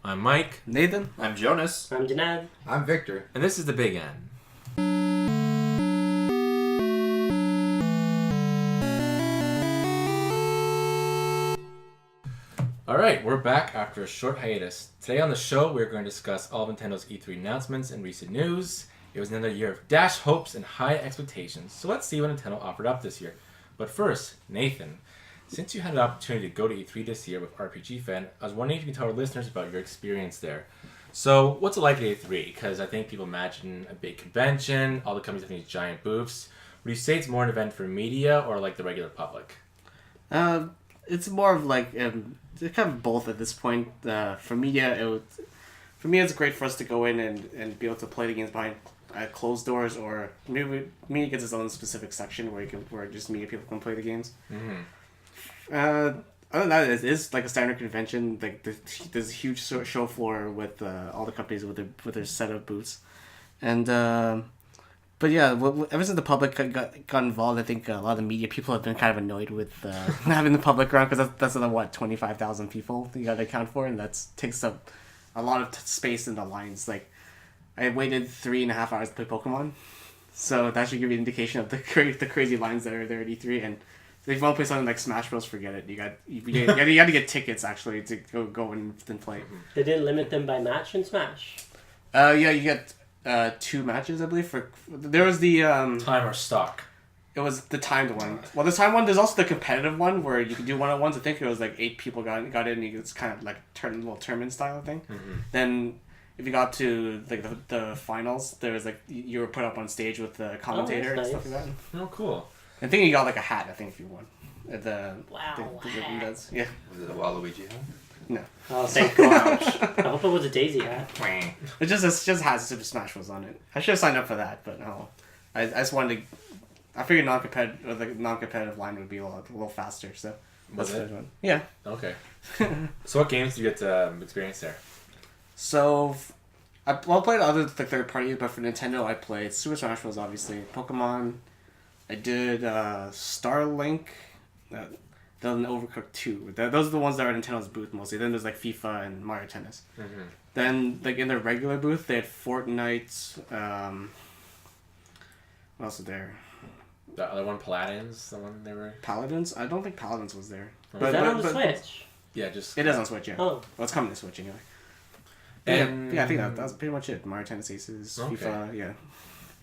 I'm Mike. Nathan. I'm Jonas. I'm Janad. I'm Victor. And this is The Big N. Alright, we're back after a short hiatus. Today on the show, we're going to discuss all of Nintendo's E3 announcements and recent news. It was another year of dashed hopes and high expectations, so let's see what Nintendo offered up this year. But first, Nathan, since you had an opportunity to go to E3 this year with RPG Fan, I was wondering if you could tell our listeners about your experience there. So, what's it like at E3? Because I think people imagine a big convention, all the companies having these giant booths. Would you say it's more an event for media or like the regular public? It's more of like it's kind of both at this point. For media, for me, it's great for us to go in and be able to play the games behind closed doors, or maybe media gets its own specific section where just media people can play the games. Mm-hmm. Other than that, it is like a standard convention. Like there's a huge show floor with all the companies with their set of booths, and but yeah, ever since the public got involved, I think a lot of the media people have been kind of annoyed with having the public around, because that's 25,000 people you got to account for, and that takes up a lot of space in the lines. Like I waited 3.5 hours to play Pokemon, so that should give you an indication of the crazy lines that are there at E3. And if you want to play something like Smash Bros, forget it. You got to get tickets actually to go and play. They didn't limit them by match in Smash. Yeah, you get 2 matches, I believe. There was the Time or stock? It was the timed one. Well, the timed one. There's also the competitive one where you can do 1-on-1s. I think it was like 8 people got in. And it's kind of like little tournament style thing. Mm-hmm. Then if you got to like the finals, there was like you were put up on stage with the commentator and stuff like that. Oh, cool. I think you got like a hat. I think if you won. Wow. Does. Yeah. Was it a Waluigi hat? No. Oh, thank God. I hope it was a Daisy hat. It just has Super Smash Bros on it. I should have signed up for that, but no. I just wanted to. I figured non-competitive line would be a little faster, so Was that's it? one. Yeah. Okay. So what games do you get to experience there? So I played other third parties, but for Nintendo I played Super Smash Bros. Obviously, Pokemon. I did Starlink. Then Overcooked 2. Those are the ones that are Nintendo's booth mostly. Then there's like FIFA and Mario Tennis. Mm-hmm. Then like in their regular booth they had Fortnite. What else was there? The other one, Paladins, the one they were... Paladins? I don't think Paladins was there. Is that on the Switch? Yeah, just... It is on Switch, yeah. Oh. Well, it's coming to Switch anyway. And... Yeah, I think that was pretty much it. Mario Tennis Aces, Okay. FIFA, yeah.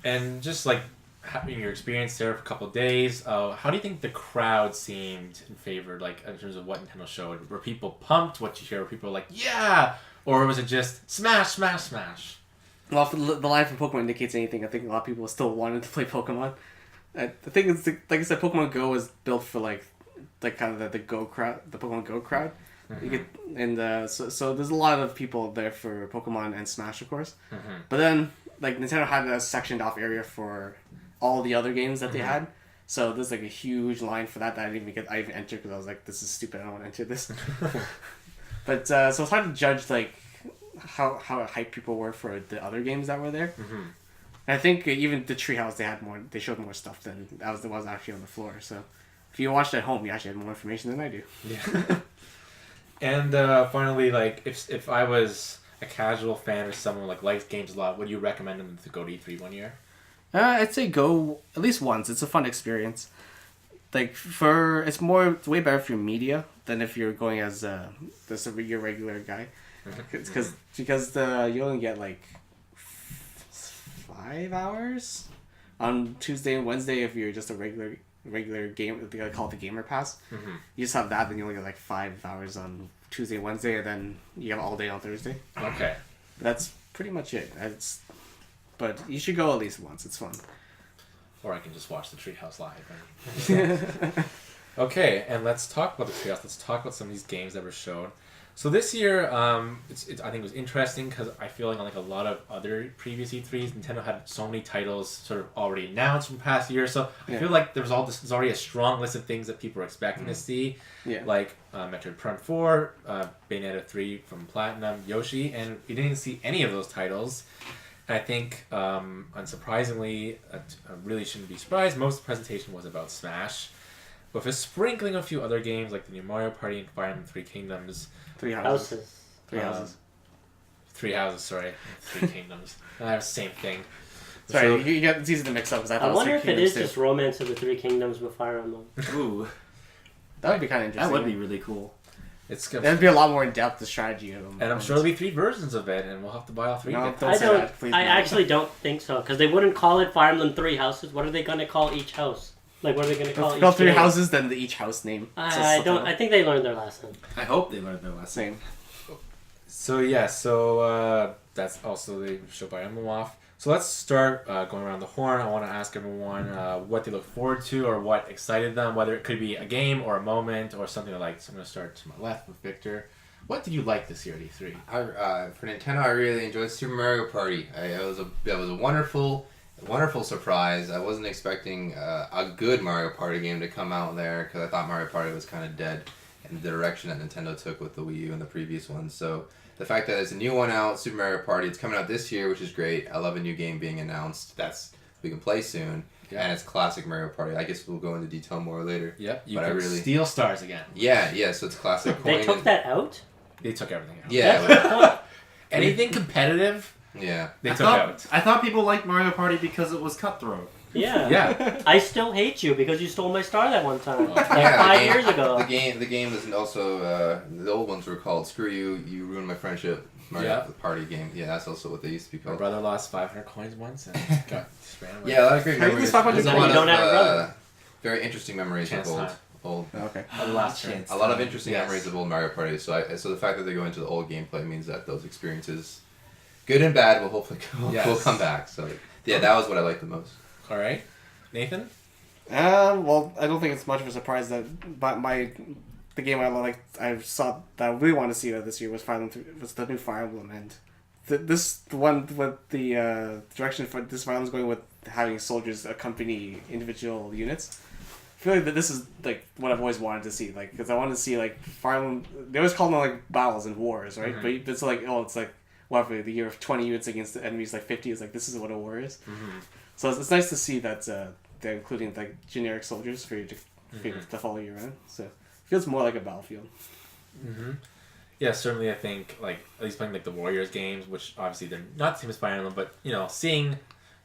And just like having your experience there for a couple of days, how do you think the crowd seemed in favor, like in terms of what Nintendo showed? Were people pumped? What you hear? Were people like, yeah? Or was it just smash, smash, smash? Well, if the line from Pokemon indicates anything, I think a lot of people still wanted to play Pokemon. I think it's like I said, Pokemon Go is built for like kind of the Go crowd, the Pokemon Go crowd. Mm-hmm. So there's a lot of people there for Pokemon and Smash, of course. Mm-hmm. But then like Nintendo had a sectioned off area for all the other games that they had. So there's like a huge line for that I even entered because I was like, this is stupid. I don't want to enter this. But so it's hard to judge like how hyped people were for the other games that were there. Mm-hmm. And I think even the Treehouse they showed more stuff than that was actually on the floor. So if you watched at home, you actually had more information than I do. Yeah. And finally, like if I was a casual fan or someone like likes games a lot, would you recommend them to go to E3 one year? I'd say go at least once. It's a fun experience. Like it's way better for your media than if you're going as your regular guy, because you only get like 5 hours on Tuesday and Wednesday if you're just a regular game. They call it the Gamer Pass. Mm-hmm. You just have that, then you only get like 5 hours on Tuesday and Wednesday, and then you have all day on Thursday. Okay. That's pretty much it. But you should go at least once. It's fun. Or I can just watch the Treehouse live. Okay, and let's talk about the Treehouse. Let's talk about some of these games that were shown. So this year, I think it was interesting because I feel like unlike a lot of other previous E3s, Nintendo had so many titles sort of already announced from past years. So I feel like there's already a strong list of things that people were expecting to see, like Metroid Prime 4, Bayonetta 3 from Platinum, Yoshi, and we didn't see any of those titles. And I think, unsurprisingly, I really shouldn't be surprised, most of the presentation was about Smash, with a sprinkling of a few other games like the new Mario Party and Fire Emblem Three Kingdoms. Three houses. Three Houses, sorry. Three Kingdoms. Same thing. Sorry, So- you got it's easy to mix up because I thought I wonder if it is too. just Romance of the Three Kingdoms with Fire Emblem. Ooh, That would be kind of that interesting. would be really cool. It's good. That'd be a lot more in depth the strategy of them. And I'm sure there'll be 3 versions of it, and we'll have to buy all 3 No, of it. don't I say don't. that, please. I no. actually don't think so because they wouldn't call it Fire Emblem Three Houses. What are they going to call each house? Like, what are they going to call Call each three game? houses, then each house name. I don't. I think they learned their lesson. I hope they learned their lesson. Same. So yeah, that's also the show by Emblem off. So let's start going around the horn. I want to ask everyone what they look forward to or what excited them, whether it could be a game or a moment or something they liked. So I'm going to start to my left with Victor. What did you like this year at E3? For Nintendo, I really enjoyed Super Mario Party. It was a wonderful surprise. I wasn't expecting a good Mario Party game to come out there because I thought Mario Party was kind of dead in the direction that Nintendo took with the Wii U and the previous one. So the fact that there's a new one out, Super Mario Party, it's coming out this year, which is great. I love a new game being announced. We can play soon. Yeah. And it's classic Mario Party. I guess we'll go into detail more later. Yep, you But can I really- steal stars again. Yeah, so it's classic They coin took and- that out. They took everything out. Yeah, Anything competitive, yeah. they took out. I thought people liked Mario Party because it was cutthroat. Yeah. Yeah. I still hate you because you stole my star that one time. Like Yeah, 5 years ago. The game is also the old ones were called "Screw You, You Ruined My Friendship." Mario Yeah. Party game. Yeah, that's also what they used to be My called. brother lost 500 coins once and just ran away. Yeah, a lot of great How do you memories. stop on There's your a lot You don't of have a brother. very interesting memories Chance of time. old. Okay. The last turn. A lot of interesting Yes. memories of old Mario Party. So the fact that they go into the old gameplay means that those experiences, good and bad, will hopefully will come back. So yeah, that was what I liked the most. All right. Nathan? Well, I don't think it's much of a surprise that the game I saw that I really wanted to see this year was the new Fire Emblem, and the one with the direction for this Fire Emblem is going with having soldiers accompany individual units. I feel like that this is like what I've always wanted to see, because I wanted to see Fire Emblem. They always call them battles and wars, right? Mm-hmm. But it's whatever, the year of 20 units against the enemies 50 is this is what a war is. Mm-hmm. So it's nice to see that they're including generic soldiers for you Mm-hmm. to follow you around. So it feels more like a battlefield. Mm-hmm. Yeah, certainly I think, at least playing the Warriors games, which obviously they're not the same as Fire Emblem, but, seeing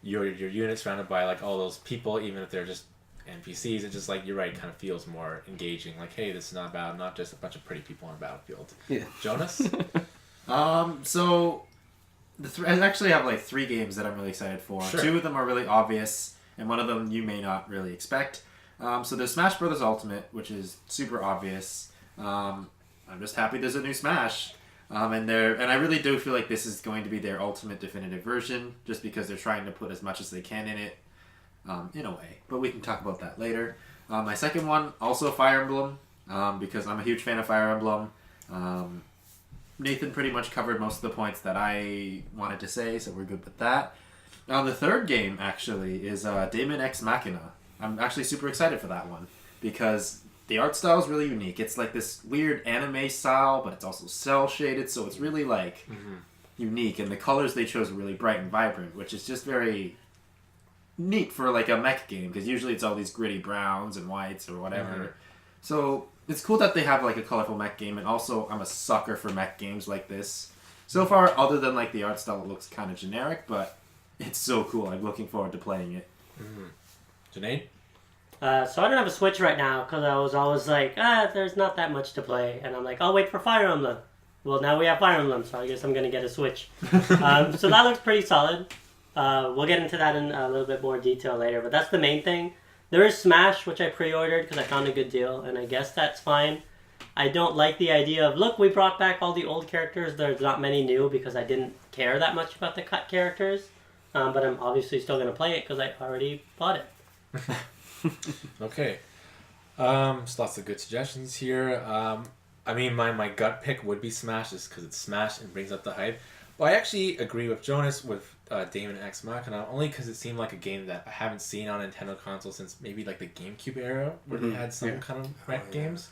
your unit surrounded by, all those people, even if they're just NPCs, it just, you're right, kind of feels more engaging. Hey, this is not just a bunch of pretty people on a battlefield. Yeah. Jonas? So I actually have 3 games that I'm really excited for. Sure. 2 of them are really obvious, and one of them you may not really expect. So there's Smash Bros. Ultimate, which is super obvious. I'm just happy there's a new Smash. And I really do feel like this is going to be their ultimate definitive version, just because they're trying to put as much as they can in it, in a way. But we can talk about that later. My second one, also Fire Emblem, because I'm a huge fan of Fire Emblem. Nathan pretty much covered most of the points that I wanted to say, so we're good with that. The third game, actually, is Daemon X Machina. I'm actually super excited for that one, because the art style is really unique. It's this weird anime style, but it's also cel-shaded, so it's really, unique. And the colors they chose are really bright and vibrant, which is just very neat for, a mech game, because usually it's all these gritty browns and whites or whatever. Mm-hmm. So it's cool that they have a colorful mech game, and also I'm a sucker for mech games like this. So far, other than the art style, it looks kind of generic, but it's so cool. I'm looking forward to playing it. Mm-hmm. Janae? So I don't have a Switch right now because I was always there's not that much to play, and I'm I'll wait for Fire Emblem. Well, now we have Fire Emblem, so I guess I'm gonna get a Switch. So that looks pretty solid. We'll get into that in a little bit more detail later, but that's the main thing. There is Smash, which I pre-ordered because I found a good deal, and I guess that's fine. I don't like the idea of, look, we brought back all the old characters. There's not many new because I didn't care that much about the cut characters. But I'm obviously still going to play it because I already bought it. Okay. Just lots of good suggestions here. My gut pick would be Smash just because it's Smash and brings up the hype. But I actually agree with Jonas with Daemon X Machina, only because it seemed like a game that I haven't seen on Nintendo console since maybe the GameCube era, where they had some kind of rec games.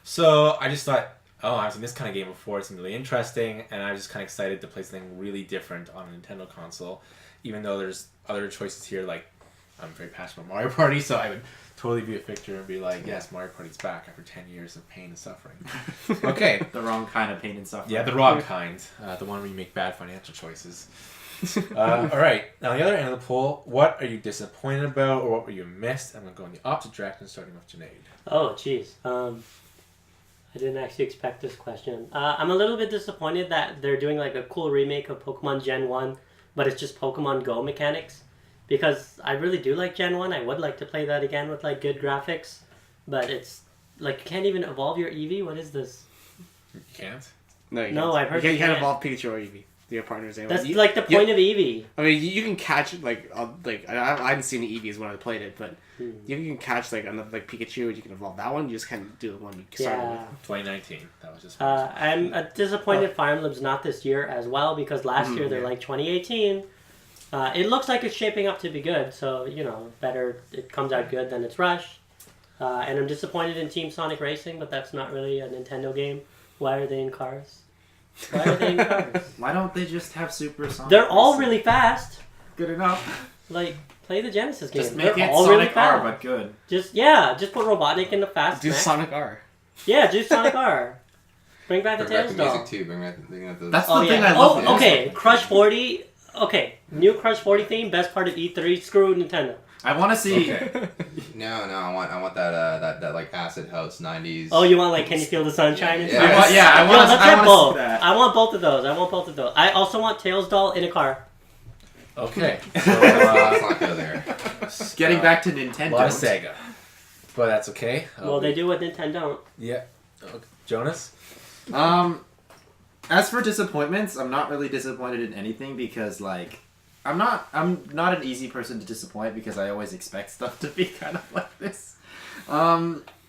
So I just thought, I've seen this kind of game before, it's really interesting, and I was just kind of excited to play something really different on a Nintendo console, even though there's other choices here like I'm very passionate about Mario Party, so I would totally be a victor and be like, yes, Mario Party's back after 10 years of pain and suffering. Okay. The wrong kind of pain and suffering. Yeah, the wrong kind. The one where you make bad financial choices. All right. Now, on the other end of the poll, what are you disappointed about or what were you missed? I'm going to go in the opposite direction, starting with Junaid. Oh, jeez. I didn't actually expect this question. I'm a little bit disappointed that they're doing like a cool remake of Pokemon Gen 1, but it's just Pokemon Go mechanics. Because I really do like Gen 1. I would like to play that again with like good graphics. But it's like you can't even evolve your Eevee? What is this? You can't? No, you No, can't. I've heard you you can't can't. evolve Pikachu or Eevee. Your partners anyway. That's like the point of Eevee. I mean, you can catch like I hadn't seen the Eevees when I played it, but you can catch like another like Pikachu and you can evolve that one. You just can't do the one you started with. 2019. That was just. I'm disappointed Fire Emblem's not this year as well because last year they're yeah. like 2018. It looks like it's shaping up to be good, so better it comes out good than it's rushed. And I'm disappointed in Team Sonic Racing, but that's not really a Nintendo game. Why are they in cars? Why are they in cars? Why don't they just have Super Sonic? They're all Racing? really fast. Good enough. Like play the Genesis game. Just make They're it all Sonic really fast. R, but good. Just put Robotnik in the fast. Do mech. Sonic R. Yeah, do Sonic R. Bring back the Bring back Tails the doll. music too. Bring back the. That's Oh the thing yeah. I love. Oh, about okay. it. Crush 40. Okay, new Crush 40 theme. Best part of E3. Screw Nintendo. I want to see. Okay. No, I want that like acid house 90s. Oh, you want like Can You Feel the Sunshine? And Yeah. stuff? I want, yeah, I Yo, want. let's I have want both. to see that. I want both of those. I also want Tails doll in a car. Okay. Let's So, not go there. Getting back to a Nintendo. lot of Sega. But that's okay. Well, they do what Nintendo don't. Yeah. Jonas? As for disappointments, I'm not really disappointed in anything because like I'm not an easy person to disappoint because I always expect stuff to be kind of like this.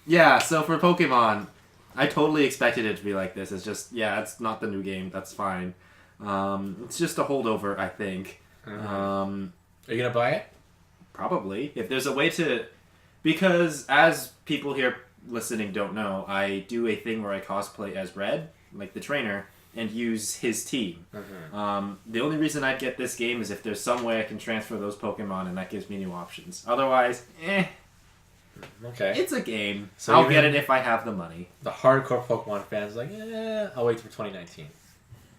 Yeah, so for Pokemon, I totally expected it to be like this. It's just it's not the new game. That's fine. It's just a holdover, I think. Are you gonna buy it? Probably. If there's a way to... Because as people here listening don't know, I do a thing where I cosplay as Red, like the trainer, and use his team. The only reason I'd get this game is if there's some way I can transfer those Pokemon and that gives me new options. Otherwise, Okay. it's a game. So I'll even- get it if I have the money. The hardcore Pokemon fans are like, I'll wait for 2019.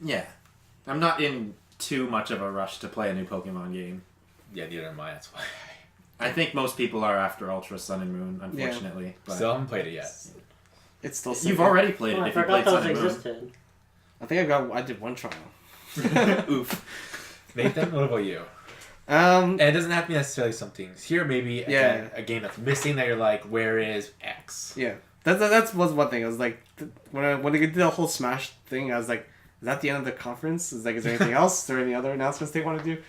Yeah. I'm not in too much of a rush to play a new Pokemon game. Yeah, neither am I. That's why. I think most people are after Ultra Sun and Moon, unfortunately. But Still haven't played it yet. It's still. you've Sega. already played Oh, it I if you forgot played those Sun and Moon. existed. I think I did one trial. Oof. Nathan, what about you? And it doesn't have to be necessarily something here. Maybe a game that's missing that you're like, where is X? Yeah, that's was one thing. I was like, when they did the whole Smash thing, I was like, is that the end of the conference? Is there anything else? Is there any other announcements they want to do?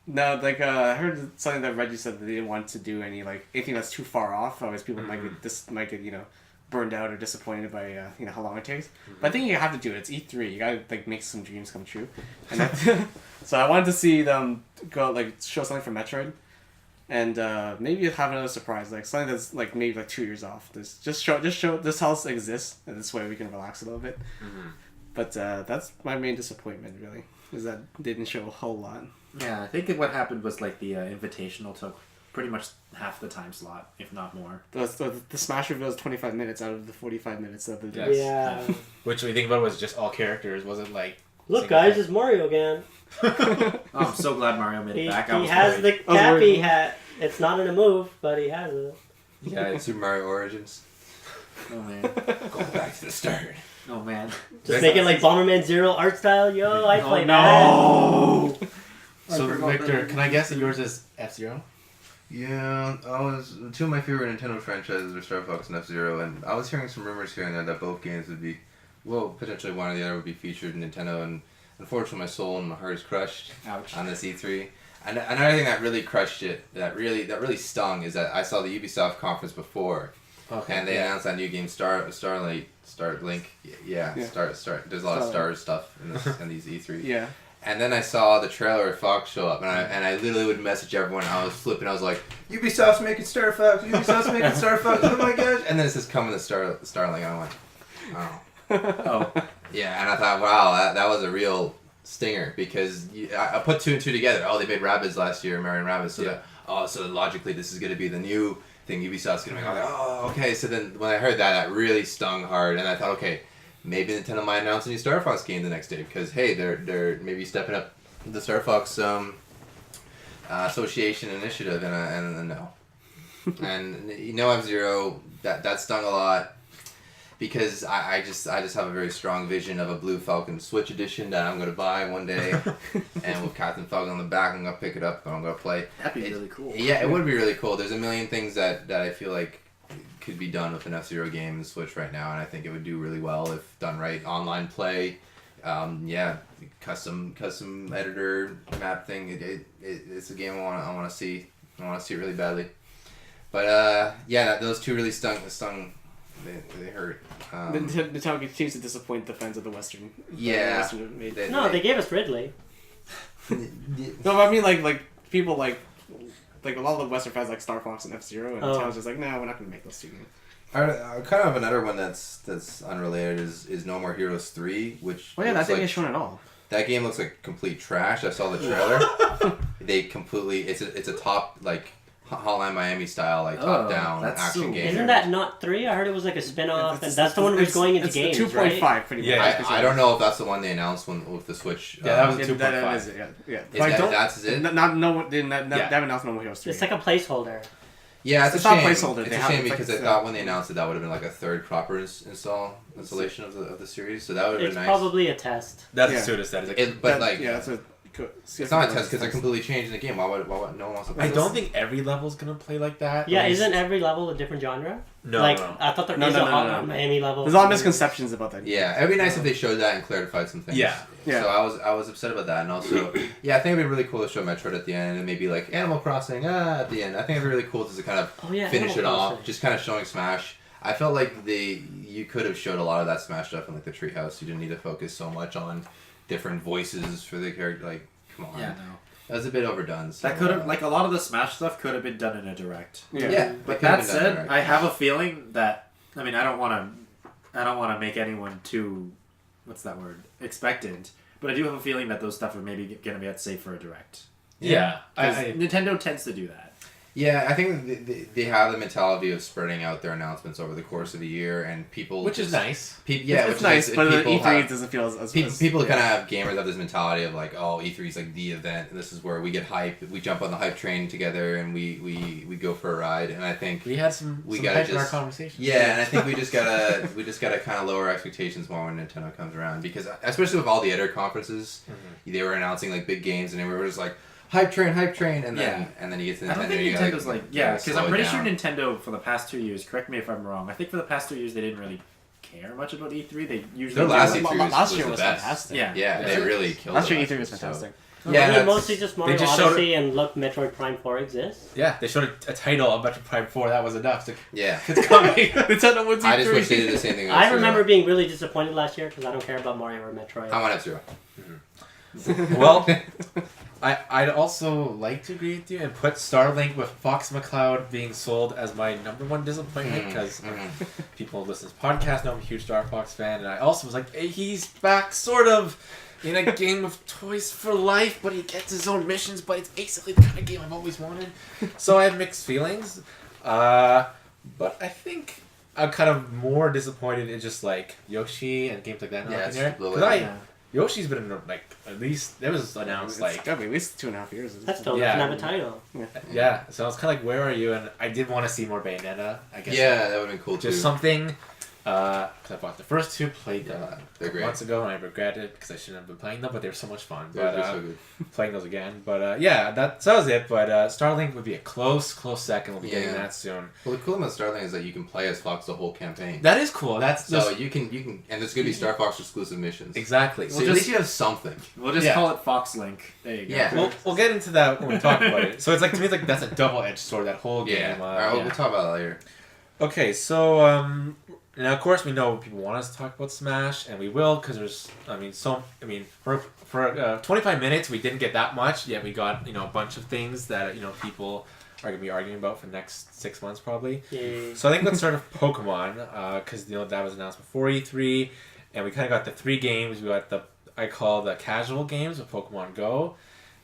No, like I heard something that Reggie said that they didn't want to do anything that's too far off. Otherwise, people might get burned out or disappointed by how long it takes. But I think you have to do it. It's E3. You gotta make some dreams come true. And so I wanted to see them go show something from Metroid, and maybe have another surprise, like something that's maybe 2 years off. Just show this house exists, and this way we can relax a little bit. But that's my main disappointment, really, is that they didn't show a whole lot. Yeah, I think what happened was the Invitational took pretty much half the time slot, if not more. The Smash reveal is 25 minutes out of the 45 minutes of the Yes. Yeah. Which we think about was just all characters. Wasn't like. Look, guys, it's Mario again. Oh, I'm so glad Mario made it He back. I was has worried. the Cappy hat. It's not in a move, but he has it. Yeah, Super Mario Origins. Oh man. Going back to the start. Oh man. Just make it like Bomberman Zero art style. Yo, I play no. So Victor, can I guess that yours is F-Zero? Yeah, two of my favorite Nintendo franchises are Star Fox and F-Zero, and I was hearing some rumors here and there that both games would be, potentially one or the other would be featured in Nintendo, and unfortunately my soul and my heart is crushed Ouch. on this E3. And another thing that really crushed it, that really stung, is that I saw the Ubisoft conference before, and they announced that new game Starlink. Yeah. There's a lot of Star stuff in these E3. Yeah. And then I saw the trailer of Fox show up, and I literally would message everyone. I was flipping. I was like, "Ubisoft's making Star Fox. Ubisoft's making Star Fox. Oh my gosh!" And then it says coming to Starlink. And I went, "Oh, Oh. yeah." And I thought, "Wow, that was a real stinger because I put 2 and 2 together. Oh, they made Rabbids last year, Mario and Rabbids. So so logically this is going to be the new thing Ubisoft's going to make. I'm like, oh, okay. So then when I heard that really stung hard, and I thought, okay, maybe Nintendo might announce a new Star Fox game the next day because hey, they're maybe stepping up the Star Fox association initiative, and no, and F-Zero that stung a lot. Because I just have a very strong vision of a Blue Falcon Switch edition that I'm going to buy one day. And with Captain Falcon on the back, I'm going to pick it up and I'm going to play. That'd be really cool. Yeah, it would be really cool. There's a million things that I feel like could be done with an F-Zero game in Switch right now. And I think it would do really well if done right. Online play, custom editor map thing. It's a game I want to see. I want to see it really badly. But those 2 really stung. They hurt. Nintendo continues to disappoint the fans of the Western. Yeah. They gave us Ridley. No, I mean like people like a lot of the Western fans like Star Fox and F-Zero, and Nintendo's just like, nah, we're not gonna make those 2 games. I kind of have another one that's unrelated is No More Heroes 3, which that didn't get shown at all. That game looks like complete trash. I saw the trailer. They completely it's a top like Hotline Miami style, like top down action game. Isn't that not 3? I heard it was like a spin-off, and that's the one who's going into games, 2.5, right? pretty much. Yeah, I don't know if that's the one they announced with the Switch. Yeah, that was a 2.5. That is it, yeah. That's it? They haven't announced No More Heroes 3. It's like a placeholder. Yeah, it's a not shame. placeholder. It's a shame because I thought when they announced it, that would have been like a 3rd proper installation of the series. So that would have been nice. It's probably a test. That's as soon as that is. that's what. It's not a test because they're completely changing the game. Why would no one wants to play I this? don't think every level's gonna play like that. Yeah, isn't every level a different genre? No, like, no. I thought there is a Miami level. There's a lot of misconceptions about that. Yeah, it'd be nice if they showed that and clarified some things. Yeah. So I was upset about that, and also, I think it'd be really cool to show Metroid at the end, and maybe like Animal Crossing at the end. I think it'd be really cool just to kind of finish it off, just kind of showing Smash. I felt like you could have showed a lot of that Smash stuff in like the Treehouse. You didn't need to focus so much on different voices for the character. Like, come on. Yeah, no. That was a bit overdone. So, That could have, like, a lot of the Smash stuff could have been done in a direct. Yeah. But that said, I have a feeling that, I mean, I don't want to make anyone too, what's that word, expectant. But I do have a feeling that those stuff are maybe going to be safe for a direct. Yeah. Nintendo tends to do that. Yeah, I think they have the mentality of spreading out their announcements over the course of the year, and people Which is nice. It's nice, but E3 doesn't feel as people kind of have gamers have this mentality of like, oh, E3 is like the event, and this is where we get hype. We jump on the hype train together, and we go for a ride. And I think we had some gotta hype in our conversation. Yeah, and I think we just gotta kind of lower expectations more when Nintendo comes around, because especially with all the other conferences, they were announcing like big games, and we were just like, hype train, and then you get to Nintendo. I don't think Nintendo's because I'm pretty sure Nintendo for the past 2 years, correct me if I'm wrong, I think for the past 2 years they didn't really care much about E3. They usually their last last year was was the best. fantastic. Yeah, they really killed. Last year E3 was fantastic. Yeah, mostly just Mario showed Odyssey and look, Metroid Prime 4 exists. Yeah, they showed a title of Metroid Prime 4. That was enough. It's coming. Nintendo wins E3. I just wish they did the same thing. I remember being really disappointed last year because I don't care about Mario or Metroid. I want F-Zero. Well, I'd also like to agree with you and put Starlink with Fox McCloud being sold as my number one disappointment, because people who listen to this podcast know I'm a huge Star Fox fan, and I also was like, hey, he's back sort of in a game of Toys for Life, but he gets his own missions, but it's basically the kind of game I've always wanted. So I have mixed feelings, but I think I'm kind of more disappointed in just like Yoshi and games like that. Yoshi's been in, like, at least, it was announced, It's gotta be at least 2.5 years. That still doesn't have a title. Yeah, so I was kind of like, where are you? And I did want to see more Bayonetta, I guess. Yeah, that would have been cool, too. Just something, because I bought the first two, played them they're great. months ago, and I regret it because I shouldn't have been playing them, but they were so much fun. They're so good. Playing those again. But that was it. But Starlink would be a close second. We'll be getting that soon. Well, the cool thing about Starlink is that you can play as Fox the whole campaign. That is cool. That's so you can, and there's gonna be Star Fox exclusive missions. Exactly. So at least you have something. We'll just call it Fox Link. There you go. Yeah. We'll get into that when we talk about it. So it's like, to me, it's like that's a double-edged sword. That whole game. Yeah. All right, we'll talk about that later. Okay, so now of course we know people want us to talk about Smash, and we will, because there's, for 25 minutes we didn't get that much, yet we got a bunch of things that people are gonna be arguing about for the next 6 months probably. Yay. So I think let's start with Pokemon, because that was announced before E3, and we kind of got the 3 games. We got the I call the casual games of Pokemon Go.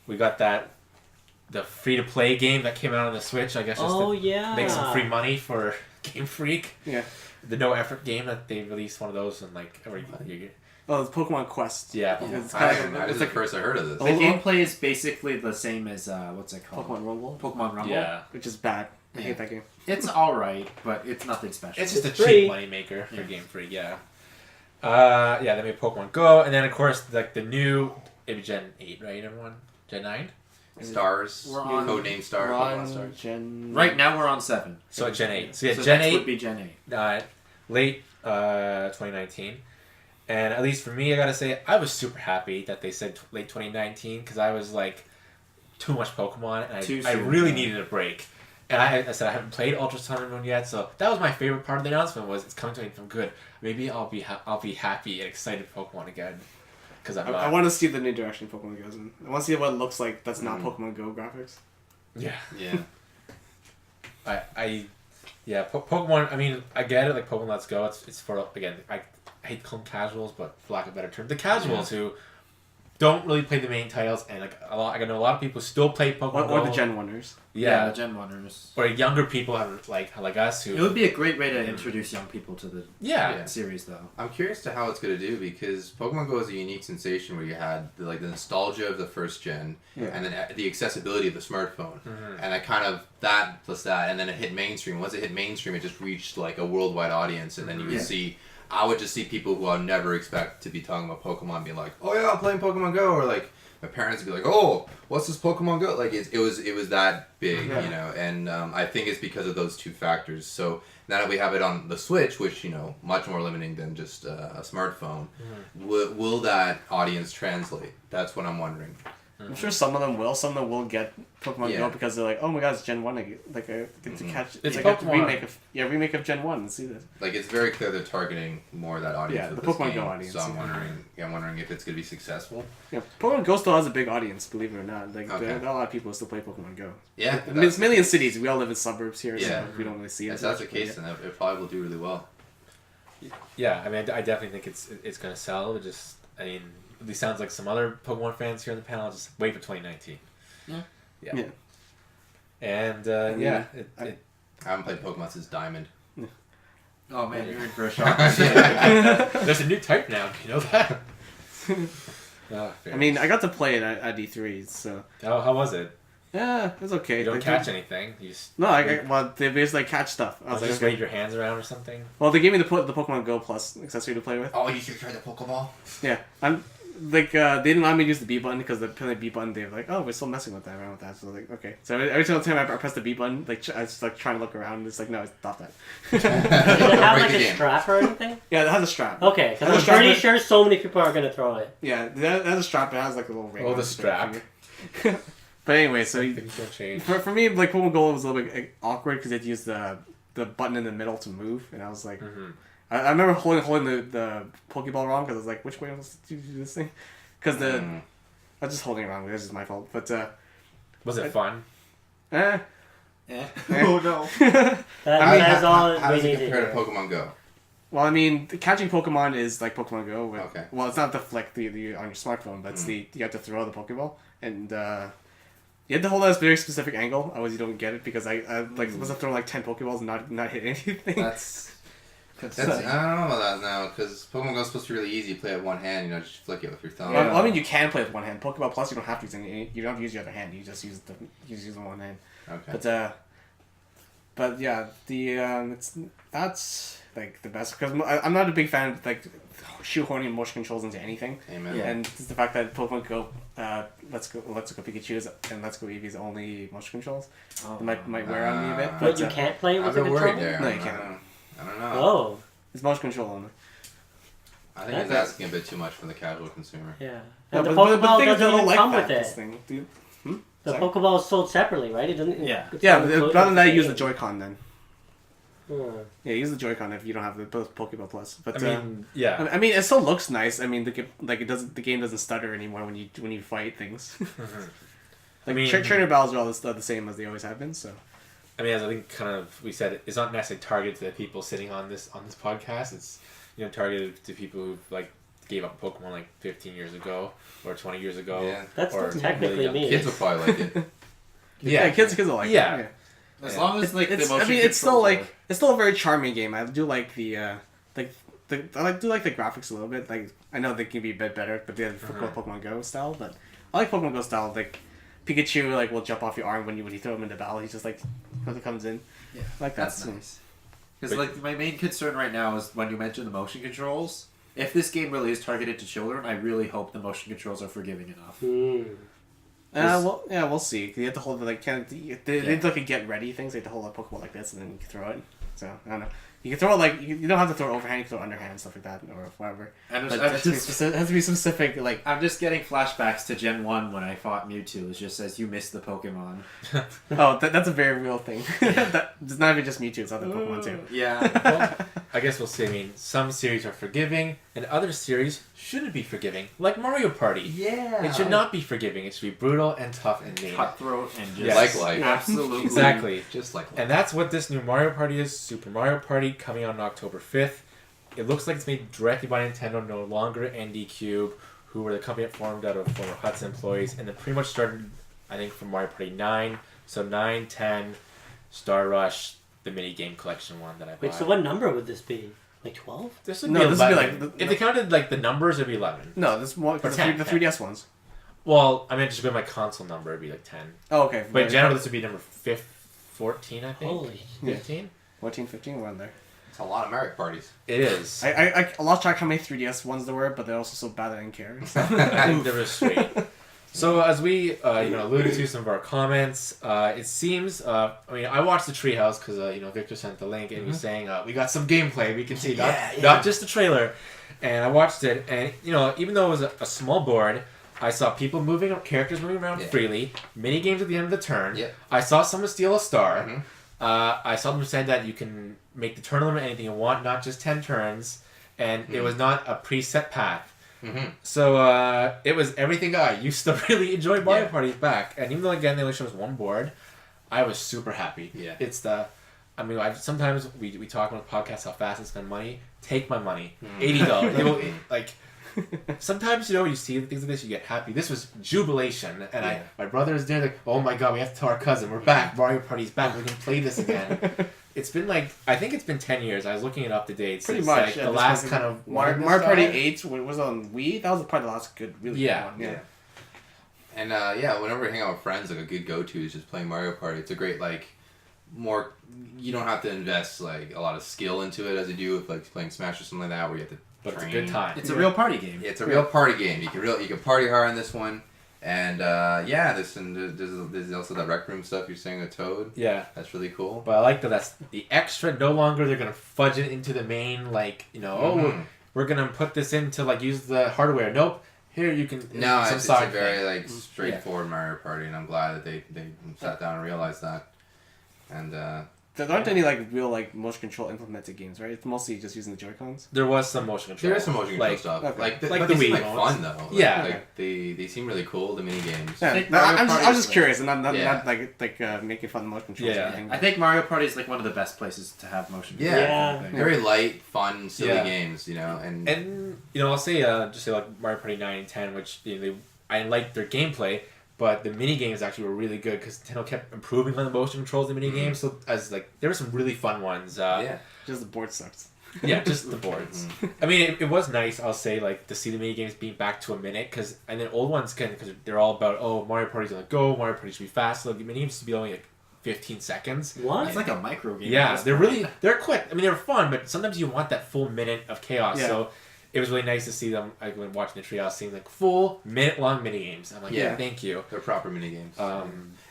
We got the free-to-play game that came out on the Switch, I guess, just to make some free money for Game Freak. Yeah. The no-effort game that they released one of those in like every year. Oh, it's Pokemon Quest. Yeah. It's This is the first I heard of this. The gameplay is basically the same as what's it called? Pokemon Rumble, Pokemon Rumble. Yeah. which is bad. I hate that game. It's all right, but it's nothing special. It's just a free. cheap money maker for Game Freak, yeah. They made Pokemon Go, and then of course like the new, maybe Gen 8, right? Everyone, Gen 9. Stars, We're on- codename Star, We're Pokemon on Stars. Gen... Right now we're on 7. So Gen 8. So yeah, So Gen next 8 would be Gen 8. late 2019, and at least for me, I gotta say I was super happy that they said late 2019 because I was like too much Pokemon, and Too I soon, really yeah. needed a break. And I said I haven't played Ultra Sun and Moon yet, so that was my favorite part of the announcement. Was it's coming to anything good. Maybe I'll be happy and excited for Pokemon again. Because I want to see the new direction Pokemon goes in. I want to see what it looks like that's not Pokemon Go graphics. Yeah. Yeah. Pokemon. I mean, I get it. Like Pokemon Let's Go. It's for again. I hate to call them casuals, but for lack of a better term, the casuals who don't really play the main titles, and like I know a lot of people still play Pokemon Go. Or the Gen 1ers. Yeah, the Gen 1ers. or younger people have like us who. It would be a great way to introduce young people to the Yeah. series, though. I'm curious to how it's going to do because Pokemon Go is a unique sensation where you had the nostalgia of the first gen and then the accessibility of the smartphone. And that plus that, and then it hit mainstream. Once it hit mainstream, it just reached like a worldwide audience, and then you would I would just see people who I would never expect to be talking about Pokemon being like, oh yeah, I'm playing Pokemon Go, or like my parents would be like, oh, what's this Pokemon Go? Like it was that big, you know, and I think it's because of those two factors. So now that we have it on the Switch, which, you know, much more limiting than just a smartphone, will that audience translate? That's what I'm wondering. I'm sure some of them will. Some of them will get Pokemon Go because they're like, oh my god, it's Gen 1. I get to catch. It's like Pokemon. a remake of Gen 1. Let's see this. Like it's very clear they're targeting more of that audience. Yeah, with the this Pokemon game. Go audience. So I'm wondering if it's gonna be successful. Yeah, Pokemon Go still has a big audience, believe it or not. Like Okay. there are a lot of people who still play Pokemon Go. Yeah, I mean, it's mainly in cities. We all live in suburbs here, Yeah. so we don't really see it. if that's the case, then it probably will do really well. Yeah, I mean, I definitely think it's gonna sell. It just, I mean, at least sounds like some other Pokemon fans here on the panel. Just wait for 2019. Yeah. And I haven't played Pokemon since Diamond. Oh man, you're in for a shock. there's a new type now. Do you know that? I mean, I got to play it at E3, so How was it? yeah, it was okay. You don't Like, catch anything. You just No, well, they basically catch stuff. I was like, just okay. wave your hands around or something. Well, they gave me the Pokemon Go Plus accessory to play with. Oh, you should try the Pokeball. Yeah, I'm like they didn't allow me to use the B button because the B button they were like, oh, we're still messing with that around with that. So I was like, okay. So every single time I press the B button, like I was like trying to look around, and it's like, no, stop that. Does it have Break like the a game. strap or anything? Yeah, it has a strap. Okay, Has a because I'm strap pretty with- sure so many people are gonna throw it. Yeah, it has a strap. It has like a little ring. Oh, on the it. strap. But anyway, so Things don't change. for me, like Pokemon Go was a little bit like, awkward because they had to use the button in the middle to move, and I was like, I remember holding the Pokeball wrong because I was like, which way am I supposed to do this thing? Because I was just holding it wrong. This is my fault. But Was it fun? eh. Oh no. That's all How we does need it to compare to hear. Pokemon Go? Well, I mean, catching Pokemon is like Pokemon Go. With, Okay. Well, it's not the flick the on your smartphone, but it's you have to throw the Pokeball, and you have to hold at a very specific angle. Otherwise, you don't get it because I like supposed to throw like 10 Pokeballs and not hit anything. That's I don't know about that now because Pokemon Go is supposed to be really easy. You play it one hand, you know, just flick it with your thumb. Well, I mean, you can play with one hand. Pokeball Plus, you don't have to use any. You don't have to use your other hand. You just use the one hand. Okay. But yeah, that's like the best because I'm not a big fan of like shoehorning motion controls into anything. Amen. Yeah. And it's the fact that Pokemon Go, Let's Go Pikachu and Let's Go Eevee's only motion controls. It might wear on me a bit. But you can't play it I've with a been worried controller? there. No, you can't. I don't know. Oh, It's motion control only. I think it's asking a bit too much from the casual consumer. yeah. Yeah, And the but the Pokeball thing is, they doesn't don't even like come that. with This it. thing. Dude. The Sorry? Pokeball is sold separately, right? It doesn't. Yeah. it's Yeah, not but included rather than that, in use the game. Joy-Con then. Hmm. Yeah, use the Joy-Con if you don't have the Pokeball Plus. But I mean, yeah. I mean, it still looks nice. I mean, the game doesn't stutter anymore when you fight things. I mean, Trainer battles are all the same as they always have been. So I mean, as I think kind of we said, it's not necessarily targeted to the people sitting on this podcast. It's targeted to people who like gave up Pokemon like 15 years ago or 20 years ago. Yeah. That's or technically really young me. Kids will probably like it. Kids will like Yeah. it. As long as like the motion I mean, it's still controls like it's still a very charming game. I do like the I do like the graphics a little bit. Like I know they can be a bit better, but they're Pokemon Go style. But I like Pokemon Go style. Like Pikachu, like will jump off your arm when you throw him into battle. He's just like when it comes in. Yeah, like that's nice. Because like my main concern right now is when you mentioned the motion controls. If this game really is targeted to children, I really hope the motion controls are forgiving enough. Well, yeah, we'll see. You have to hold it like they like a get ready things. They have to hold a Pokeball like this and then you can throw it. So I don't know. You can throw it like you don't have to throw it overhand. You can throw it underhand and stuff like that or whatever. But it has to be specific. Like I'm just getting flashbacks to Gen 1 when I fought Mewtwo. It just says you missed the Pokemon. oh, that's a very real thing. It's not even just Mewtwo. It's other Pokemon too. Yeah. Well, I guess we'll see. I mean, some series are forgiving, and other series shouldn't be forgiving, like Mario Party. Yeah. It should not be forgiving. It should be brutal and tough and mean. Cutthroat and just Yes. Like life. absolutely Exactly. Just like life. And that's what this new Mario Party is. Super Mario Party coming out on October 5th. It looks like it's made directly by Nintendo, no longer ND Cube, who were the company that formed out of former Hudson employees, and it pretty much started, I think, from Mario Party 9. So 9, 10, Star Rush, the mini game collection one that I bought. Wait, so what number would this be? Like 12? This would No, be this would be 11. like if they counted like the numbers, it'd be 11. No, this more Or the 10, 3DS ones. Well, I mean, just go my console number, it'd be like 10. Oh, okay. But in general, this would be number 14, I think. Holy. 15? 14, 15, around there. It's a lot of Mario parties. It is. I lost track how many 3DS ones there were, but they're also so bad I didn't care. I think there was 3. So as we alluded to some of our comments, it seems I mean I watched the Treehouse because Victor sent the link and he was saying we got some gameplay we can see not just the trailer, and I watched it and even though it was a small board, I saw people characters moving around freely, mini games at the end of the turn. I saw someone steal a star. I saw them said that you can make the turn limit anything you want, not just 10 turns, and it was not a preset path. So it was everything I used to really enjoy Mario Party back, and even though again they only showed us one board, I was super happy. Yeah. It's sometimes we talk on the podcast how fast I spend money. Take my money, $80. Like sometimes you see things like this, you get happy. This was jubilation, and my brother is there like, oh my god, we have to tell our cousin we're back. Mario Party's back. We can play this again. It's been I think it's been 10 years. I was looking it up to date. Pretty much. The last kind of Mario Party 8 was on Wii. That was probably the last good, really good one. Yeah. And whenever we hang out with friends, like a good go-to is just playing Mario Party. It's a great more. You don't have to invest a lot of skill into it as you do with playing Smash or something like that, where you have to. But it's a good time. It's a real party game. Yeah, it's a real party game. You can party hard on this one. And there's also that Rec Room stuff you're saying with Toad. Yeah. That's really cool. But I like that's the extra. No longer they're going to fudge it into the main, we're going to put this in to use the hardware. Nope. Here you can... No, it's a very straightforward Mario Party, and I'm glad that they sat down and realized that. And... there aren't any real motion control implemented games, right? It's mostly just using the Joy-Cons. There was some motion control. There is some motion control stuff. Okay. But the they seem Wii fun though. They seem really cool. The mini games. Yeah, I was just curious, and not making fun of motion controls or anything. I think Mario Party is one of the best places to have motion control. Yeah. Very light, fun, silly games. And I'll say just say Mario Party 9 and 10, which I liked their gameplay. But the mini games actually were really good because Nintendo kept improving on the motion controls in the mini games. So there were some really fun ones. Just the board sucks. Yeah, just the boards. I mean, it was nice. I'll say to see the mini games being back to a minute and then old ones because they're all about Mario Party's gonna go, Mario Party should be fast. So the mini games used to be only 15 seconds. What? It's like a micro game. Yeah, they're quick. I mean, they're fun, but sometimes you want that full minute of chaos. Yeah. So. It was really nice to see them, when watching the Treehouse, seeing full minute-long mini-games. I'm like, thank you. They're proper mini-games.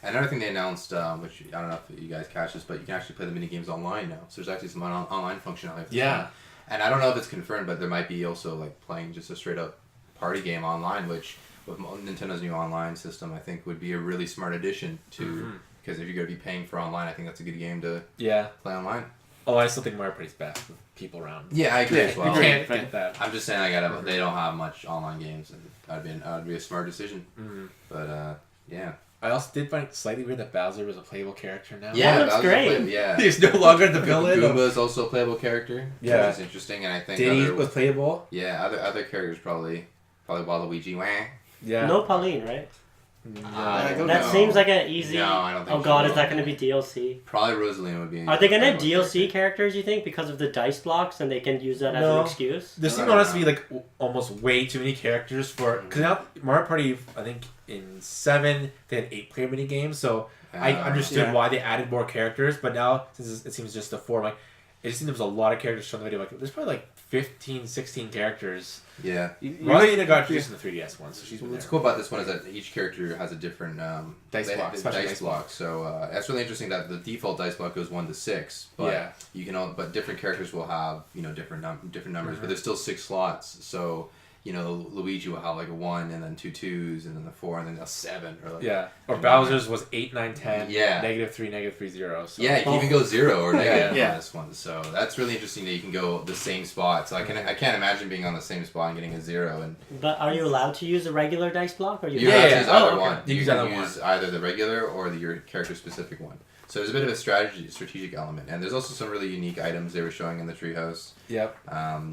Another thing they announced, which I don't know if you guys catch this, but you can actually play the mini-games online now. So there's actually some online functionality. Yeah. And I don't know if it's confirmed, but there might be also playing just a straight-up party game online, which with Nintendo's new online system, I think would be a really smart addition to... Because if you're going to be paying for online, I think that's a good game to play online. Oh, I still think Mario Party's best with people around. Yeah, I agree as well. You can't get that. I'm just saying they don't have much online games, and that'd be a smart decision. But yeah, I also did find it slightly weird that Bowser was a playable character now. Yeah, that looks was a great. yeah. He's no longer the villain. Goomba is also a playable character. Yeah. Which is interesting, and I think Diddy was playable. yeah, other characters probably Waluigi. Wah. Yeah. No Pauline, right? I don't That know. seems like an easy. No, I don't think Oh god, so. is that going to be DLC? Probably Rosalina would be. Are they going to have playable DLC characters, you think, because of the dice blocks, and they can use that as No. an excuse? There seem I don't honestly to be know. like almost way too many characters for because now Mario Party I think in 7 they had 8-player mini games, so I understood Yeah. why they added more characters. But now since it seems just a 4, like it just seems there was a lot of characters shown in the video. Like there's probably like 15, 16 characters. Yeah. Rosalina got introduced in the 3DS one, so she's been What's there. cool about this one is that each character has a different Dice they block, have special dice dice block. So that's really interesting that the default dice block goes 1 to 6, but Yeah. you can but different characters will have different numbers, Mm-hmm. but there's still 6 slots. So Luigi will have like a 1 and then 2 2s and then the 4 and then a 7 or like Yeah, or Bowser's was 8, 9, 10. Yeah. -3, -3, 0. So. Yeah, you can even go 0 or negative Yeah. on this one. So that's really interesting that you can go the same spot. So I can't imagine being on the same spot and getting a 0 and But are you allowed to use a regular dice block? Or you you Yeah, have to yeah. use either Oh, okay. one. You You use can either use either the regular or your character specific one. So there's a bit of a strategic element, and there's also some really unique items they were showing in the treehouse. Yep.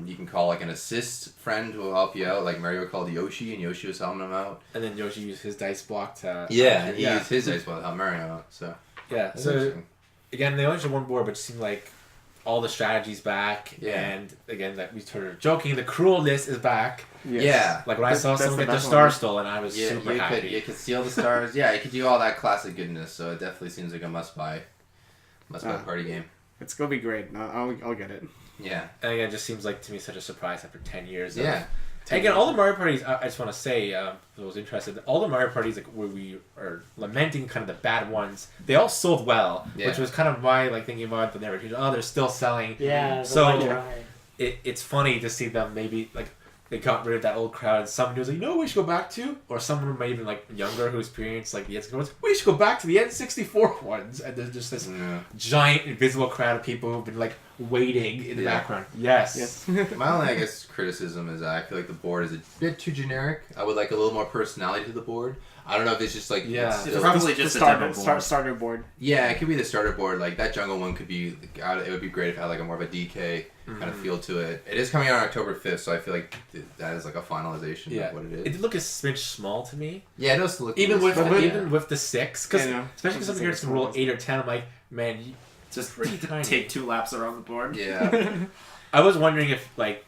You can call like an assist friend who will help you out, like Mario called Yoshi, and Yoshi was helping him out. And then Yoshi used his dice block to. Yeah, and he yeah. used his dice ball to help Mario out. So Yeah. that's So interesting. again, they only showed one board, but it seemed like all the strategies back. Yeah. And again, that we started joking, the cruelness is back. Yes. Yeah. Like when I saw That's someone the get their best star one. stolen, I was super you happy. could steal the stars. Yeah, you could do all that classic goodness. So it definitely seems like a must buy party game. It's gonna be great. I'll get it. Yeah. And again, it just seems like to me such a surprise after 10 years. Yeah. And again, all the Mario parties, I just want to say, for those interested, all the Mario parties like where we are lamenting kind of the bad ones, they all sold well, Yeah. which was kind of my like thinking about the narrative. Oh, they're still selling. Yeah, So- might try. It's funny to see them maybe like they got rid of that old crowd and someone was like, we should go back to, or someone maybe even like younger who experienced like the N64 ones, we should go back to the N64 ones, and there's just this Yeah. giant invisible crowd of people who've been like waiting in the Yeah. background. Yes. Yes. My only, I guess, criticism is that I feel like the board is a bit too generic. I would like a little more personality to the board. I don't know if it's just like Yeah. it's It's probably just a demo board. starter board. yeah, it could be the starter board. Like that jungle one could be. It would be great if it had like a more of a DK kind of feel to it. It is coming out on October 5th, so I feel like that is like a finalization Yeah. of what it is. It did look a smidge small to me. Yeah, it does look Even with yeah. even with the 6, because Yeah, I know. especially because some characters can roll 8 or 10. I'm like, man, Just pretty tiny. take 2 laps around the board. Yeah. I was wondering if like,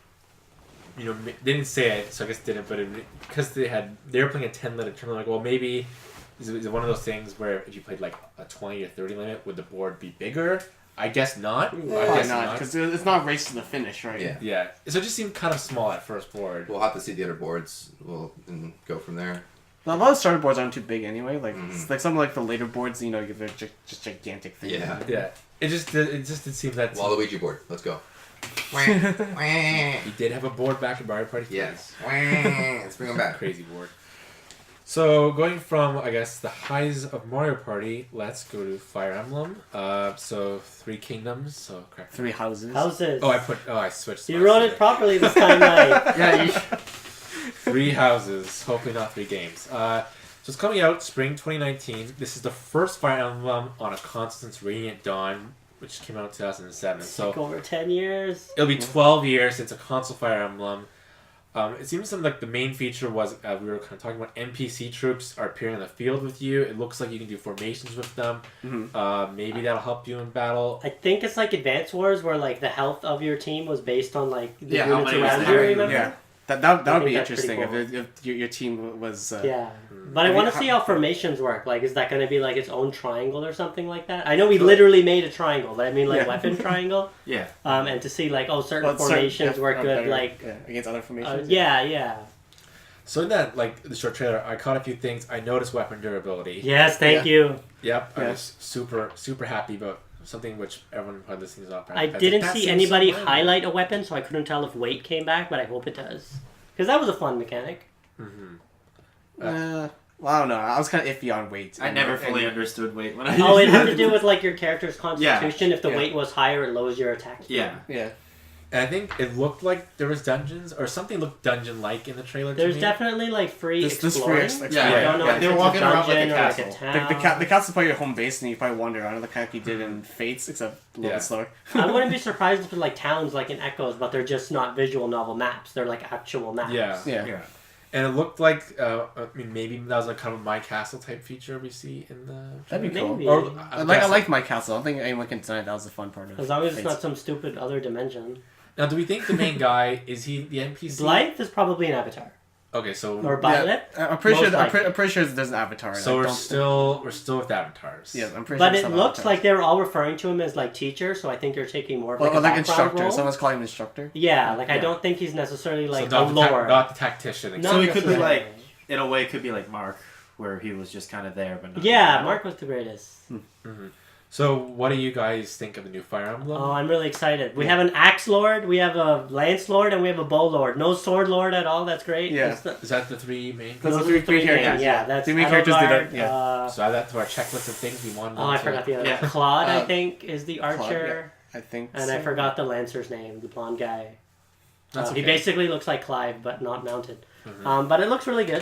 they didn't say it, so I guess didn't, but because they were playing a 10 limit tournament. Like, well, maybe is it one of those things where if you played like a 20 or 30 limit, would the board be bigger? I guess not. I Probably guess not, because it's not a race to the finish, right? Yeah. Yeah, so it just seemed kind of small at first board. We'll have to see the other boards. And go from there. A lot of starter boards aren't too big anyway. Like Mhm. it's like some like the later boards, they're just gigantic things. Yeah. Yeah, it just did seem that Waluigi board. Let's go. he did have a board back in Mario Party. Yes. Let's bring him back. Crazy board. So going from I guess the highs of Mario Party, let's go to Fire Emblem. So 3 kingdoms. So correct. 3 houses. Houses. I switched. You wrote it properly this time, right? Yeah. 3 houses. Hopefully not 3 games. So it's coming out spring 2019. This is the first Fire Emblem on a console since Radiant Dawn, which came out in 2007. It's So like over 10 years. it'll be 12 years since a console Fire Emblem. It seems something like the main feature was we were kind of talking about NPC troops are appearing in the field with you. It looks like you can do formations with them. Maybe that'll help you in battle. I think it's like Advance Wars, where like the health of your team was based on like the Yeah, how units many was around you. there? Remember? Yeah. That I would think be that's pretty interesting cool. if your team was. Yeah, but I Have want you- to see how formations work. Like, is that going to be like its own triangle or something like that? I know we literally made a triangle, but I mean like Yeah. weapon triangle. Yeah. And to see like certain Well, formations yeah, work are good, better, like against other formations. yeah. So in that, like the short trailer, I caught a few things. I noticed weapon durability. Yes, thank you. Yep, I Yeah. was super happy about something which everyone probably listening is off. I didn't see anybody highlight a weapon, so I couldn't tell if weight came back, but I hope it does. Because that was a fun mechanic. Well, I don't know. I was kind of iffy on weight. I never fully understood weight when I Oh, it had to do with like your character's constitution. If the Yeah. weight was higher, it lowers your attack speed. Yeah. Yeah. And I think it looked like there was dungeons or something looked dungeon-like in the trailer. There's to me. definitely like free This exploring. free Yeah, I don't know if they were it's walking a around like a dungeon or like a castle. town. The castle's probably your home base, and you probably wander around like you did in Fates, except a little bit slower. I wouldn't be surprised if it's like towns like in Echoes, but they're just not visual novel maps. They're like actual maps. Yeah. Yeah. And it looked like, I mean, maybe that was like kind of a My Castle type feature we see in the. That'd be cool. Maybe. Or, I like my castle. I don't think anyone can deny that was a fun part of it. As long as it's not some stupid other dimension. Now, do we think the main guy is he the NPC? Blythe is probably an avatar. Okay, so Or Violet. I'm pretty Most sure. likely. I'm pretty sure there's an avatar. so I we're don't- still with avatars. Yeah, I'm pretty But sure. it looks like they were all referring to him as like teacher, so I think they're taking more of like a like background instructor. role. Someone's calling him instructor. Yeah, like I Yeah. don't think he's necessarily like so a lore. not the tactician. Not So he could be necessarily. like, in a way, it could be like Mark, where he was just kind of there, but not. Yeah, Mark was the greatest. So, what do you guys think of the new Fire Emblem? Oh, I'm really excited. We have an Axe Lord, we have a Lance Lord, and we have a Bow Lord. No Sword Lord at all. That's great. Yeah. That's the- Is that the three main? Those those are are the three characters. names. Yeah, that's Three main characters did Edelgard, that, yeah. So add that to our checklist of things we want. oh, I forgot the other. Yeah. Claude, I Uh, think, is the archer. I think. And so. I forgot the Lancer's name, the blonde guy. That's He okay. basically looks like Clive, but not mounted. But it looks really good.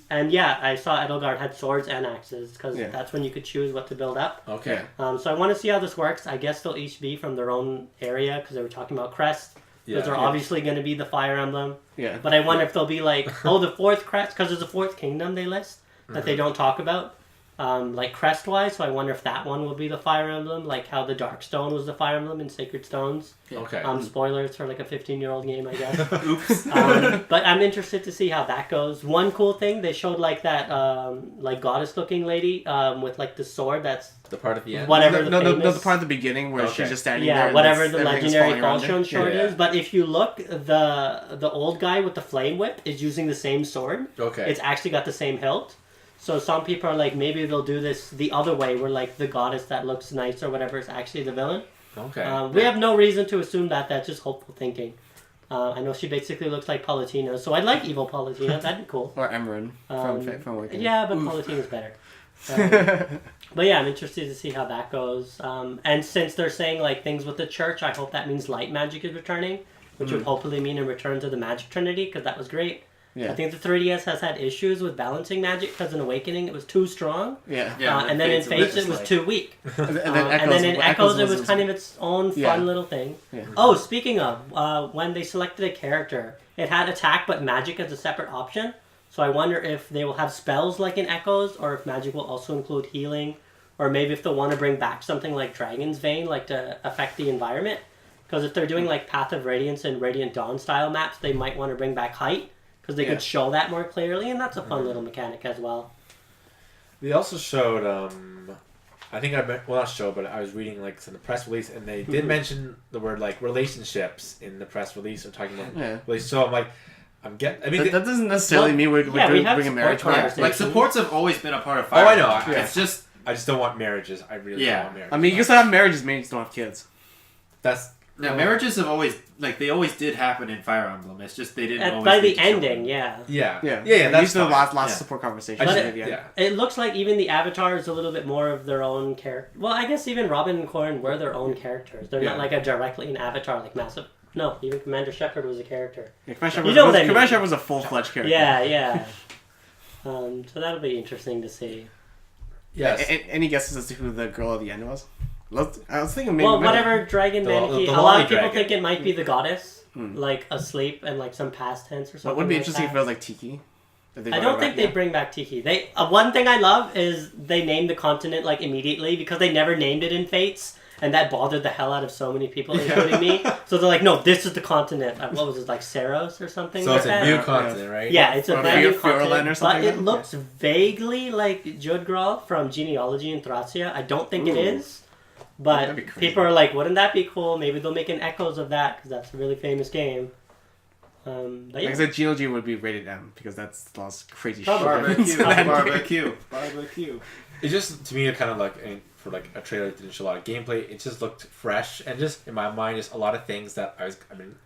And yeah, I saw Edelgard had swords and axes, because Yeah. that's when you could choose what to build up. Okay. So I want to see how this works. I guess they'll each be from their own area, because they were talking about crest. Because they're obviously going to be the Fire Emblem. Yeah. But I wonder if they'll be like, oh, the fourth crest, because there's a fourth kingdom they list that they don't talk about. Like crest-wise, so I wonder if that one will be the Fire Emblem, like how the Darkstone was the Fire Emblem in Sacred Stones. Okay. Spoilers for like a 15-year-old game, I guess. Oops. But I'm interested to see how that goes. One cool thing, they showed like that like goddess-looking lady with like the sword that's The part at the end. whatever No, the the famous... part at the beginning where Okay. she's just standing there. Yeah, and whatever the everything's legendary falling around her. Falchion sword Yeah. is. But if you look, the old guy with the flame whip is using the same sword. Okay. It's actually got the same hilt. So some people are like, maybe they'll do this the other way, where like the goddess that looks nice or whatever is actually the villain. Okay. We have no reason to assume that. That's just hopeful thinking. I know she basically looks like Palutena, so I'd like evil Palutena. That'd be cool. Or Emerald from Awakening. Yeah, but Palutena's better. But yeah, I'm interested to see how that goes. And since they're saying like things with the church, I hope that means light magic is returning, which would hopefully mean a return to the magic trinity, because that was great. Yeah. I think the 3DS has had issues with balancing magic, because in Awakening it was too strong, Yeah. and then in Fates it was too weak. And then And then in Echoes it was kind of its own fun Yeah. little thing. Yeah. Oh, speaking of, when they selected a character, it had attack but magic as a separate option. So I wonder if they will have spells like in Echoes, or if magic will also include healing, or maybe if they'll want to bring back something like Dragon's Vein, like to affect the environment. Because if they're doing like Path of Radiance and Radiant Dawn style maps, they might want to bring back height, because they could show that more clearly, and that's a fun little mechanic as well. They also showed, I think well, not show, but I was reading like some of the press release, and they did mention the word like relationships in the press release. They're talking about so I'm like, I mean, that doesn't necessarily mean we're yeah, we have bringing marriage support back. conversations. Like, supports have always been a part of Oh, Fire I know. Emblem. Yeah. It's just, I just don't want marriages. I really don't want marriages. I mean, you can still have marriages, maybe you just don't have kids. That's marriages have always, like, they always did happen in Fire Emblem. It's just they didn't always By the need to show ending, them. yeah. yeah. Yeah. That's These are the fine. last Yeah. support conversations. I just, at the end. yeah. It looks like even the Avatar is a little bit more of their own character. Well, I guess even Robin and Corrin were their own characters. They're not like a directly an Avatar, like Massive. No, even Commander Shepard was a character. Yeah, Commander You know what I mean. Shepard was a full-fledged character. Yeah, yeah. So that'll be interesting to see. Yes. Any guesses as to who the girl at the end was? I was thinking maybe. Well, whatever dragon The- Maneki. the A lot Lolly of people dragon. think it might be the goddess, like asleep and like some past tense or something. What would be like interesting that. if it was like Tiki? I don't think they bring back Tiki. They one thing I love is they named the continent like immediately, because they never named it in Fates, and that bothered the hell out of so many people, including me. So they're like, no, this is the continent. What was it, like Saros or something? So like it's a that? new continent, right? Yeah, it's a Or brand new Fioreland continent, or but something it like that? looks vaguely like Judgral from Genealogy in Thracia. I don't think it is, but That'd be crazy. people are like, wouldn't that be cool? Maybe they'll make an Echoes of that, because that's a really famous game. But Like yeah. I said, GLG would be rated M because that's the last crazy Probably. shit. that happens in that game. Barbecue. It just, to me, it kind of like, for like a trailer that didn't show a lot of gameplay, it just looked fresh, and just in my mind, just a lot of things that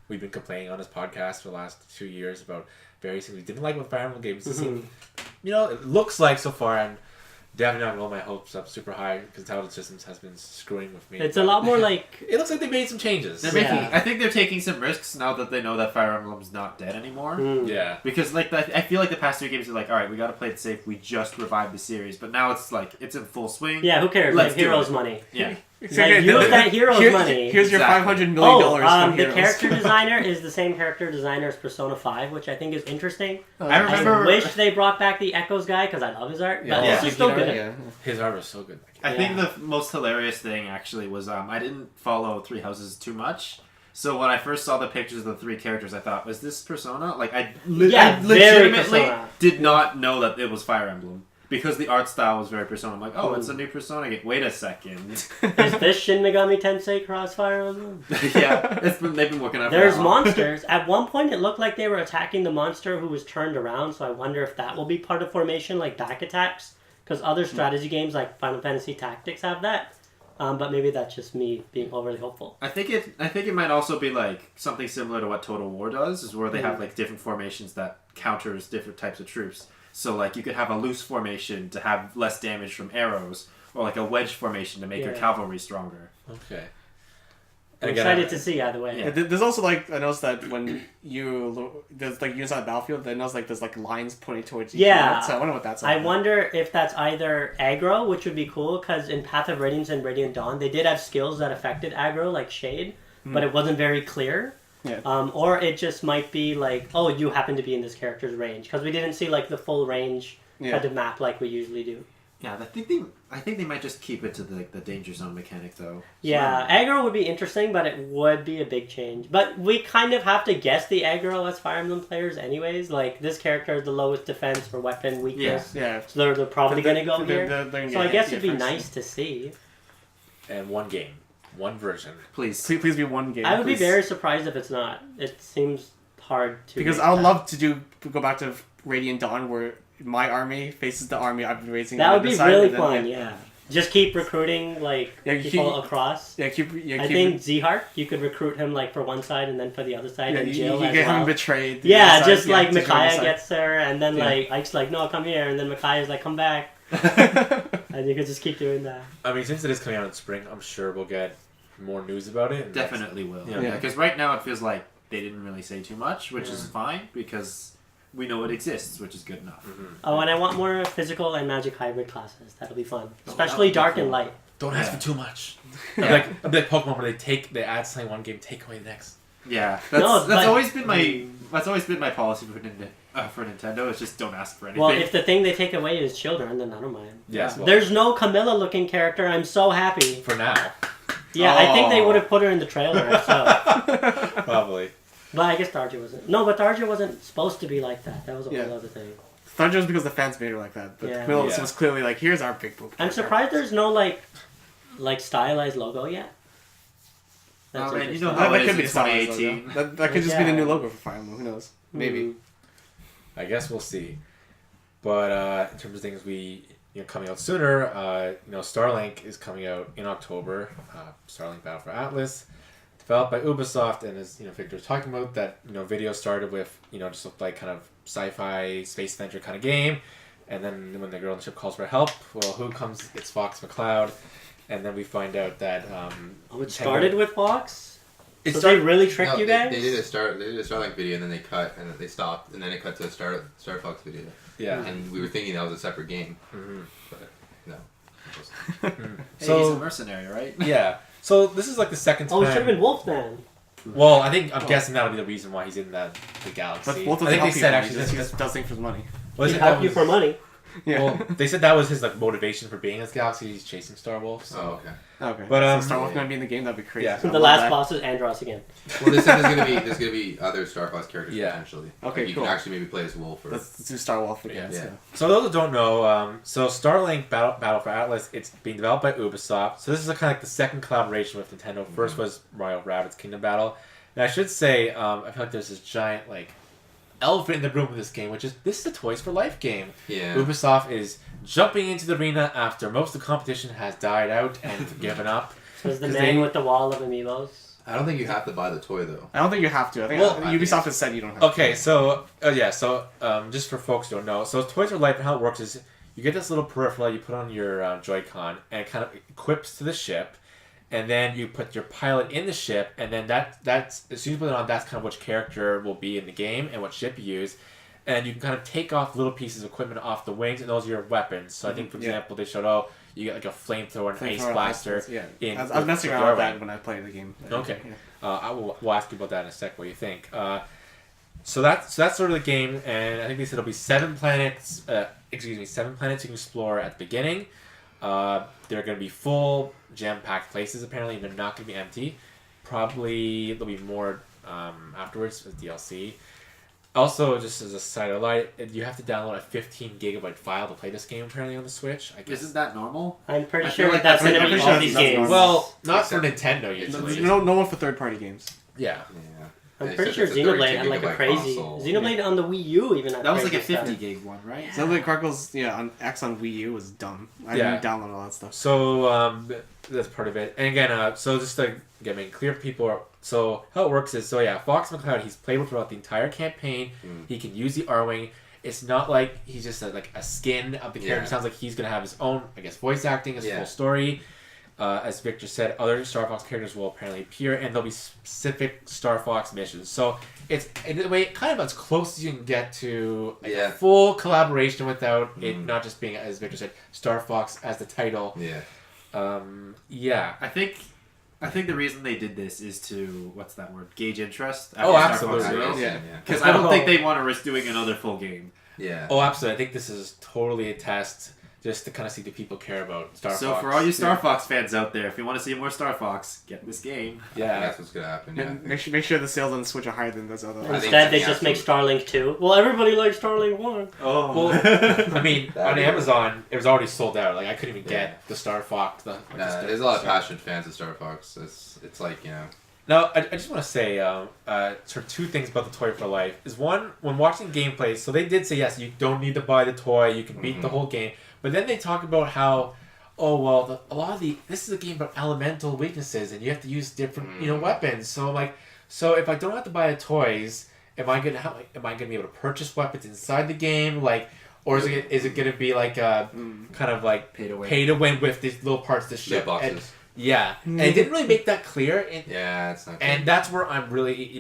we've been complaining on this podcast for the last 2 years about various things we didn't like with Fire Emblem games. It seemed, it looks like so far, and definitely not roll my hopes up super high because Intelligent Systems has been screwing with me. It's a lot more like... It looks like they made some changes. They're Yeah. making. I think they're taking some risks now that they know that Fire Emblem's not dead anymore. Yeah. Because like I feel like the past 2 games are like, all right, we got to play it safe. We just revived the series, but now it's like it's in full swing. Yeah, who cares? Let's Like, do heroes it. money. Yeah. Like, use that hero's money. Here's your Exactly. $500 million from the Heroes. character designer is the same character designer as Persona 5, which I think is interesting. I remember. I wish they brought back the Echoes guy because I love his art, but Yeah. this is still good. Yeah. His art was so good. I Yeah. think the most hilarious thing actually was I didn't follow Three Houses too much. So when I first saw the pictures of the 3 characters, I thought, was this Persona? Like I Yeah, very legitimately Persona. did not know that it was Fire Emblem. Because the art style was very Persona. I'm like, oh, it's a new Persona game. Wait a second. Is this Shin Megami Tensei Crossfire Emblem? Yeah, they've been working on it for There's that long. monsters. At one point, it looked like they were attacking the monster who was turned around, so I wonder if that will be part of formation, like back attacks. Because other strategy games like Final Fantasy Tactics have that. But maybe that's just me being overly hopeful. I think it might also be like something similar to what Total War does, is where they have like different formations that counters different types of troops. So like you could have a loose formation to have less damage from arrows, or like a wedge formation to make your cavalry stronger. Okay. I'm And again, excited to see either way. Yeah. There's also like I noticed that when there's like units on the battlefield, I noticed like there's like lines pointing towards each Yeah. unit, so I wonder what that's. I about. wonder if that's either aggro, which would be cool, because in Path of Radiance and Radiant Dawn, they did have skills that affected aggro, like Shade, but it wasn't very clear. Yeah. Or it just might be like, oh, you happen to be in this character's range, because we didn't see like the full range kind of map like we usually do. Yeah, I think they might just keep it to the danger zone mechanic though. Yeah, aggro would be interesting, but it would be a big change. But we kind of have to guess the aggro as Fire Emblem players anyways. Like, this character is the lowest defense for weapon weakness. Yeah. So they're probably going to go here. they're gonna So I get guess hit it'd be first. nice to see. And one game. One version. Please. Please be one game. I would be please. very surprised if it's not. It seems hard to... Because make I would that. love to go back to Radiant Dawn where my army faces the army I've been raising. That on would the be side, really and then, fun, yeah. Just keep recruiting, like, people across. I think Zihart, you could recruit him, like, for one side and then for the other side, and Jill you as get well. him betrayed. Yeah, just like to join the Micaiah side. gets there, and then like Ike's like, no, come here, and then Micaiah's like, come back. And you could just keep doing that. I mean, since it is coming out in spring, I'm sure we'll get more news about it. And Definitely will. Yeah. Yeah, because right now it feels like they didn't really say too much, which is fine because we know it exists, which is good enough. Oh, and I want more physical and magic hybrid classes. That'll be fun, that especially would be dark cool. and light. Don't ask Yeah. for too much. Yeah. I'd be like Pokemon where they add something one game, take away the next. Yeah, No, that's but- always been my policy for Nintendo. Is just don't ask for anything. Well, if the thing they take away is children, then I don't mind. Yes. Well, There's no Camilla-looking character. I'm so happy. for now, Yeah, I think they Oh. would have put her in the trailer. So. probably. But I guess Darja wasn't. No, but Darja wasn't supposed to be like that. That was a whole other thing. Not just because the fans made her like that, but Yeah. Camilla Yeah. was clearly like, here's our big book. I'm surprised there's no like stylized logo yet. Oh, man, you interesting. know how That it could is be in the stylized 2018. logo. That could just be the Yeah. new logo for Fire Emblem. Who knows? Maybe. Mhm. I guess we'll see. But in terms of things coming out sooner, Starlink is coming out in October. Starlink Battle for Atlus, developed by Ubisoft, and as Victor was talking about, that video started with just looked like kind of sci-fi space adventure kind of game, and then when the girl on the ship calls for help, well, who comes? It's Fox McCloud, and then we find out that Oh, it started with Fox. It So started. they really tricked No, you guys. They did a Starlink video and then they cut and then they stopped and then it cut to a Star Fox video. Yeah. And we were thinking that was a separate game, Mhm. but no. Hey, he's a So mercenary, right? yeah. So this is like the second time. Oh, it should have been Wolfman. Well, I'm guessing that'll be the reason why he's in the galaxy. But both I of think them they said actually he just does things for his money. was He'd it help that you was- for money. Yeah. Well, they said that was his motivation for being in this galaxy. He's chasing Star Wolf. So. Oh, okay. Okay. But, so Star Wars gonna be in the game. That'd be crazy. Yeah. I The love last that. boss is Andros again. Well, they said there's gonna be other Star Fox characters Yeah. potentially. Okay, Like, you cool. can actually maybe play as Wolf or. Let's do Star Wolf again. Yeah. So. So those who don't know, so Starlink Battle for Atlas, it's being developed by Ubisoft. So this is kind of like the second collaboration with Nintendo. First was Mario Rabbids Kingdom Battle, and I should say, I feel like there's this giant elephant in the room with this game, which is this is a Toys for Life game. Yeah. Ubisoft is jumping into the arena after most of the competition has died out and given up. So is the 'Cause man they- with the wall of amiibos. I don't think you have to buy the toy though. I don't think you have to. I think Well, Ubisoft has said you don't have Okay, so just for folks who don't know, so Toys for Life and how it works is you get this little peripheral you put on your Joy-Con, and it kind of equips to the ship. And then you put your pilot in the ship, and then that's as soon as you put it on, that's kind of which character will be in the game and what ship you use. And you can kind of take off little pieces of equipment off the wings, and those are your weapons. So I think, for example, they showed, you get like a flamethrower and ice blaster. Yeah, I was messing around with that when I played the game. Okay. Yeah. We'll ask you about that in a sec, what you think. So that's sort of the game, and I think they said it'll be 7 planets. 7 planets you can explore at the beginning. They're going to be full, jam-packed places, apparently, and they're not going to be empty. Probably there'll be more afterwards as DLC. Also, just as a side of light, you have to download a 15 gigabyte file to play this game, apparently, on the Switch. I guess. Isn't that normal? I'm pretty I sure feel like that's going to I'm be pretty all sure these that's games. normal. Well, not for Except- Nintendo usually. No one for third party games. Yeah. Yeah. I'm They pretty said sure it's a 32 Xenoblade had like a gigabyte crazy console. Xenoblade on the Wii U even had That was like a crazy 50 stuff. gig one, right? Xenoblade Chronicles, on X on Wii U was dumb. I Yeah. didn't download all that stuff. So that's part of it. And again, so just to get make clear for people, so how it works is, Fox McCloud, he's playable throughout the entire campaign. He can use the R-Wing. It's not like he's just like a skin of the character. Yeah. It sounds like he's going to have his own, I guess, voice acting, his Yeah. full story. As Victor said, other Star Fox characters will apparently appear, and there'll be specific Star Fox missions. So it's, in a way, kind of as close as you can get to a full collaboration without it not just being, as Victor said, Star Fox as the title. Yeah. I think the reason they did this is to, what's that word, gauge interest. Oh, after absolutely. Star Fox Yeah. Because I don't think they want to risk doing another full game. Yeah. Oh, absolutely. I think this is totally a test just to kind of see do people care about Star Fox. So for all you Star Fox fans out there, if you want to see more Star Fox, get this game. Yeah. That's what's gonna happen. Yeah. Make sure the sales on the Switch are higher than those other I think Instead, they it's just make absolute- Starlink 2. Well, everybody likes Starlink 1. Oh. Well, I mean, That'd on be Amazon, it was already sold out. Like, I couldn't even Yeah. get the Star Fox. There's a lot of passionate fans of Star Fox. It's like, Now, I just want to say sort of 2 things about the toy for life. Is one, when watching gameplay, so they did say, yes, you don't need to buy the toy, you can beat the whole game. But then they talk about how, this is a game about elemental weaknesses, and you have to use different, weapons. So I'm like, so if I don't have to buy the toys, am I gonna be able to purchase weapons inside the game? Like, or is it gonna be like kind of like Pay to win with these little parts of the ship? loot boxes. And, yeah, and it didn't really make that clear. Yeah, it's not. Good. And that's where I'm really,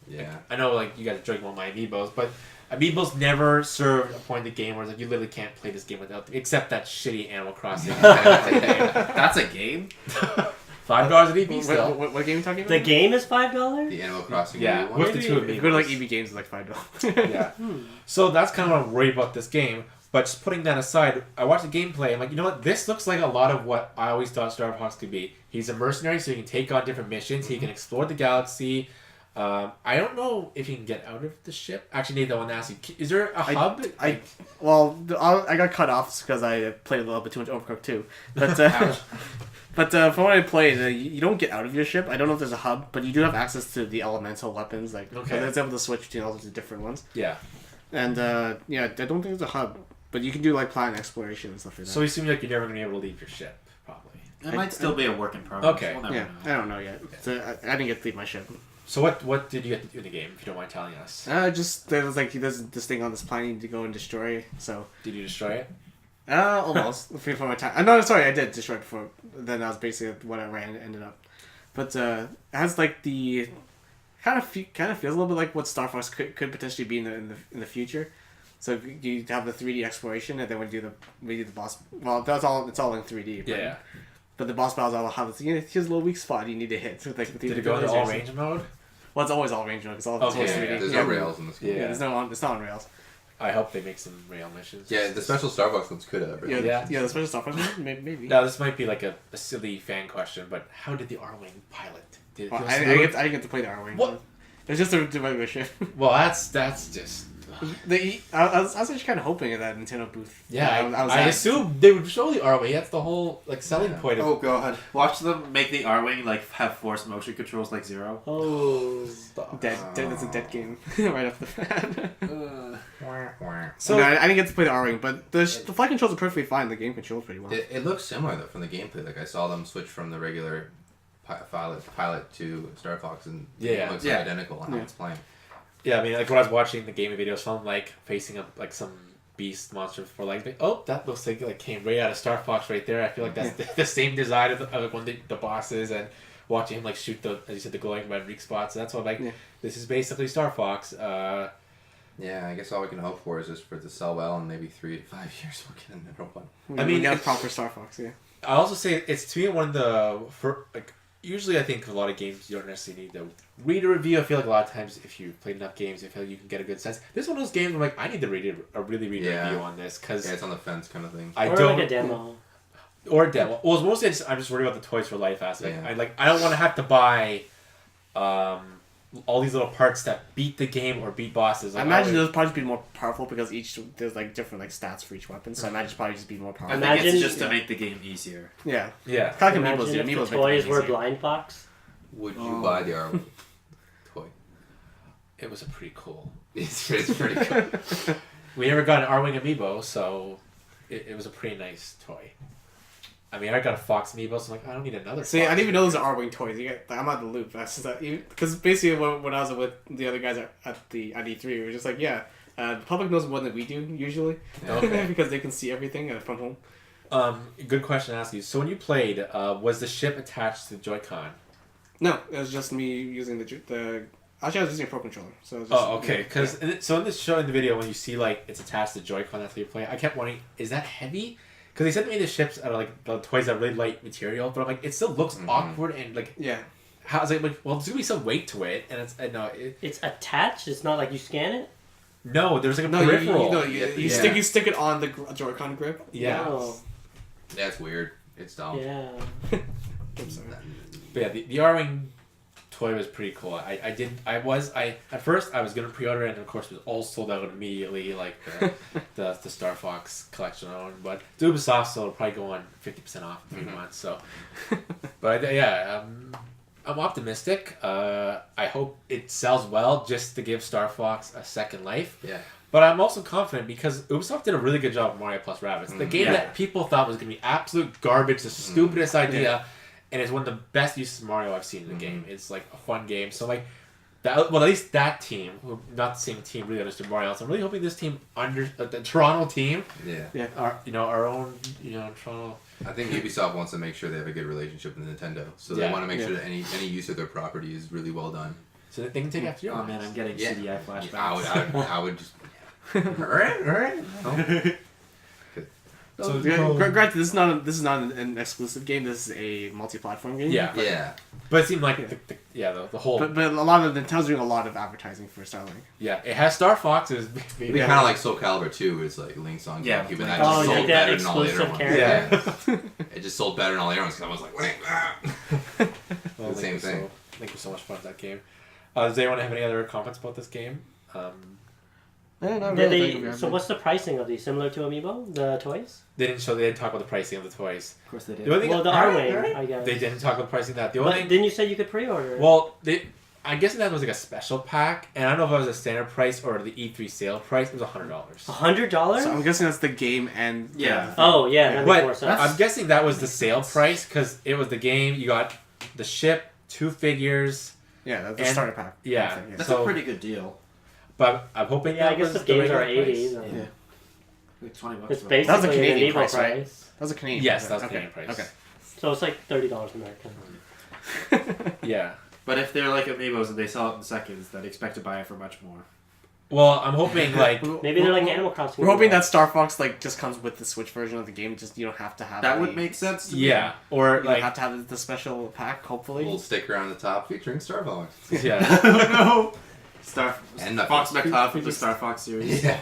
yeah. I know like you guys are joking about my amiibos, but amiibos never served a point in the game where it's like you literally can't play this game without them, except that shitty Animal Crossing. That's a game? $5 at EB still. What game are you talking about? The game is $5? The Animal Crossing. Yeah, one. with the 2 If you go to like amiibos. EB Games, it's like $5. Yeah. So that's kind of what I'm worried about this game. But just putting that aside, I watched the gameplay. I'm like, you know what? This looks like a lot of what I always thought Star Fox could be. He's a mercenary, so he can take on different missions. He can explore the galaxy. I don't know if you can get out of the ship. Actually, Nathan, I want to ask you: is there a hub? I got cut off because I played a little bit too much Overcooked 2. But from what I played, you don't get out of your ship. I don't know if there's a hub, but you do have access to the elemental weapons. Like, it's able to switch between all sorts of different ones. Yeah. And I don't think there's a hub, but you can do like planet exploration and stuff like that. So you seem like you're never going to be able to leave your ship, probably. It might still be a work in progress. Okay. We'll never yeah, know. I don't know yet. So I didn't get to leave my ship. So what did you get to do in the game, if you don't mind telling us? Just there was like there's this thing on this planet you need to go and destroy. So Did you destroy it? almost before my time. No, sorry, I did destroy it before. Then that was basically what I ended up. But it has like the kind of feels a little bit like what Star Fox could potentially be in the future. So you have the 3D exploration, and then we do the boss. Well, it's all in 3D. Yeah. But the boss battles all have this. Here's a little weak spot you need to hit. With, like, Did it go into all range mode? Well, it's always all range mode. It's always Okay, 3D. There's no rails in this game. Yeah. It's not on rails. I hope they make some rail missions. Yeah, the special Star Fox ones could have. Right? Yeah, the special Star Fox maybe. Now, this might be like a silly fan question, but how did the R-Wing pilot? Did it Well, feel I smooth? didn't get to play the R-Wing. What? It's just a regular ship. Well, that's just... I was actually kind of hoping at that Nintendo booth. Yeah, I I assumed they would show the R-Wing. That's the whole selling point of... Oh god. Watch them make the R-Wing have force motion controls like Zero. Oh. Dead. That's a dead game right off the bat. So, No, I didn't get to play the R-Wing, but the flight controls are perfectly fine. The game controls pretty well. It looks similar though from the gameplay. Like I saw them switch from the regular pilot to Star Fox, and it looks Yeah. identical on how it's playing. yeah, I mean, like when I was watching the gaming videos, some like facing up like some beast monster before. Like, oh, that looks like came right out of Star Fox right there. I feel like that's the same design of like one of the bosses, and watching him like shoot the, as you said, the glowing red weak spots. That's what this is basically Star Fox. Yeah, I guess all we can hope for is just for it to sell well, and maybe 3 to 5 years we'll get another one. I mean, yeah, proper Star Fox. Yeah. I also say it's to me one of the usually I think a lot of games you don't necessarily need to read a review. I feel like a lot of times if you played enough games, I feel like you can get a good sense. This is one of those games where like I need to read a review on this because it's on the fence kind of thing. Or like a demo. Or a demo. Well, it's mostly I'm just worried about the Toys for Life aspect. Yeah. I don't want to have to buy all these little parts that beat the game or beat bosses. Like, I imagine those probably be more powerful because there's like different like stats for each weapon. So I imagine it's probably just be more powerful. I think it's just to make the game easier. Yeah. Yeah. Kind of Imagine Amiibos, if Amiibos the toys were blind box. Would you buy the R toy? It was a pretty cool. It's pretty cool. We never got an R-Wing Amiibo, so it was a pretty nice toy. I mean, I got a Fox Amiibo, so I'm like, I don't need another. See, I didn't even know those are R-Wing toys. I'm out of the loop. That's just because basically when I was with the other guys at the E3, we were just like, the public knows more than we do usually, because they can see everything from home. Good question to ask you. So when you played, was the ship attached to the Joy-Con? No, it was just me using the. Actually, I was using a Pro Controller. So. It was just, okay. Because so in this show in the video, when you see like it's attached to the Joy-Con after you play, I kept wondering, is that heavy? Because they said they made the ships out of like the toys that are really light material, but I'm like, it still looks awkward and like how's it like? Well, there's gonna be some weight to it, and it's attached. It's not like you scan it. No, there's like a peripheral. You stick it on the Joy-Con grip. Yeah. Oh. That's weird. It's dumb. Yeah. I'm sorry. But yeah, the R-Wing toy was pretty cool. At first I was gonna pre-order it, and of course it was all sold out immediately, like the Star Fox collection I own. But it's Ubisoft, so it'll probably go on 50% off in 3 months. So, but I'm optimistic. I hope it sells well, just to give Star Fox a second life. Yeah. But I'm also confident because Ubisoft did a really good job of Mario plus Rabbids. The game that people thought was gonna be absolute garbage, the stupidest idea. Yeah. And it's one of the best uses of Mario I've seen in the game. It's like a fun game. So like, at least that team, not the same team, really understood Mario. So I'm really hoping this team the Toronto team, our own, Toronto. I think Ubisoft wants to make sure they have a good relationship with Nintendo, so they want to make sure that any use of their property is really well done. So that they can take after you. Oh man, I'm getting CDI flashbacks. I would just. All right. So granted, this is not an exclusive game. This is a multi-platform game. Yeah. But it seemed like the whole. But a lot of Nintendo's doing a lot of advertising for Starlink. Yeah, it has Star Fox. It's kind of like Soul Calibur 2. It's like Link's on GameCube, and that just sold better than all the other ones. Yeah. It just sold better than all the other ones because I was like, Link. Well, the same thing. Link was so much fun at that game. Does anyone have any other comments about this game? So what's the pricing of these? Similar to Amiibo, the toys? They didn't talk about the pricing of the toys. Of course they did. The R-Wing, I guess. They didn't talk about the pricing of that. The only thing, didn't you say you could pre-order it? Well, I'm guessing that was like a special pack, and I don't know if it was a standard price or the E3 sale price. It was $100. $100? So I'm guessing that's the game and Oh yeah, that makes more sense. I'm guessing that was the sale price because it was the game. You got the ship, 2 figures. Yeah, that's the starter pack. Yeah, that's a pretty good deal. But I'm hoping. Yeah, I guess the games are $80. Yeah. Like $20. It's basically that was a Canadian an price, right? price. That was a Canadian. Yes, that was a Canadian price. Okay. So it's like $30 American. Yeah. But if they're like Amiibos and they sell it in seconds, then expect to buy it for much more. Well, I'm hoping like maybe they're like Animal Crossing. We're hoping that Star Fox just comes with the Switch version of the game. Just you don't have to have that would make sense. To me. Or you have to have the special pack. Hopefully, a little sticker on the top featuring Star Fox. Yeah. Oh no. And Fox McCloud from the Star Fox series. Yeah.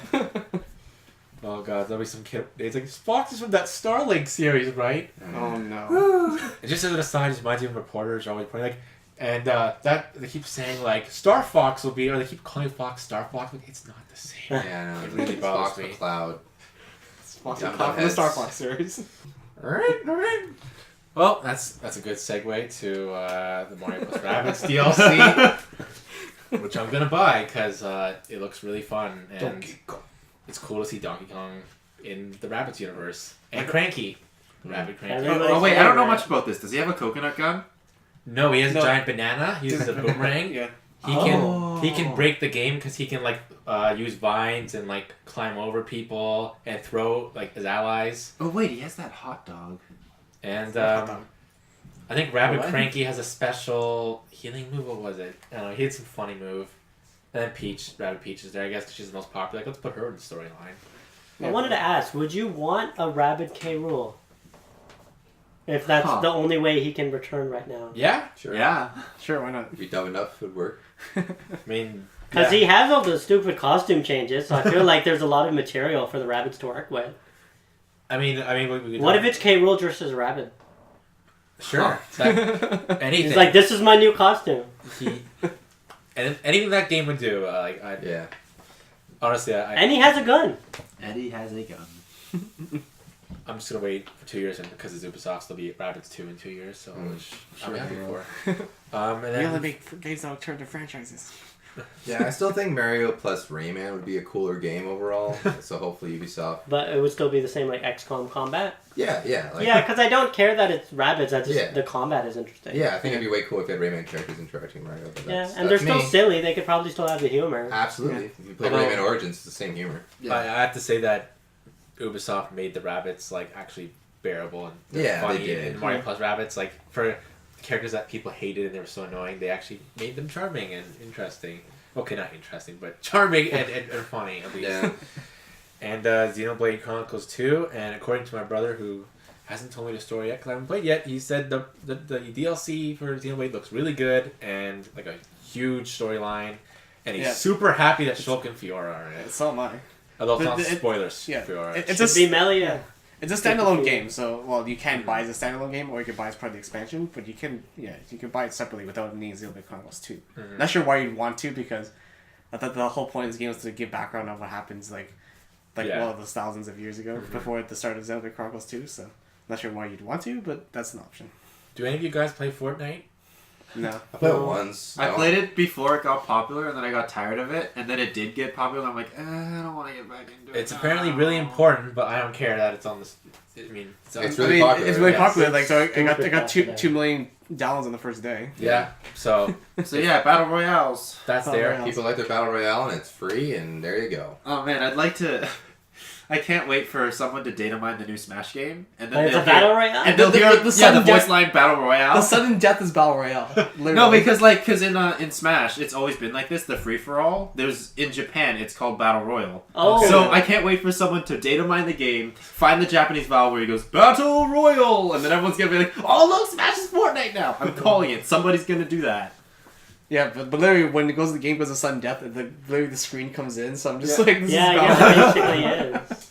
Oh god, there'll be some kid. It's like Fox is from that Starlink series, right? Oh no. It just as an aside, just reminds me of reporters are always pointing and that they keep saying like Star Fox will be, or they keep calling Fox Star Fox. Like, it's not the same. Yeah, no, it really bothers Fox me. McCloud. Fox McCloud from the Star Fox series. All right. Well, that's a good segue to the Mario plus Rabbids DLC, which I'm gonna buy because it looks really fun and it's cool to see Donkey Kong in the Rabbids universe and Cranky, Rabbid Cranky. Oh wait, I don't know much about this. Does he have a coconut gun? No, he has a giant banana. He uses a boomerang. Yeah. He can break the game because he can like use vines and like climb over people and throw like his allies. Oh wait, he has that hot dog. And I think Rabbid Cranky has a special healing move. What was it? I don't know. He had some funny move. And then Rabbid Peach is there, I guess, because she's the most popular. Like, let's put her in the storyline. I wanted to ask, would you want a Rabid K. Rool? If that's the only way he can return right now. Yeah, Sure. Yeah, sure, why not? If you're dumb enough, it would work. I mean, Because he has all the stupid costume changes, so I feel like there's a lot of material for the Rabbids to work with. I mean, we What if it's K. Rool dressed as a Rabbid? Sure. Anything. He's like, this is my new costume. And anything that game would do, Yeah. honestly, And he has a gun. Eddie has a gun. I'm just gonna wait for 2 years, and because it's Ubisoft, there'll be Rabbids 2 in 2 years, so which I'm happy for. And You then gotta make games that turn to franchises. Yeah, I still think Mario plus Rayman would be a cooler game overall. So hopefully Ubisoft. But it would still be the same like XCOM combat. Yeah. Yeah, because I don't care that it's Rabbids. I just Yeah. the combat is interesting. Yeah, I think it'd be way cool if they had Rayman characters interacting with Mario. But Yeah, that's and they're still me. silly. They could probably still have the humor. Absolutely. Yeah. If you play Although- Rayman Origins, it's the same humor. Yeah. I have to say that Ubisoft made the Rabbids like actually bearable and they're Yeah, funny. they did. And Mario plus Rabbids, like for characters that people hated and they were so annoying, they actually made them charming and interesting. Okay, not interesting, but charming and funny at least. Yeah. And Xenoblade Chronicles 2, and according to my brother who hasn't told me the story yet because I haven't played yet, he said the DLC for Xenoblade looks really good and like a huge storyline, and he's super happy that Shulk and Fiora are in it. So am I. Although it's But not spoilers, yeah, Fiora. it's Should be Melia. Yeah. It's a standalone game, so you can buy it as a standalone game, or you can buy it as part of the expansion. But you can buy it separately without needing Xenoblade Chronicles 2. Mhm. Not sure why you'd want to, because I thought the whole point of this game was to give background on what happens those thousands of years ago before the start of Xenoblade Chronicles 2. So not sure why you'd want to, but that's an option. Do any of you guys play Fortnite? No. I played it once. I played it before it got popular, and then I got tired of it, and then it did get popular, and I'm like, I don't want to get back into it. It's apparently really important, but I don't care that it's on this. I mean, It's really popular. It's really yes. popular. Like, so I got Stupid 2 million downloads on the first day. yeah. So So yeah, Battle Royales. that's Oh, there. yeah. People like their Battle Royale, and it's free, and there you go. Oh man, I'd like to... I can't wait for someone to data mine the new Smash game, and then But it's a they'll battle hear, royale. and they'll The- hear the the sudden voice death- line Battle Royale. The sudden death is Battle Royale. Literally. No, because in Smash, it's always been like this. The free for all. In Japan, it's called Battle Royal. Oh. So I can't wait for someone to data mine the game, find the Japanese vowel where he goes Battle Royal, and then everyone's gonna be like, "Oh look, Smash is Fortnite now." I'm calling it. Somebody's gonna do that. Yeah, but literally when it goes, the game goes to sudden death, literally the screen comes in. So I'm just Yeah. like, this Yeah, is Battle yeah, Royale. basically is.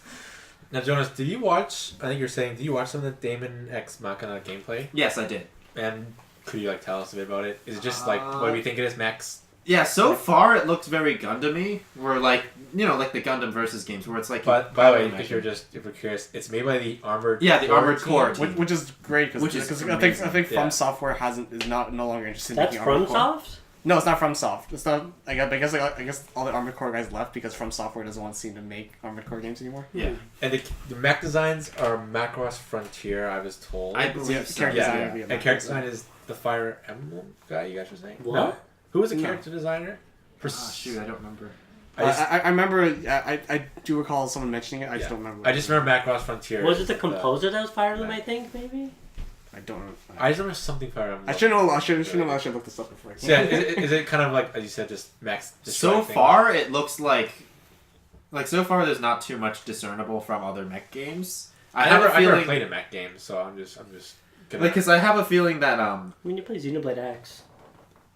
Now, Jonas, did you watch? I think you're saying, did you watch some of the Daemon X Machina gameplay? Yes, I did. And could you tell us a bit about it? Is it just what do we think it is, Max? Yeah, so far it looks very Gundam-y. Where like the Gundam versus games where it's like. But by the way, if we're curious, it's made by the Armored. Yeah, the Armored Core team. Which is great Which is because amazing. I think From Yeah. Software is no longer interested in That's making Armored Core. FromSoft? No, it's not From Soft. It's not. I guess all the Armored Core guys left because From Software doesn't want to seem to make Armored Core games anymore. Yeah, And the mech designs are Macross Frontier, I was told. I Yeah, believe so. character design yeah. would be a And mech character design. design is the Fire Emblem guy you guys were saying? What? No. Who was the No. character designer? Oh, shoot, I don't remember. I remember. I do recall someone mentioning it. I just don't remember. I just remember Macross Frontier. Was it the composer that was Fire Emblem, I think, maybe? I don't know. I just remember something Fire Emblem. I should know. I should look this up before. So yeah, is it kind of like, as you said, just Max? So destroying things? far, it looks like so far there's not too much discernible from other mech games. I never played a mech game, so I'm just gonna. because I have a feeling that I mean, you play Xenoblade X.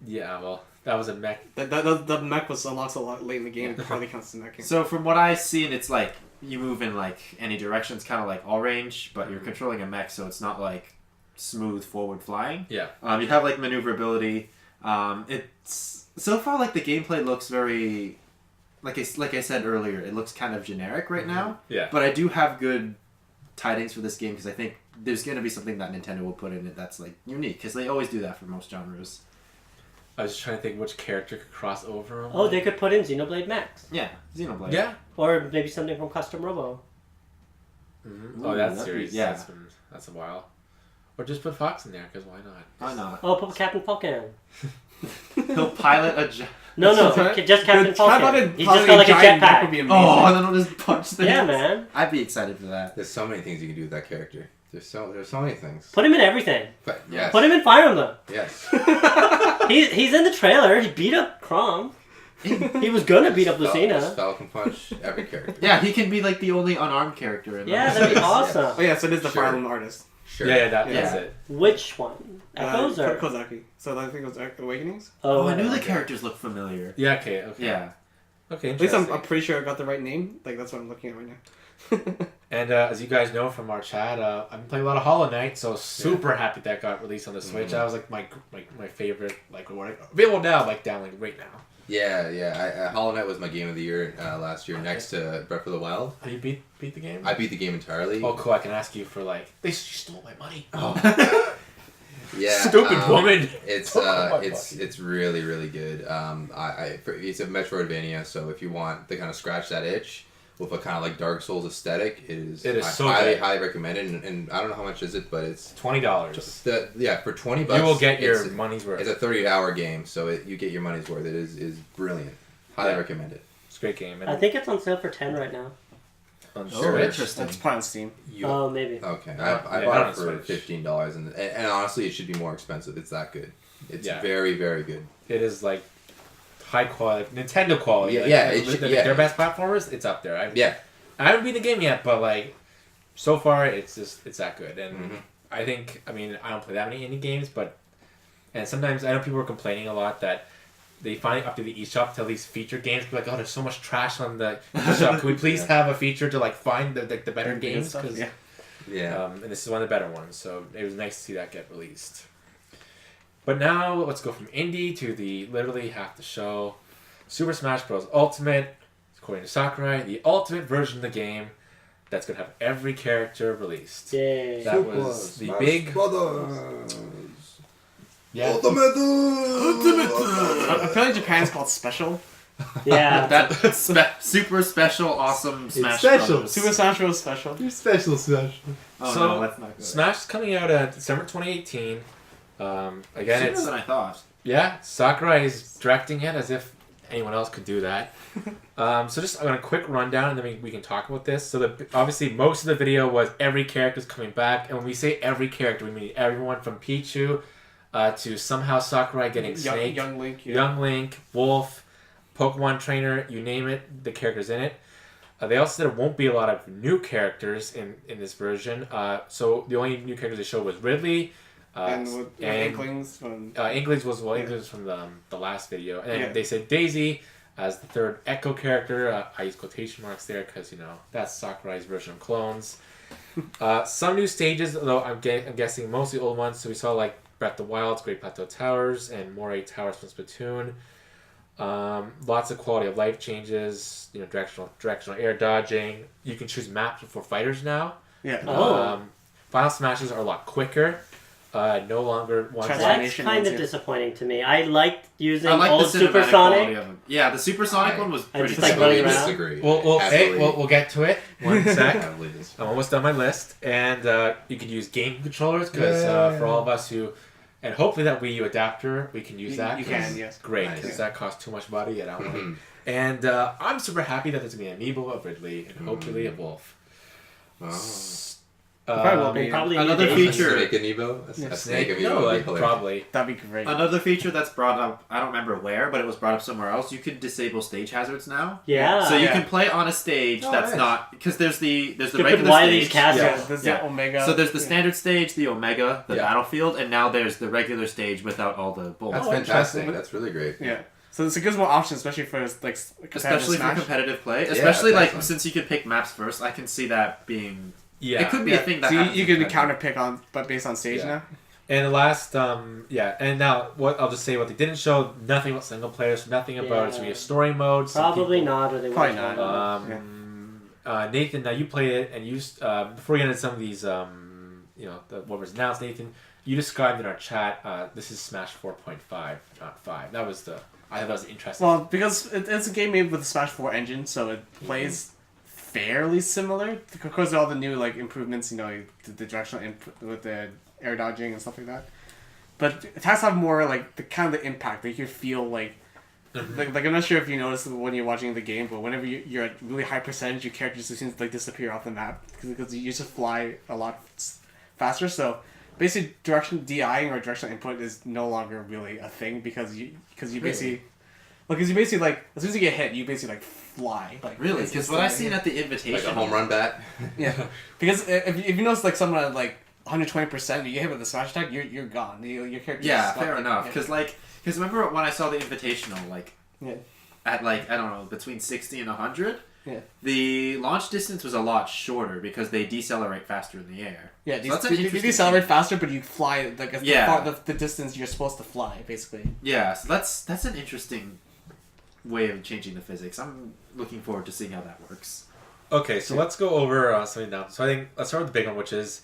Yeah, well, that was a mech. The mech was unlocked a lot late in the game. It probably counts as a mech game. so from what I've seen, it's like you move in like any direction. It's kind of like all range, but you're controlling a mech, so it's not like smooth forward flying. Yeah. You have like maneuverability. It's so far like the gameplay looks very like I said earlier. It looks kind of generic right now. Yeah. But I do have good tidings for this game because I think there's going to be something that Nintendo will put in it that's like unique because they always do that for most genres. I was just trying to think which character could cross over. Oh, they could put in Xenoblade Max. Yeah, Xenoblade. Yeah. Or maybe something from Custom Robo. Mm-hmm. Ooh, Oh, that that'd be- series. yeah. That's a while. Or just put Fox in there, because why not? Why not? Oh, put Captain Falcon. He'll pilot a. No, just Captain Falcon. He's just got like a jetpack. Would be amazing. Oh, and then we'll just punch things. Yeah, man. I'd be excited for that. There's so many things you can do with that character. There's so many things. Put him in everything. But yes. Put him in Fire Emblem. Yes. He's in the trailer. He beat up Chrom. He was gonna beat up Lucina. Falcon Punch every character. Yeah, he can be like the only unarmed character in Yeah, that. that'd be awesome. Oh yeah, so it is the Sure. Fire Emblem artist. Sure. Yeah, that's Yeah. it. Which one? Echoes or? Kozaki. So I think it was Awakenings. Oh, I knew the okay. characters looked familiar. Yeah, okay. Yeah. Okay, At least interesting. I'm pretty sure I got the right name. Like that's what I'm looking at right now. And as you guys know from our chat, I've been playing a lot of Hollow Knight, so super happy that got released on the Switch. That was like my favorite, like available now, like downloading right now. Yeah. Hollow Knight was my game of the year last year, next to Breath of the Wild. Have you beat the game? I beat the game entirely. Oh, cool! I can ask you for like you stole my money. Oh. Yeah. Stupid woman. It's Took all my it's really really good. It's a Metroidvania, so if you want to kind of scratch that itch with a kind of like Dark Souls aesthetic, it is so highly good. recommend it. And I don't know how much is it, but it's $20. for $20. You will get your it's, money's worth. It's a 30-hour game, so you get your money's worth. It is brilliant. Highly recommend it. It's a great game. And I think it's on sale for 10 right now. on Oh, Switch. interesting. That's probably on Steam. Oh, maybe. Okay, I Yeah, bought not it on for Switch. $15, and honestly, it should be more expensive. It's that good. It's Yeah. very very good. It is like high quality, Nintendo quality. Yeah, like, yeah, it should- yeah. Their best platformers, it's up there. Yeah. I haven't beat the game yet, but like, so far it's that good. And Mhm. I don't play that many indie games, and sometimes I know people are complaining a lot that they finally update the eShop to at least feature games. Be like, oh, there's so much trash on the eShop. Can we please have a feature to like find the better Good games? stuff, 'Cause, yeah. Yeah. and this is one of the better ones, so it was nice to see that get released. But now let's go from indie to the literally half the show, Super Smash Bros. Ultimate. According to Sakurai, the ultimate version of the game that's gonna have every character released. Yay. That was the big. Yeah. Apparently Japan's called Special. Yeah. That super special, awesome Smash special. Brothers. Super Smash Bros. Special. You're special, Smash. Oh So, no, that's not good. Smash is coming out December 2018. Again, Sooner it's than I thought. Sakurai is directing it as if anyone else could do that. So just on a quick rundown, and then we can talk about this. So obviously most of the video was every character's coming back, and when we say every character, we mean everyone from Pichu to somehow Sakurai getting Snake, Young Link. Yeah. Young Link, Wolf, Pokemon Trainer, you name it, the characters in it. They also said there won't be a lot of new characters in this version. So the only new characters they showed was Ridley. And Inklings. Inklings was Inklings from the last video, and Yeah. they said Daisy as the third Echo character. I use quotation marks there because that's Sakurai's version of clones. Some new stages, though I'm guessing mostly old ones. So we saw like Breath of the Wild's Great Plateau Towers and Moray Towers from Splatoon. Lots of quality of life changes. Directional air dodging. You can choose maps before fighters now. Yeah. Oh. Final smashes are a lot quicker. No longer ones That's like That's Animation kind ones, of yeah. disappointing to me. I liked using I like old the cinematic quality Supersonic. of them. Yeah, the Supersonic one was I pretty just like cool. running Absolutely around. disagree. We'll get to it. One sec. Absolutely disagree. I'm almost done my list, and you can use game controllers because for all of us who, and hopefully that Wii U adapter we can use that. You can, yes. Great, Nice. because that costs too much money, and I don't want it. And I'm super happy that there's gonna be an amiibo of Ridley and hopefully a Wolf. Oh. Probably will be. Probably Another Daisy. feature- Snake Amiibo? A snake amiibo No, would be like, hilarious. probably. That'd be great. Another feature that's brought up, I don't remember where, but it was brought up somewhere else. You can disable stage hazards now. Yeah. So you Yeah. can play on a stage Oh, that's nice. not because there's the Stupid regular Wily's stage. Castle. Yeah, there's Yeah. the Omega. So there's the yeah. standard stage, the Omega, the Yeah. battlefield, and now there's the regular stage without all the bullets. That's Oh, fantastic. interesting. That's really great. Yeah. So it gives more options, especially for like Especially for Smash. competitive play. Yeah, Especially that's like excellent. since you could pick maps first, I can see that being. Yeah. It could be a thing that So happens you in can competitive. counter pick on, but based on stage Yeah. now. And the last, and now what I'll just say what they didn't show, nothing about single players, nothing about it's gonna be a story mode. some Probably people- not, or they Probably won't. not. Nathan, now you played it, and you before we get into some of these, what was announced, Nathan, you described in our chat. This is Smash 4.5, not 5. That was I thought that was interesting. Well, because it's a game made with the Smash 4 engine, so it plays fairly similar. Of course, all the new like improvements, you know, the directional input with the air dodging and stuff like that. But it has to have more like the kind of the impact that you feel like. Like I'm not sure if you noticed when you're watching the game, but whenever you're at really high percentage, your characters just seem to like disappear off the map because you used to fly a lot faster. So basically, direction DIing or directional input is no longer really a thing because you basically like as soon as you get hit, you basically like fly. Like Really? Because what I seen at the invitation, Like a home run bat. yeah, because if you notice like someone at like 120%, you get hit with a smash attack, you're gone. Your character. Yeah, just fair enough. Yeah. Because remember when I saw the invitational, like Yeah. at like I don't know between 60 and 100. Yeah. The launch distance was a lot shorter because they decelerate faster in the air. Yeah, So that's an you interesting decelerate thing. faster, but you fly like the distance you're supposed to fly, basically. Yeah, so that's an interesting way of changing the physics. I'm looking forward to seeing how that works. Okay, so let's go over something now. So I think let's start with the big one, which is,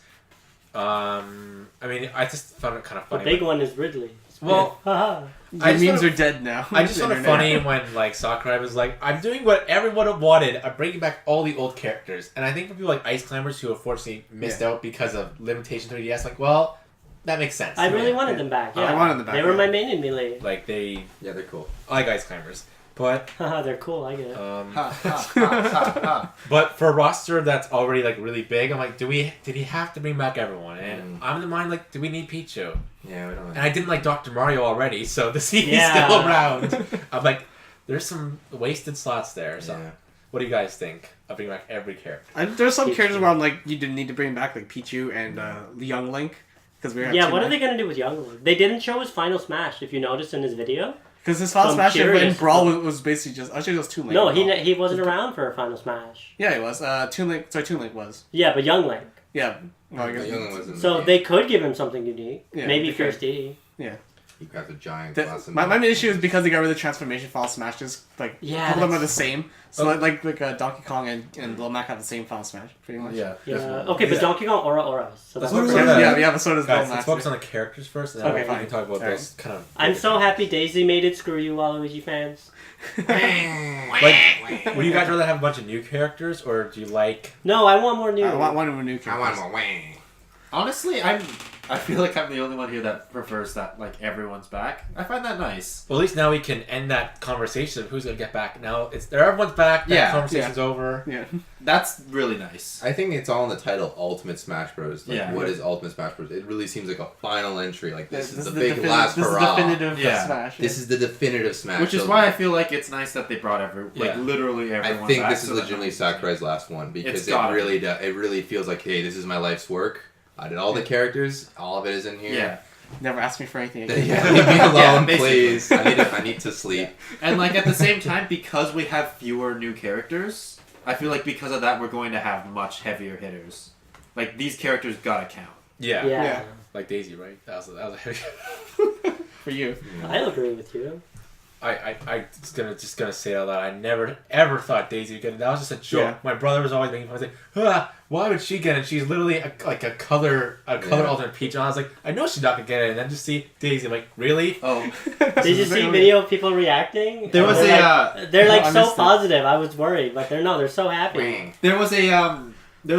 I mean, I just found it kind of The funny. big one is Ridley. Well, Haha. The I just memes wanna- are dead now. I just found it funny when like Sakurai was like, "I'm doing what everyone wanted. I'm bringing back all the old characters." And I think for people like Ice Climbers who unfortunately missed out because of limitation 3DS, like, well, that makes sense. I really Yeah. wanted them back. Yeah, I wanted them back, They were yeah. my main in Melee. Like they, Yeah, they're cool. I like Ice Climbers, but Haha, they're cool. I get it. Ha, ha, ha, ha. but for a roster that's already like really big, I'm like, did he have to bring back everyone? And I'm in the mind like, do we need Pichu? Yeah, we don't. And I didn't like Dr. Mario already, so to see he's Yeah. still around, I'm like, there's some wasted slots there. So, Yeah. what do you guys think of bringing back every character? There's some Pichu. characters where I'm like, you didn't need to bring back like Pichu and the young Link because we Yeah, what are they gonna do with Young Link? They didn't show his final smash. If you noticed in his video. Because his final I'm smash in curious. Brawl was basically just actually it was Toon Link. No, in Brawl. he wasn't around for a final smash. Yeah, he was. Toon Link was. Yeah, but Young Link. Yeah. Well, I The guess. young one was in the So game. they could give him something unique. Yeah, Maybe they could. Fierce D. Yeah. He grabs a giant The- glass of my milk. main issue is because they got rid of the transformation final smashes. Like Yeah, a couple of them are the that's- same. So like Donkey Kong and Lil Mac have the same final smash, pretty much. Yeah. Yeah. definitely. Okay, but Yeah. Donkey Kong Aura. So Let's that's focus on Yeah, but so does Lil Guys, let's Mac. focus on the characters first, and then Okay, we can fine. talk about Alright. those kind of. I'm so happy Daisy made it. Screw you, Waluigi fans. Like, would you guys rather have a bunch of new characters, or do you like? No, I want more new. I want one of a new I character. want more wang. Honestly, I feel like I'm the only one here that prefers that like everyone's back. I find that nice. Well, at least now we can end that conversation of who's gonna get back. Now everyone's back. That Yeah, conversation's over. Yeah. That's really nice. I think it's all in the title Ultimate Smash Bros. Like, Yeah. what is Ultimate Smash Bros? It really seems like a final entry. Like, this is the the big last This is hurrah. definitive Yeah. smash. This is the definitive Smash. Which is So why I feel like it's nice that they brought Yeah. literally I everyone. think back this is so that legitimately no one's- Sakurai's last one because It's it gotta really it really feels like, hey, this is my life's work. I did all the characters. All of it is in here. Yeah, Never ask me for anything Yeah, again. leave me alone, Yeah, basically. please. I need to sleep. and like at the same time, because we have fewer new characters, I feel like because of that, we're going to have much heavier hitters. Like these characters gotta count. Yeah. Yeah. Yeah. Like Daisy, right? That was a heavy. For you. I agree with you. I just gonna say it out loud. I never ever thought Daisy would get it. That was just a joke. Yeah. My brother was always making fun. I was like, why would she get it? She's literally a color Yeah. alternate Peach. And I was like, I know she's not gonna get it. And then just see Daisy, I'm like, really? Oh, Did you see video of people reacting? There was they're a, like, they're like I so missed it. positive. I was worried, but they're so happy. Wang. there was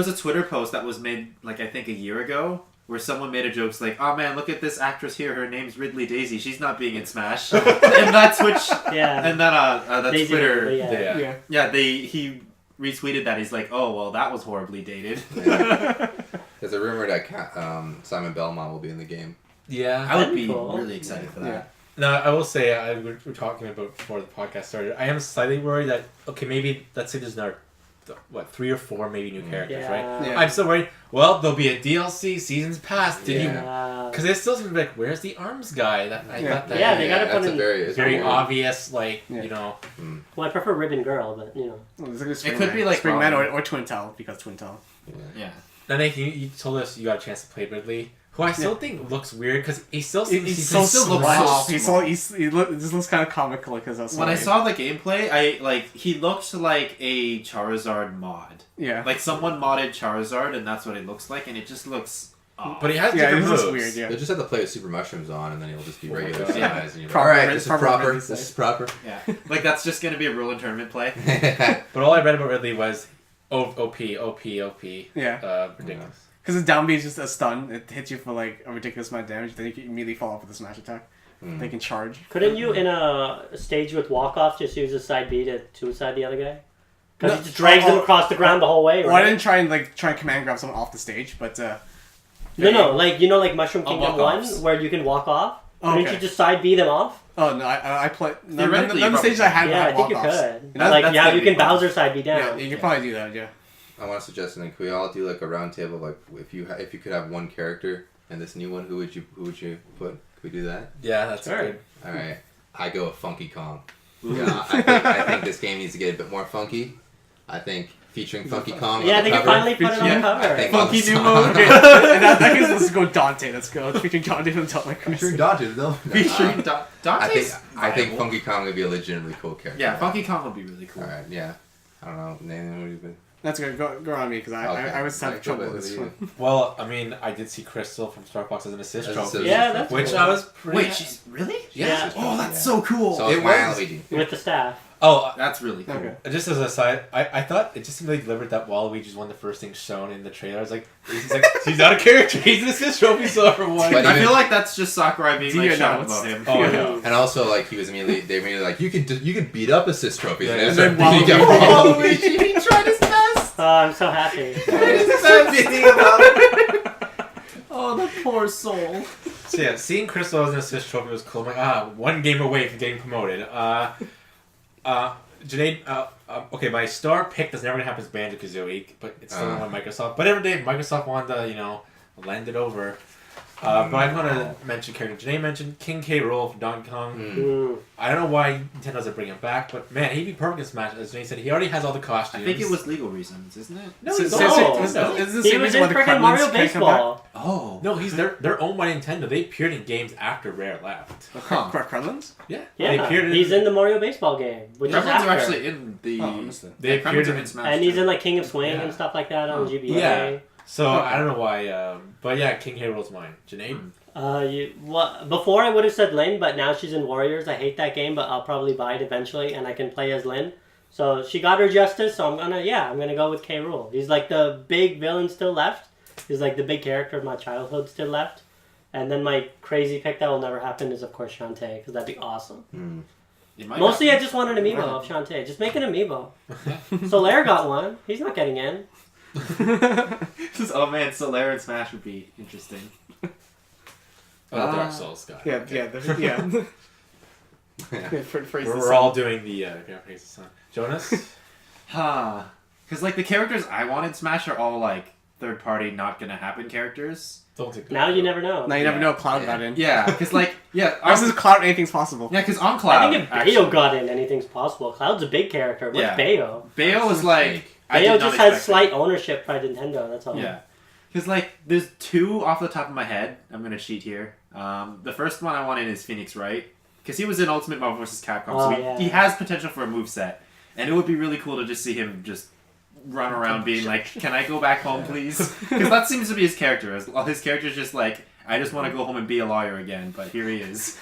a Twitter post that was made like I think a year ago. Where someone made a joke it's like, oh man, look at this actress here. Her name's Ridley Daisy. She's not being in Smash. and that Twitch, Yeah. and that Daisy Twitter, Ridley, yeah. Yeah. yeah, he retweeted that. He's like, oh well, that was horribly dated. There's a rumor that Simon Belmont will be in the game. Yeah. I would That'd be be cool. really excited for that. Yeah. No, I will say we're talking about before the podcast started. I am slightly worried that maybe let's say there's another 3 or 4 maybe new characters, right? Yeah. I'm still worried. Well, there'll be a DLC. Seasons past. Did you? Yeah. Because it still seems like, where's the arms guy? That I Yeah. thought that. Yeah, they gotta that's put a in- very Very weird. obvious, like Yeah. you know. Well, I prefer Ribbon Girl, but you know. Well, it's like It could be like Springman Robin. or Twin Tail because Twin Tail. Yeah. And then you told us you got a chance to play Ridley, who I still think looks weird because he still seems He's he so still looks small. so He just looks kind of comical because that's When I saw the gameplay, he looked like a Charizard mod. yeah, Like someone modded Charizard, and that's what it looks like, and it just looks. Off. But he has yeah, different it moves. looks weird. You'll Yeah, just have to play with Super Mushrooms on, and then he'll just be Oh my regular God. size. Yeah. And you're Proper- like, all right, this is proper proper. mini This size. is proper. Yeah, like that's just gonna be a rule in tournament play. But all I read about Ridley was OP. Yeah. Ridiculous. Because the down B is just a stun. It hits you for like a ridiculous amount of damage. Then you can immediately fall off with a smash attack. They can charge. Couldn't you, in a stage with walk-off, just use a side B to suicide the other guy? Because he just drags him across the ground the whole way, right? Well, I didn't try and command grab someone off the stage, but... No, like, you know, like Mushroom Kingdom 1, walk-offs. where you can walk off? Oh, Couldn't okay. you just side B them off? Oh, no, I play... None Theoretically, of the stages I had Yeah, I had think you walk-offs. could. That's- Like, that's yeah, gonna you be can fun. Bowser side B down. Yeah, you can probably do that, yeah. I want to suggest something. Could we all do like a round table? Like if you could have one character and this new one, who would you put? Could we do that? Yeah, that's Sure. good. All right. I go with Funky Kong. Yeah, I think this game needs to get a bit more funky. I think featuring Funky Kong. Yeah, on they the can cover. finally put it on the I cover. think Funky on the new song- mode. Okay. And that gives let's go Dante. Let's go. Featuring Dante from Devil May Cry. Dante though. Featuring I Dante's think viable. Funky Kong would be a legitimately cool character. Yeah, Funky Kong would be really cool. All right. Yeah. I don't know. Nathan, what do you think? That's good. Go on me, because I was having Like, trouble go with this with one. Well, I mean, I did see Crystal from Starbucks as an assist As trophy. assist. Yeah, that's Which cool. I was pretty... Wait, she's really? Yeah. Oh, that's so cool. So It it's my was- Luigi. With the staff. Oh, That's really cool. Okay. just as a side, I thought it just seemed really deliberate that Waluigi's one of the first things shown in the trailer. I was like, he's not a character. He's an assist trophy seller for one. But I even- feel like that's just Sakurai being like Yeah, shut no, up about him. Oh, no. And also, like, he was immediately, they made it like, you can beat up assist trophies. Yeah, man. and then So you get Waluigi- he tried his best. Oh, I'm so happy. Oh, the poor soul. So yeah, seeing Crystal as an assist trophy was cool. I'm like, one game away from getting promoted. Janae, okay, my star pick that's never gonna happen is Banjo-Kazooie, but it's still on Microsoft. But every day, Microsoft wanted to, lend it over. But I'm gonna mention character. Janae mentioned King K. Rool from Donkey Kong. Mm. I don't know why Nintendo doesn't bring him back, but man, he'd be perfect in Smash. As Janae said, he already has all the I costumes. think it was legal reasons, isn't it? No, So- he's so- not. so- No. is this the He same was reason in why the freaking Kremlins Mario can't come back? Baseball. Oh. No, they're owned by Nintendo. They appeared in games after Rare left. Kremlins? Yeah, they Yeah, appeared he's in the Mario Baseball game, which is Gremlins after. are actually in the... Oh, I missed it. They Gremlins appeared are in in Smash. And he's too. in like King of Swing Yeah. and stuff like that on Oh. GBA. Yeah. So Okay. I don't know why, but yeah, King K. Rool's mine. Janae. Before I would have said Lynn, but now she's in Warriors. I hate that game, but I'll probably buy it eventually, and I can play as Lynn. So she got her justice. So I'm gonna go with K. Rool. He's like the big villain still left. He's like the big character of my childhood still left. And then my crazy pick that will never happen is of course Shantae, because that'd be awesome. It might Mostly not- I just want an amiibo of Shantae. Just make an amiibo. Solaire got one. He's not getting in. Oh man, Solaire and Smash would be interesting. Oh, Dark Souls guy. Yeah, Okay. yeah. We're all doing the praise the sun. Jonas. Huh. Because like the characters I want in Smash are all like third party, not gonna happen characters. Don't take Now you never know. Now you never know if Cloud got in. Yeah, because like This is Cloud, anything's possible. yeah, because on Cloud, I think if Bayo got in, anything's possible. Cloud's a big character. What's Yeah. Bayo? Bayo was like I Bayo did not just has expect slight ownership by Nintendo. That's all. it. Yeah. Because like there's two off the top of my head. I'm gonna cheat here. The first one I want in is Phoenix Wright. Because he was in Ultimate Marvel vs. Capcom, Oh, so yeah. he has potential for a moveset. And it would be really cool to just see him just run around being like, can I go back home, please? Because that seems to be his character. His character's just like, I just want to go home and be a lawyer again, but here he is.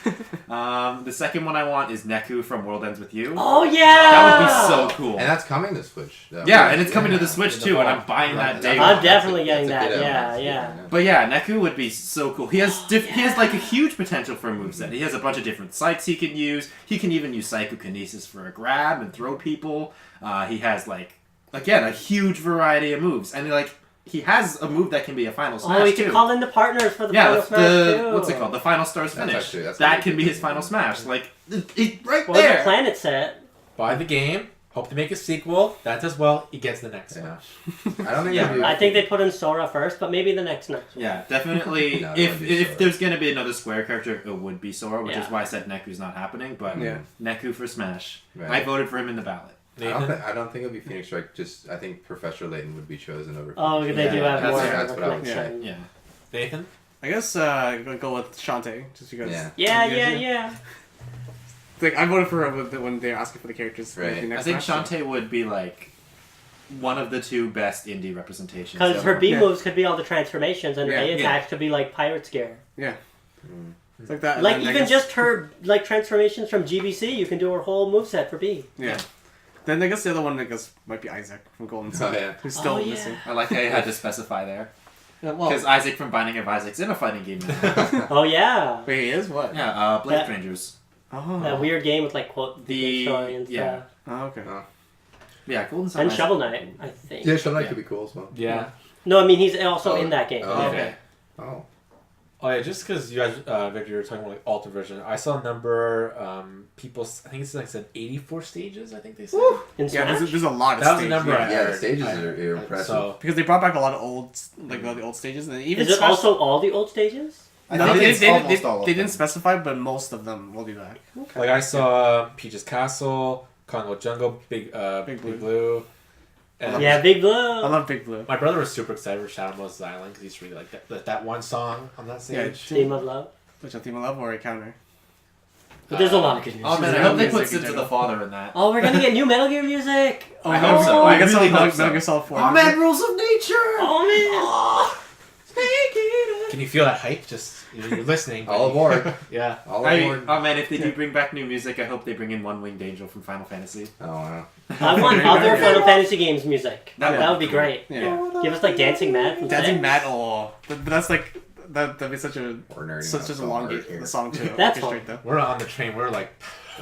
The second one I want is Neku from World Ends With You. Oh yeah. That would be so cool. And that's coming to Switch. Though. Yeah, and it's coming to the Yeah. Switch In the too, and fall. I'm buying that day I'm one. definitely getting That's a that. good Yeah, element. yeah. But yeah, Neku would be so cool. He has he has like a huge potential for a moveset. He has a bunch of different psychs he can use. He can even use psychokinesis for a grab and throw people. He has like again a huge variety of moves, and like he has a move that can be a final smash Oh, you too. can call in the partners for the Yeah, final that's smash the too. what's it called? The final stars That's finish. actually- that's that really can be good. his final smash. Like it right Well, the there. planet set. Buy the game. Hope to make a sequel. That does well. He gets the next Yeah. Smash. I don't think. Yeah, it'd be- I think they put in Sora first, but maybe the next one. Yeah, definitely. No, it if would be if Sora. there's gonna be another Square character, it would be Sora, which is Yeah. why I said Neku's not happening. But Yeah. Neku for Smash. Right. I voted for him in the ballot. Nathan. I don't think it'll be Phoenix Wright. Just I think Professor Layton would be chosen over. Oh, Phoenix they Wright. do have that's- more that's of a what I would connection. Yeah. Nathan. I guess I'm gonna go with Shantae, just because. Yeah. Yeah. Like, I voted for her when they're asking for the characters. for Right. the next I think Smash, so- Shantae would be like one of the two best indie representations. Because her ever. B Yeah. moves could be all the transformations, and her Yeah. A attacks could be like Pirate's Gear. Yeah. It's like that. and Like then I even guess- just her like transformations from GBC, you can do her whole moveset for B. Yeah. Then I guess the other one might be Isaac from Golden Sun, yeah. who's still Oh, yeah. missing. I like how you had to specify there. Yeah, well, Because Isaac from Binding of Isaac's in a fighting game now. Oh yeah. wait, he is what? yeah, Blade That- Strangers. Oh. That weird game with like quote The- story and yeah. stuff. Oh, okay. Yeah, Golden Sun. And Isaac. Shovel Knight, I think. Yeah, Shovel Knight Yeah. could be cool as well. Yeah. No, I mean he's also Oh, in that game. oh, Okay. Oh. Oh yeah, just because you guys, Victor, you were talking about like Ultimate version, I saw a number. People, I think it's like said 84 stages. I think they said. In Yeah, Smash? there's a lot of That was the stages. number I Yeah, the heard. stages are impressive. So Because they brought back a lot of old, like all the old stages, and even Is it Smash- also all the old stages? I No, think they, it's they, almost they, all of they them. didn't specify, but most of them will do that. like I saw Peach's Castle, Congo Jungle, Big Big Blue. Blue. And Yeah, Big Blue. I love Big Blue. my brother was super excited for Shadow Moses Island because he's really like that one song on that Yeah, stage. Theme of Love. Which a theme of love or a counter. But there's a lot of good music. Oh man, I Yeah, hope they music put in Sins of the general. Father in that. Oh, we're gonna get new Metal Gear music. Oh, I hope so. I guess really Metal hope so. Gear Solid 4. Oh man, Rules of Nature! Oh Can you feel that hype? Just you're listening. but All you- aboard. Yeah. All I, aboard. oh man, if they do bring back new music, I hope they bring in One Winged Angel from Final Fantasy. Oh wow. man! I want other Final Fantasy games music. That That would would be be great. Yeah. Give us like Dancing Mad from Dancing Six. Mad, oh. But that's like, that'd be such a, We're nerding such out a so long hard here. song to That's orchestrate though. We're on the train. We're like,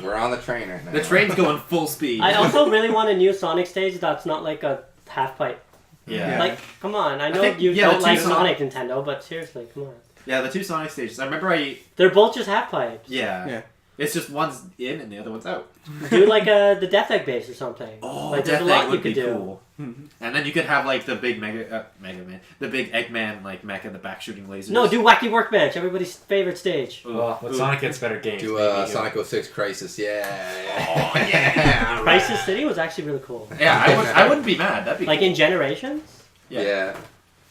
We're on the train right now. The train's going full speed. I also really want a new Sonic stage that's not like a half pipe. yeah. Like, come on. I know think- you yeah, don't the like two Sonic, Nintendo, but seriously, come on. Yeah, the two Sonic stages. I remember They're both just half pipes. Yeah. Yeah. It's just one's in and the other one's out. Do like the Death Egg base or something. Oh, like there's Death a lot Egg you would could be do. cool. And then you could have like the big Mega Man, the big Eggman like mech in the back shooting lasers. No, do Wacky Workbench, everybody's favorite stage. Ooh, well, when ooh. Sonic gets better games. Do maybe Sonic 06 Crisis, yeah. Oh yeah. Crisis City was actually really cool. Yeah, I wouldn't be mad. That'd be Like cool. in Generations. Yeah.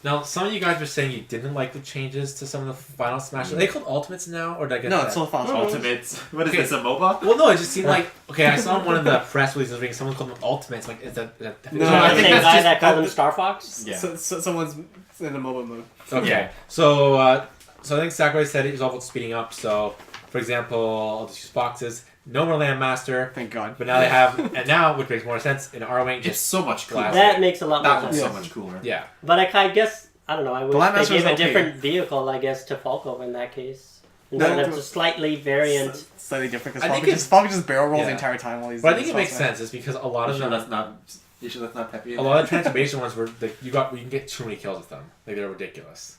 Now, some of you guys were saying you didn't like the changes to some of the Final Smash. Are they called Ultimates now, or did I get No, that? it's still Final Fantasy. Ultimates. What is Okay. this, a MOBA? Well, no, it just seemed like okay. I saw one of the press releases reading someone called them Ultimates. Like, is that No, So I the think same that's guy just- that called that- him Star Fox. Yeah. So someone's in a mobile mode. okay? Yeah. So, so I think Sakurai said it was all about speeding up. So, for example, I'll just use boxes. No more Landmaster, Thank God. but now they have, and now which makes more sense in ROing. It's Just so much cooler. Glass. That makes a lot That more one's sense. so much cooler. yeah. But I guess, I don't know, I wish Landmaster they gave was a okay. different vehicle, I guess, to Falco in that case. No, Instead of it- just slightly variant. Slightly different I because think Falcon just barrel rolls yeah. the entire time while he's. But I doing think it makes stuff, man. sense. Is because a lot You of sure them, that's not? You sure that's not peppy? a lot of transformation ones were like you can get too many kills with them. Like they're ridiculous.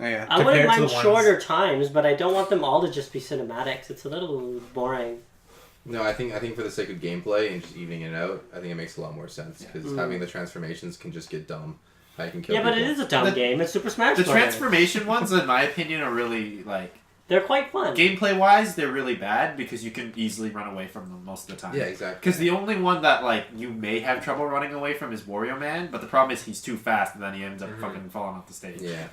Oh, yeah. I wouldn't compared to mind the ones- shorter times, but I don't want them all to just be cinematics. It's a little boring. No, I think for the sake of gameplay and just evening it out, I think it makes a lot more sense because Mm. having the transformations can just get dumb. I can kill Yeah, but it people. is a dumb The- game. It's Super Smash The Bros. transformation ones, in my opinion, are really like They're quite fun. gameplay wise. They're really bad because you can easily run away from them most of the time. Yeah, exactly. Because the only one that like you may have trouble running away from is Wario Man, but the problem is he's too fast and then he ends up fucking falling off the stage. Yeah.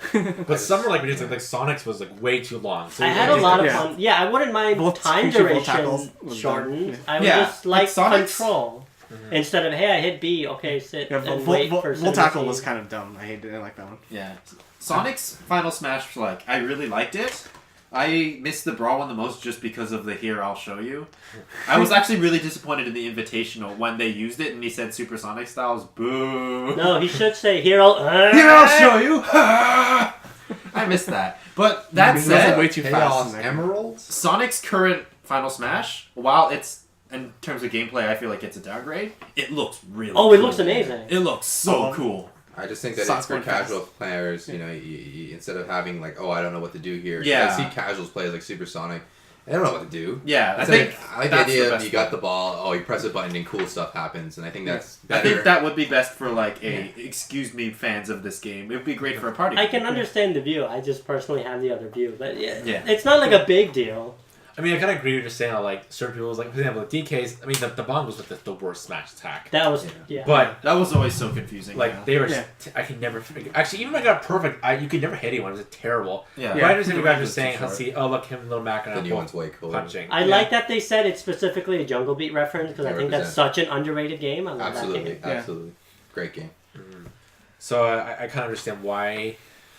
But some were like ridiculous. Like Sonic's was like way too long. So I it had a just- lot of Yeah. fun. Yeah, I wouldn't mind Both time Pikachu Volt Tackles duration was shortened. done. I would Yeah, just like Sonic's- control. Instead of, hey, I hit B, okay, sit Yeah, and wait for Volt Tackle cinematography. was kind of dumb. I didn't like that one. Yeah. Sonic's Final Smash, like, I really liked it. I missed the Brawl one the most just because of the Here, I'll Show You. I was actually really disappointed in the Invitational when they used it and he said Supersonic Styles. Boo! No, he should say, here, I'll... Here, I'll show you! I missed that. But that Because it was said, way too fast. Chaos in there. Emeralds? Sonic's current Final Smash, while it's, in terms of gameplay, I feel like it's a downgrade, it looks really Oh, it cool. looks amazing. It looks so Oh. cool. I just think that Sonic's it's for going fast. casual players, you know, you, instead of having like, oh, I don't know what to do here. Yeah. I see casuals play like Supersonic. They don't know what to do. Yeah, I It's think like, I like the that's idea of best you got way. the ball, oh, you press a button and cool stuff happens, and I think that's I better. think that would be best for like excuse me fans of this game. It would be great for a party. I game. can understand the view. I just personally have the other view. But yeah, Yeah. it's not like a big deal. I mean, I kind of agree with you saying like certain people's like, for example, DK's. I mean, the bomb was with the worst Smash attack. That was, yeah. But That was always so confusing. like yeah. they were, Yeah. I could never. Actually, even when I got perfect, you could never hit anyone. It was terrible. Yeah. But I understand The what you guys range were was too saying. short. Let's see. Oh, look, him, Little Mac, and the I'm new one's way cooler. punching. I like that they said it's specifically a Jungle Beat reference because I think that's 100%. such an underrated game. I love that Absolutely, game. Yeah. absolutely. Great game. So I kind of understand why.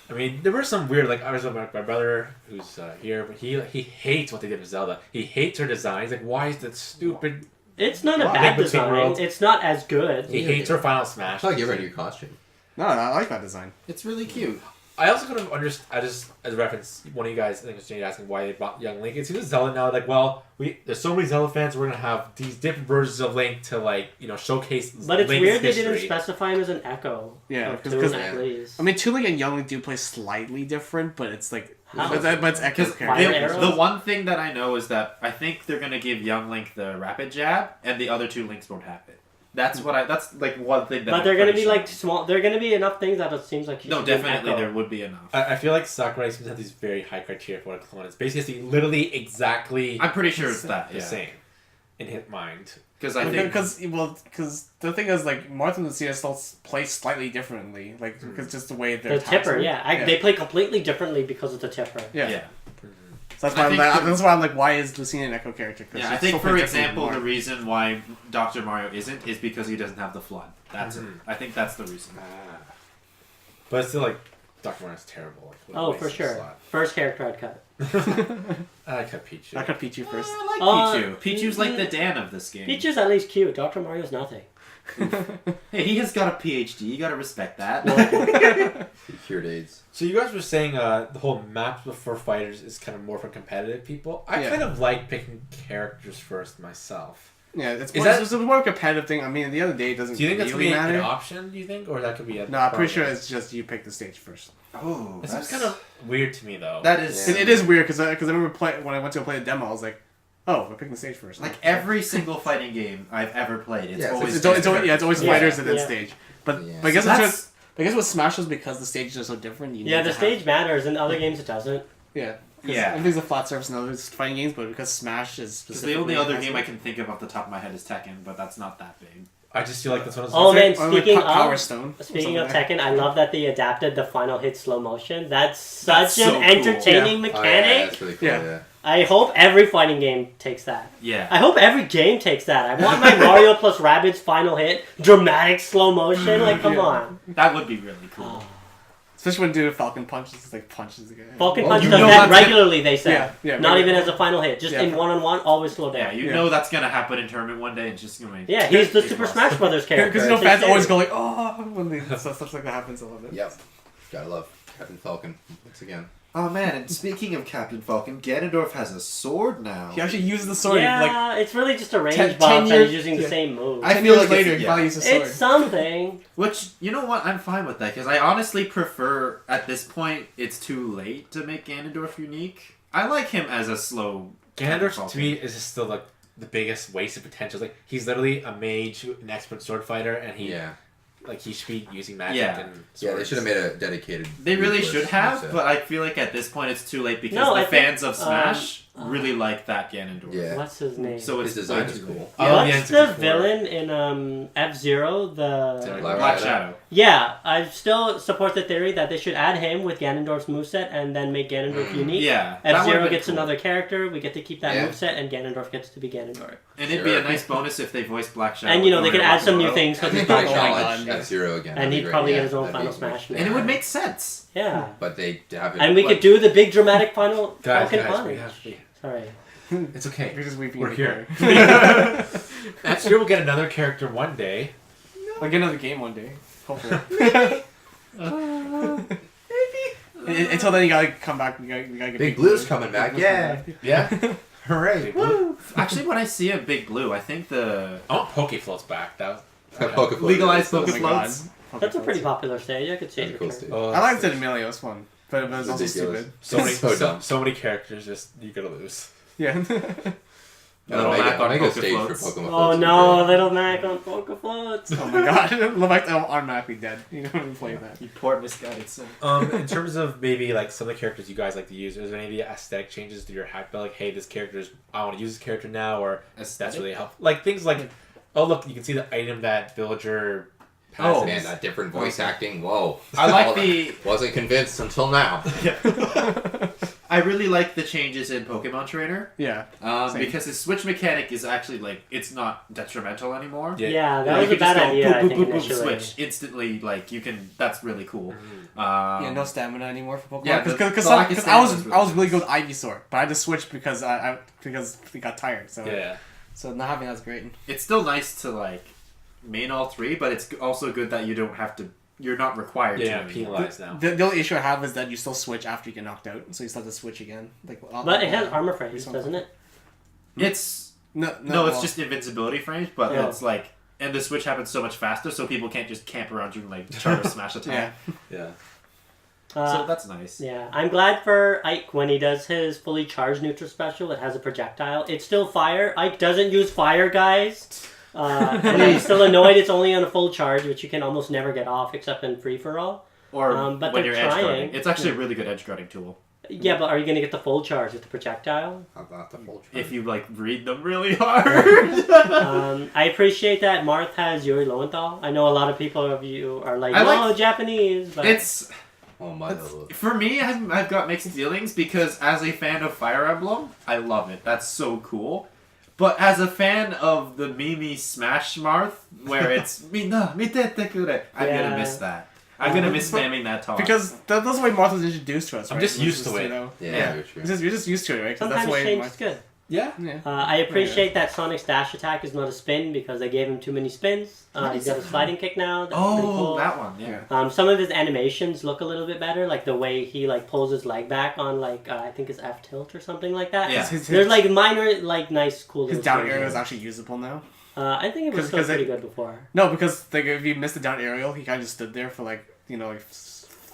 I mean, there were some weird, like, I was with my brother who's here, but he hates what they did with Zelda. He hates her design. He's like, why is that stupid It's not a Wow. bad Between design. Worlds. It's not as good. He hates her Final I Smash. thought give her a new costume. No, I like that design. It's really cute. I also kind of understand. I just, as a reference, one of you guys, I think it was Jane, asking why they brought young Link. It seems Zelda now, like, well, there's so many Zelda fans, we're gonna have these different versions of Link to, like, showcase. But it's Link's weird history. they didn't specify him as an Echo. Yeah, of 'cause- Toon 'cause- at least. I mean, Toon and Young Link do play slightly different, but it's like, How? but it's Echo's Because Fire character. arrows? the one thing that I know is that I think they're gonna give young Link the rapid jab, and the other two Links won't have it. That's what that's like one thing that. But I'm they're gonna pretty be sure. like small. They're gonna be enough things that it seems like. No, definitely there would be enough. I feel like Sakurai seems to have these very high criteria for what a clone is. Basically, literally exactly I'm pretty sure it's that. the Yeah. same in his mind. Because I think Because the thing is, like, Martha and Lucia still play slightly differently, like, because just the way The they're tipper, yeah. They play completely differently because of the tipper. yeah. So that's why I'm like, why is Lucina an Echo character? 'Cause Yeah, she I think, still for plays differently example, more. the reason why Dr. Mario isn't is because he doesn't have the flood. That's it. I think that's the reason. But it's still like Dr. Mario's terrible. Like, what a Oh, waste for of sure. slot. First character I'd cut. I cut Peach. I cut Pichu first. I like Uh, Pichu. Pichu's like the Dan of this game. Peach is at least cute. Dr. Mario's nothing. Hey, he has got a PhD. You gotta respect that. He cured AIDS. So you guys were saying the whole map for fighters is kind of more for competitive people. I Yeah. kind of like picking characters first myself. Yeah, it's Is more, that- it's more a competitive thing. I mean, at the end of the day, it doesn't Do you think that's really gonna be matter. an option? Do you think, or that could be a? No, I'm pretty sure problem? it's just you pick the stage first. Oh, It seems kind of weird to me though. That is It is weird because I remember when I went to go play the demo, I was like, oh, we're picking the stage first. like every single fighting game I've ever played. It's Yeah, always it's always Yeah, fighters and then yeah. stage. But Yeah. but I guess So it's that's- just, I guess with Smash was because the stages are so different. You Yeah, need the to stage matters. In other games, it doesn't. Yeah. Yeah. Everything's a flat surface in other fighting games, but because Smash is Because the only specifically other has game it. I can think of off the top of my head is Tekken, but that's not that big. I just feel like that's one of those. Oh man, Or like speaking Power of Stone. or speaking of something Tekken, I love that they adapted the final hit slow motion. That's such That's so an cool. entertaining Oh, yeah, mechanic. that's really cool. Yeah. Yeah. I hope every fighting game takes that. Yeah. I hope every game takes that. I want my Mario plus Rabbids final hit, dramatic slow motion. Like, come Yeah. on. That would be really cool. Especially when dude Falcon punches, it's like punches the guy. Falcon Oh, Punch you does know that that's regularly, they say. Yeah, yeah, Not regularly. even as a final hit. Just Yeah. in one-on-one, always slow Yeah, down. you Yeah. know that's gonna happen in tournament one day. It's just gonna be... Yeah, he's the He's Super awesome. Smash Brothers character. Because you know It's fans always hilarious. go like, oh, when stuff like that happens. I love it. Yep. Gotta love Captain Falcon once again. Oh man, and speaking of Captain Falcon, Ganondorf has a sword now. He actually uses the sword. Yeah, Like it's really just a range 10 buff and years- he's using the yeah. same move. I 10 feel years like it's- later, he yeah. probably uses a sword. It's something. Which, you know what, I'm fine with that, because I honestly prefer, at this point, it's too late to make Ganondorf unique. I like him as a slow... Ganondorf Falcon. to me is just still like the biggest waste of potential. Like he's literally a mage, an expert sword fighter, and he should be using magic Yeah. and swords. Yeah, they should have made a dedicated. They really resource should have, moveset. but I feel like at this point it's too late because No, I the think, fans of Smash really like that Ganondorf. Yeah. What's his name? So his it's design way is too cool. late. I love What's the the N64. villain in F-Zero? The Black Shadow. Yeah, I still support the theory that they should add him with Ganondorf's moveset and then make Ganondorf unique. Yeah. that F-Zero would've been gets cool. another character, we get to keep that Yeah. moveset, and Ganondorf gets to be Ganondorf. And it'd be Sure. a nice bonus if they voiced Black Shadow. And, you know, with they could Mario add some new Bros. things I because think he's they not God, challenge yeah. F-Zero again. And That'd be he'd great. probably Yeah, get his own that'd Final be Smash great. now. And it would make sense. Yeah. But they have it. And we could do the big dramatic final Guys, Falcon guys, we punch. have to be. Sorry. It's okay. You're just weeping. We're in the here. corner. Next year we'll get another character one day. I'll get another game one day. Hopefully. Until then, you gotta come back. We gotta get Big Blue's coming back. Yeah. Yeah. Hooray. Woo. Actually, when I see a Big Blue, I think the I want Poke Floats back. That was Pokefloat. legalized Oh Poke my God. Floats. That's a pretty popular stage. I could see That's it. a cool return. stage. Oh, I liked it in Emilio. It was fun, but it was also Ridiculous. stupid. so many, So dumb. so many characters. Just you gotta lose. Yeah. Little Mac on Make a stage for Pokefloats. Pokemon. Oh Floats would be no, great. Little Mac on Poke Floats. Oh my God. Levi's automatically dead. You know when you play that. You poor misguided son. In terms of maybe like some of the characters you guys like to use, is there any of the aesthetic changes to your hack? Like, hey, this character is I want to use this character now, or that's really helpful. Like things like, oh look, you can see the item that villager. Oh, Man, that different voice acting. Whoa. I like All that- the... Wasn't convinced until now. I really like the changes in Pokemon Trainer. Yeah. Same. Because his switch mechanic is actually, like, it's not detrimental anymore. Yeah, that You was a can just bad go idea. boop, I boop, think boop, boop, initially. switch instantly. Like you can. That's really cool. Yeah, no stamina anymore for Pokemon. Yeah, because the lack of I was stamina is I was really really good with Ivysaur, but I had to switch because I got tired. So Yeah. So not having that's great. It's still nice to like main all three, but it's also good that you don't have to. You're not required to. Yeah, penalized now. The only issue I have is that you still switch after you get knocked out, so you still have to switch again. Like, But it has armor frames, doesn't it? It's no, it's just invincibility frames, but Yeah. it's like, and the switch happens so much faster, so people can't just camp around you and like try to smash attack. Yeah. So that's nice. Yeah, I'm glad for Ike when he does his fully charged neutral special. It has a projectile. It's still fire. Ike doesn't use fire, guys. And I'm still annoyed it's only on a full charge, which you can almost never get off except in free for all. Or but when they're you're edge trying. guarding. It's actually a really good edge guarding tool. Yeah, but are you going to get the full charge with the projectile? Not the full If you like read them really hard. I appreciate that Marth has Yuri Lowenthal. I know a lot of people of you are like, I like- no, Japanese. But It's Oh my for me. I've got mixed feelings because as a fan of Fire Emblem, I love it. That's so cool. But as a fan of the Mimi Smash Marth, where it's Minna mitete kure, I'm gonna miss that. I'm gonna miss spamming that taunt. because that's the way Marth was introduced to us. I'm right? just It was used to it. You know, Yeah, you're true. you're just used to it, right? 'Cause sometimes that's the way change Marth- is good. Yeah. Yeah. I appreciate that Sonic's dash attack is not a spin because they gave him too many spins. He's got a sliding kick now. That's pretty cool. that one, yeah. Some of his animations look a little bit better, like the way he like pulls his leg back on like I think it's F tilt or something like that. Yeah. There's like minor like nice cool. His little down things aerial is there. actually usable now. I think it was 'Cause- still 'cause pretty it- good before. No, because like if you missed the down aerial, he kind of just stood there for like 30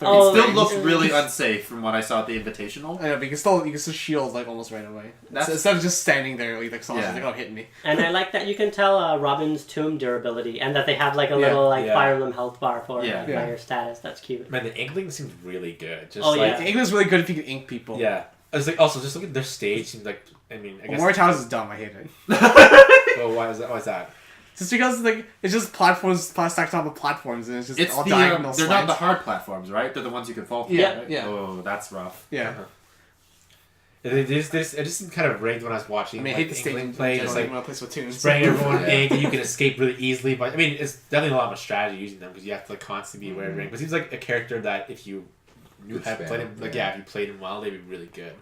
Oh, It still seconds. looks really unsafe from what I saw at the Invitational. I know, but you can still shield like almost right away. That's- Instead of just standing there, like someone's Yeah. like, "Oh, hitting me." And I like that you can tell Robin's tomb durability and that they have like a Yeah. little like Yeah. Fire Emblem health bar for Yeah. Yeah. player status. That's cute. Man, the inkling seems really good. Just Oh, like, yeah. The English is really good if you can ink people. Yeah. It's like also just look at their stage. Seems like I mean I guess. War Towers is dumb. I hate it. Oh, why is that? Why is that? Just because like it's just platforms stacked on top of platforms, and it's just It's all the diagonal. they're not the slants. hard platforms, right? They're the ones you can fall through. Yeah, right? yeah. Oh, that's rough. Yeah. It just seemed kind of rigged when I was watching. I mean, I like, hate the the inkling stage play. play. Just like When I play Splatoon. spraying everyone Yeah. ink, and you can escape really easily. But I mean, it's definitely a lot of strategy using them because you have to like constantly be aware of ring. But it seems like a character that if you knew Good have played him, spam, like yeah. if you played him well, they'd be really good.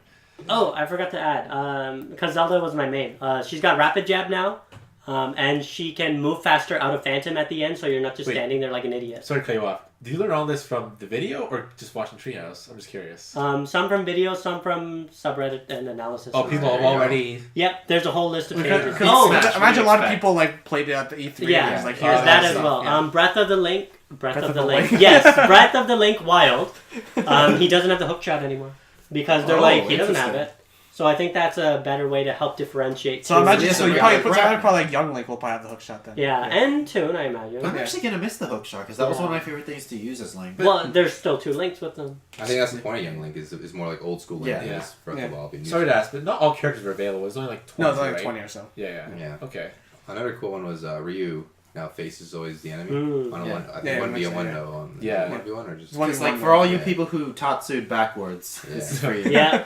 Oh, I forgot to add because Zelda was my main. She's got rapid jab now. And she can move faster out of Phantom at the end, so you're not just Wait. standing there like an idiot. Sorry to cut you off. Did you learn all this from the video or just watching Treehouse? I'm just curious. Some from videos, some from subreddit and analysis. Oh, people have there you go. already. Yep, there's a whole list of Because, pages. because Oh, imagine what do a you lot of expect? people like played it at the E3. Yeah, and was like, there's here's that all as stuff. well. Yeah. Breath of the Link. Breath of of the the Link. Link. Yes, Breath of the Link Wild. He doesn't have the hook shot anymore because they're Oh, like he doesn't have interesting. it. So I think that's a better way to help differentiate. So two. imagine, Yeah, so so you we probably got put Brad. so probably like Young Link will probably have the hook shot then. Yeah, and Toon, I imagine. I'm Yeah. actually gonna miss the hook shot because that was one of my favorite things to use as Link. Well, there's still 2 links with them. I think that's the point of Young Link is more like old school Link. Yeah. than Yeah. is Breath of the Wild being Sorry used. to ask, but not all characters are available. It's only like 20. No, it's only like right? 20 or so. Yeah. Yeah. Okay. Another cool one was Ryu. Now face is always the enemy. Mm. On a Yeah. one, I think Yeah, 1v1 yeah. though. Yeah. 1v1 or just. It's one- It's like one for all more, you yeah. people who Tatsu'd backwards, this is for you. Yeah.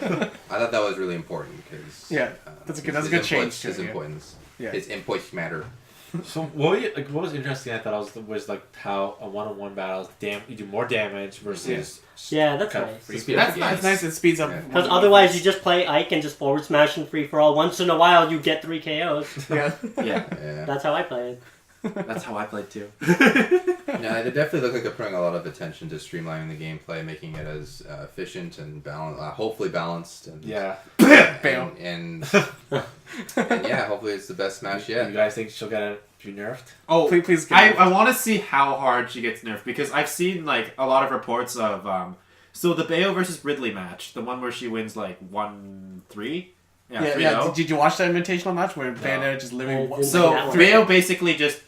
I thought that was really important because. Yeah, that's a good change to His it, yeah. importance. Yeah. His inputs matter. So what was interesting? I thought was like how a one-on-one battle you do more damage versus Yeah, that's kind of nice. free Speed flow up the games. It's nice. It speeds up. Yeah. Because otherwise, you just play Ike and just forward smash and free for all. Once in a while, you get 3 KOs. Yeah. Yeah, Yeah. That's how I play it. that's how I played too. Yeah, they definitely look like they're putting a lot of attention to streamlining the gameplay, making it as efficient and hopefully balanced. And, Yeah. Fail. And yeah, hopefully it's the best Smash You yet. guys think she'll be nerfed? Oh, Please get I want to see how hard she gets nerfed because I've seen like a lot of reports of so the Bayo versus Ridley match, the one where she wins like 1-3. Yeah, Yeah, 3-0. yeah. Did you watch that invitational match where Bayonetta just literally? I didn't. So That one. Bayo basically just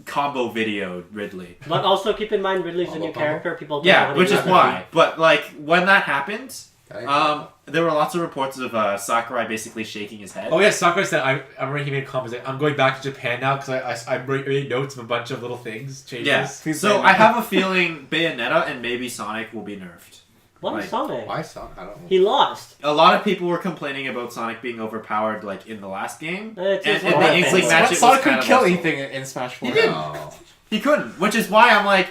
combo videoed Ridley. But also keep in mind, Ridley's a Combo, new combo. character. People don't know Yeah, how to which use is it. why. But like when that happened, Okay. there were lots of reports of Sakurai basically shaking his head. Oh yeah, Sakurai said I remember he made a comment like, I'm going back to Japan now because I made notes of a bunch of little things changes. Yeah. Please So Bayonetta. I have a feeling Bayonetta and maybe Sonic will be nerfed. Why Like, Sonic? Why Sonic? I don't know. He lost. A lot of people were complaining about Sonic being overpowered, like in the last game. It's And just in the Sonic Inkling fans. match, it was Sonic kind couldn't of kill also- anything in Smash 4. He did. Oh. He couldn't, which is why I'm like,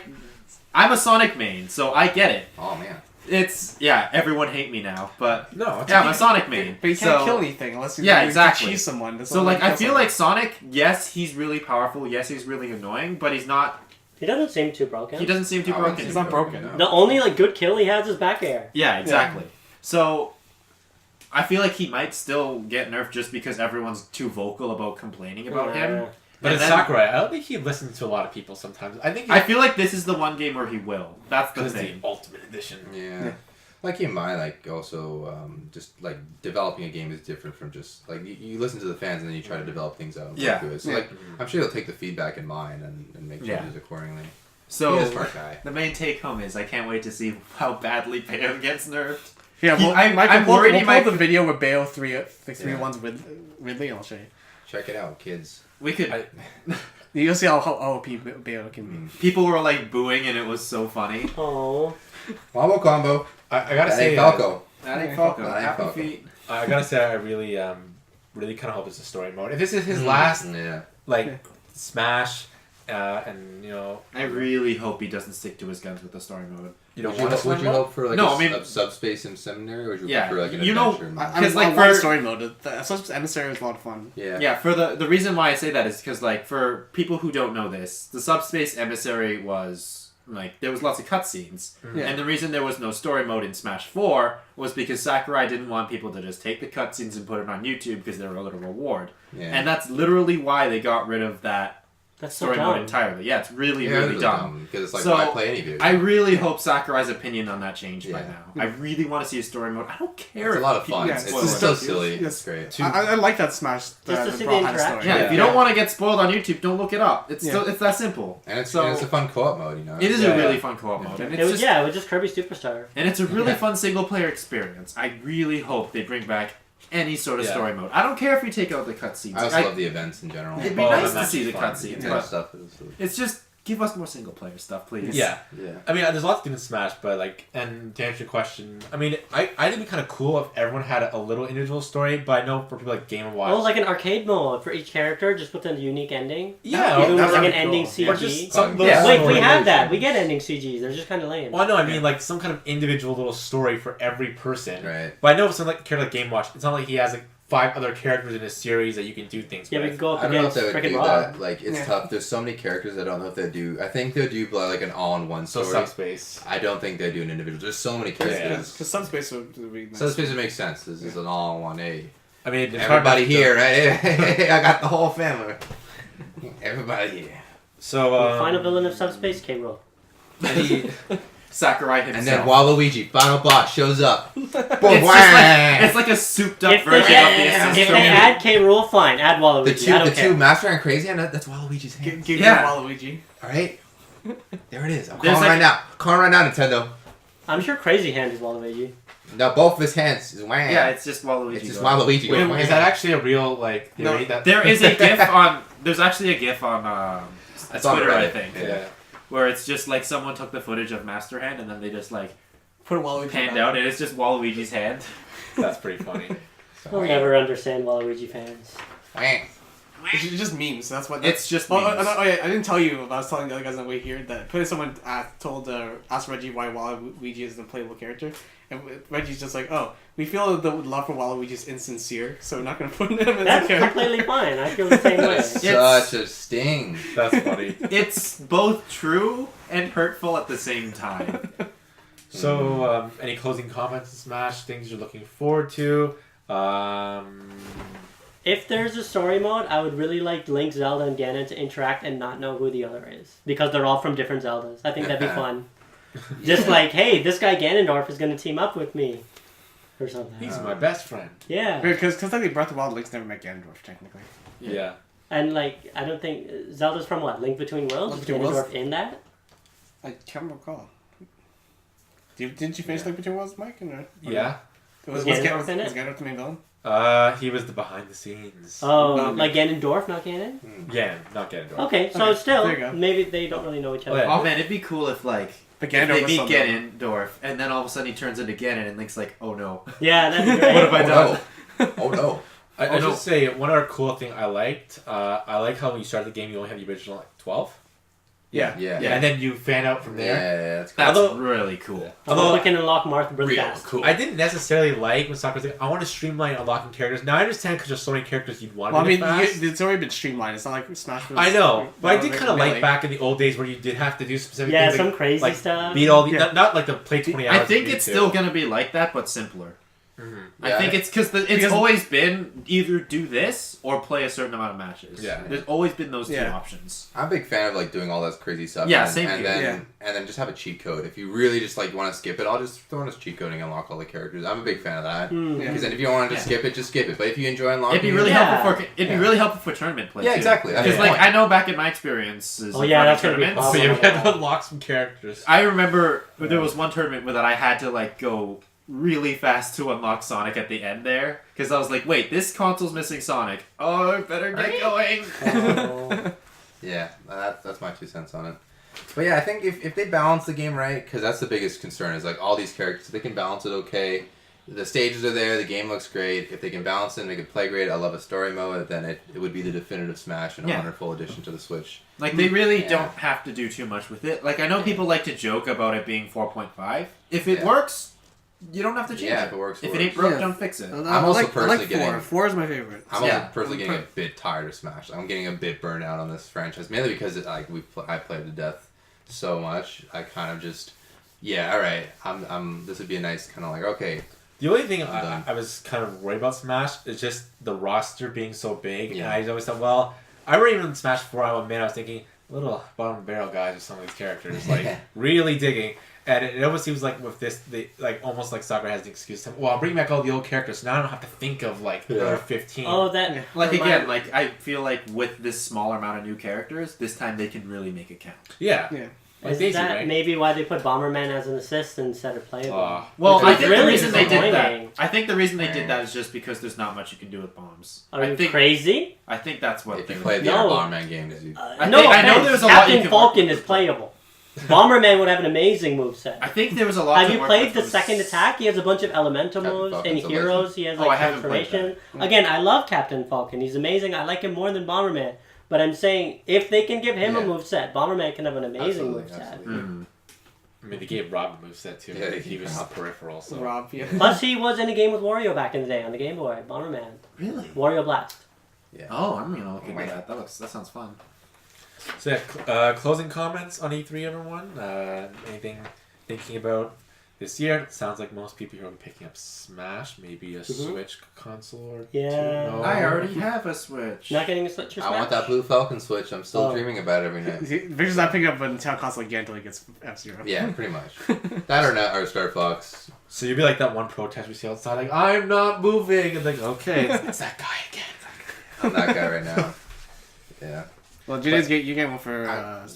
I'm a Sonic main, so I get it. Oh man. It's everyone hate me now, but No, it's I'm a Sonic main. But you can't So- kill anything unless you exactly. cheese someone. That's So not like I kill feel someone. like Sonic, yes, he's really powerful, yes, he's really annoying, but he's not. He doesn't seem too broken. He doesn't seem too broken. He's not broken. No. The only like good kill he has is back air. Yeah, exactly. So I feel like he might still get nerfed just because everyone's too vocal about complaining about him. But And it's then- Sakurai. I don't think he listens to a lot of people sometimes. I think I feel like this is the one game where he will. That's the because the thing. Ultimate Edition. Yeah. Like in mind, like also, just like developing a game is different from just like you listen to the fans and then you try to develop things out. And Yeah. work to it. So like I'm sure he'll take the feedback in mind and make changes accordingly. So He's a smart guy. the main take home is I can't wait to see how badly Bayo gets nerfed. Yeah, He- well, I'm we'll worried pull he might- the video with Bayo 3 Yeah. ones with Ridley. I'll show you. Check it out, kids. We could. You'll see how OP Bayo can be. People were like booing and it was so funny. Oh. Combo combo. I gotta That say, ain't Falco. That ain't Yeah, Falco. that ain't Happy Falco. feet. I gotta say, I really, really kind of hope it's a story mode. If this is his last, Yeah. like, Smash, and I really hope he doesn't stick to his guns with the story mode. you don't Would you, want to would you hope for like No, a, I mean- a subspace in seminary, or would you Yeah, prefer like an you know, adventure mode? Because, I like, like for- story mode. The Substance Emissary was a lot of fun. Yeah. Yeah, for the reason why I say that is because like for people who don't know this, the Subspace Emissary was like there was lots of cutscenes, Yeah. and the reason there was no story mode in Smash 4 was because Sakurai didn't want people to just take the cutscenes and put it on YouTube because they were a little reward, Yeah. and that's literally why they got rid of that That's so story mode dumb. entirely. Yeah, it's really Yeah, really dumb. because it's like So, why play any video? I really hope Sakurai's opinion on that changed by Yeah. now. I really want to see a story mode. I don't care. It's a if lot of people fun. get Yeah, It's spoiled. just so so- silly. yes. It's great. I like that Smash. Just to see the Brawl had a interaction. story. Yeah, if you don't want to get spoiled on YouTube, don't look it up. It's Yeah. it's that simple. And it's, So- and it's a fun co-op mode, you know. It is Yeah, a really yeah. fun co-op mode, and It it's was, just it was just Kirby Superstar. and it's a really Yeah. fun single player experience. I really hope they bring back any sort of Yeah. story mode. I don't care if you take out the cutscenes. I also Like, love the events in general. it'd be Oh, nice the to match see is the fun. cutscenes, Yeah, but stuff is. it's just give us more single player stuff, please. Yeah. Yeah. I mean, there's lots to do in Smash, but like, and to answer your question, I mean, I think it'd be kind of cool if everyone had a little individual story, but I know for people like Game & Watch. Oh, like an arcade mode for each character, just with a unique ending. yeah, Even with that'd like be an cool. ending or CG. just some Yeah. little Wait, story we have mode. that. We get ending CGs. They're just kind of lame. Well, no, I mean like some kind of individual little story for every person. Right. But I know some like character like Game Watch, it's not like he has like 5 other characters in his series that you can do things Yeah, we with. could go up I don't know if against they would freaking do Rob. that. Like, it's Yeah. tough. There's so many characters. I don't know if they do. I think they'll do like an all-in-one So story. Subspace. I don't think they do an individual. There's so many Yeah. characters. Because Subspace would be nice. Subspace would make sense. This is an all-in-one. Hey, I mean, it's everybody hard to- here, right? Hey, I got the whole family. Everybody here. So Final villain of Subspace, K-Rool. any- Sakurai himself. And then Waluigi, final boss, shows up. Boom, it's like a souped up If they, version of the if assist. they add K-Rool, fine. Add Waluigi. the I don't two care. Master and Crazy Hand. That's Waluigi's hand. Give Yeah. Waluigi. All right, there it is. I'm There's calling like- right now. Calling right now, Nintendo. I'm sure Crazy Hand is Waluigi. No, both of his hands is wham. Yeah, it's just Waluigi. it's just going. Waluigi. Wait, Wham. is that actually a real like theory No, that There is a GIF on. There's actually a GIF on It's on Twitter, I Reddit. think, Yeah. where it's just like someone took the footage of Master Hand and then they just like Put a Waluigi panned down. out, and it's just Waluigi's hand. That's pretty funny. I'll never understand Waluigi fans. Wham. It's just memes. That's what. It's just Oh, memes. no, yeah, I didn't tell you. But I was telling the other guys on the way here that putting someone asked Reggie why Waluigi is a playable character, and Reggie's just like, "Oh, we feel the love for Waluigi is insincere, so we're not gonna put him as a That's character." completely fine. I feel the same way. That's It's- such a sting. That's funny. It's both true and hurtful at the same time. So, any closing comments on Smash? Things you're looking forward to? If there's a story mode, I would really like Link, Zelda, and Ganon to interact and not know who the other is. Because they're all from different Zeldas. I think that'd be fun. Just like, hey, this guy Ganondorf is going to team up with me. Or something. He's my best friend. Yeah. Because technically Breath of the Wild Link's never met Ganondorf technically. Yeah. And like, I don't think... Zelda's from what? Link Between Worlds? Link Is Between Ganondorf Worlds? in that? I can't recall. Didn't you finish Link Between Worlds, Mike? Or Yeah. Was Ganondorf in it? Was Ganondorf the main villain? He was the behind the scenes. Oh, No, like Ganondorf, not Ganon? Yeah, not Ganondorf. Okay, so Okay, still, there you go. maybe they don't really know each other. Oh, yeah. Oh man, it'd be cool if like But if Ganondorf they was meet still villain. Ganondorf and then all of a sudden he turns into Ganon and Link's like, oh no. Yeah, that'd be great. What have I Oh done? no. Oh no. I Oh, no. should say, one other cool thing I liked, I like how when you start the game, you only have the original like, 12. Yeah. Yeah. And then you fan out from there. Yeah, that's cool. That's Although- really cool. Although we can unlock Marth really Real fast. cool. I didn't necessarily like when Sakura's like, I want to streamline unlocking characters. Now I understand because there's so many characters you'd want Well, to I mean, fast. it's already been streamlined. It's not like Smash Bros. I know, but I did Melee. kind of like back in the old days where you did have to do specific Yeah, things. some like, crazy like, stuff. Beat all the Yeah. not like the play 20 hours. I think you it's do. still gonna be like that, but simpler. I Yeah. think it's because always been either do this or play a certain amount of matches. Yeah. There's always been those two Yeah. options. I'm a big fan of like doing all that crazy stuff. Yeah, and, same and here. then and then just have a cheat code. If you really just like want to skip it, I'll just throw in a cheat code and unlock all the characters. I'm a big fan of that. Because then if you don't want to just skip it, just skip it. But if you enjoy unlocking, It'd be really Yeah. helpful for tournament play. Yeah, too. exactly. That's Because the like point. I know back in my experiences, Oh, of yeah, running that's gonna be a tournaments, So problem. you had to unlock some characters. I remember there was one tournament where that I had to like go really fast to unlock Sonic at the end there because I was like, wait, this console's missing Sonic. Oh, I better get going. Yeah, that's my 2 cents on it. But yeah, I think if they balance the game right, because that's the biggest concern is like all these characters, if they can balance it okay. The stages are there, the game looks great. If they can balance it and make it play great, I love a story mode, then it would be the definitive Smash and a Yeah. wonderful addition to the Switch. Like they really Yeah. don't have to do too much with it. Like I know people like to joke about it being 4.5. If it Yeah. works, you don't have to change Yeah, it. if it works, it If it ain't works. broke, Yeah. don't fix it. I'm also I personally like getting- 4. 4 is my favorite. I'm Yeah. also personally getting a bit tired of Smash. I'm getting a bit burned out on this franchise, mainly because I played to death so much. I kind of just, yeah, all right. This would be a nice kind of like, okay, The only thing done. I was kind of worried about Smash is just the roster being so big. Yeah. And I always thought, well, I remember even in Smash 4, I was thinking, little bottom barrel guys with some of these characters, like really digging. And it almost seems like with this, almost like Sakura has the excuse to, well, I'll bring back all the old characters, so now I don't have to think of like another 15. Oh, that. Like again, like I feel like with this smaller amount of new characters, this time they can really make it count. Yeah. Yeah. Like Is Daisy, that right? maybe why they put Bomberman as an assist instead of playable? Well, Because I it's think really the reason they did that. disappointing. I think the reason they did that is just because there's not much you can do with bombs. Are I you think. crazy? I think that's what if they you were. play the No. Bomberman games, you... I No, think- I know offense, there's a lot you Captain can Falcon work is with. playable. Bomberman would have an amazing moveset. I think there was a lot. Have to you work played with the from second attack? He has a bunch of elemental Captain moves Falcon's and a heroes. legend. He has Oh, I like haven't played transformation. Again, I love Captain Falcon. He's amazing. I like him more than Bomberman. But I'm saying if they can give him a Yeah. moveset, Bomberman can have an amazing Absolutely, moveset. absolutely. Mm. I mean, they gave Rob a moveset too. Yeah, He was Rob. peripheral, so. Rob, yeah. Plus, he was in a game with Wario back in the day on the Game Boy. Bomberman. Really? Wario Blast. Oh, I'm gonna look into that. That sounds fun. So yeah, closing comments on E3, everyone. Anything thinking about this year? It sounds like most people here will be picking up Smash, maybe a Switch console or Yeah. two. No. I already have a Switch. Not getting a Switch or I Smash? want that Blue Falcon Switch. I'm still Oh. dreaming about it every night. Victor's not picking up a Nintendo console again until he gets F-Zero. Yeah, pretty much. That or Star Fox. So you'll be like that one protest we see outside, like, I'm not moving! And like, okay, it's that guy again. I'm that guy right now. Yeah. Well, you get one for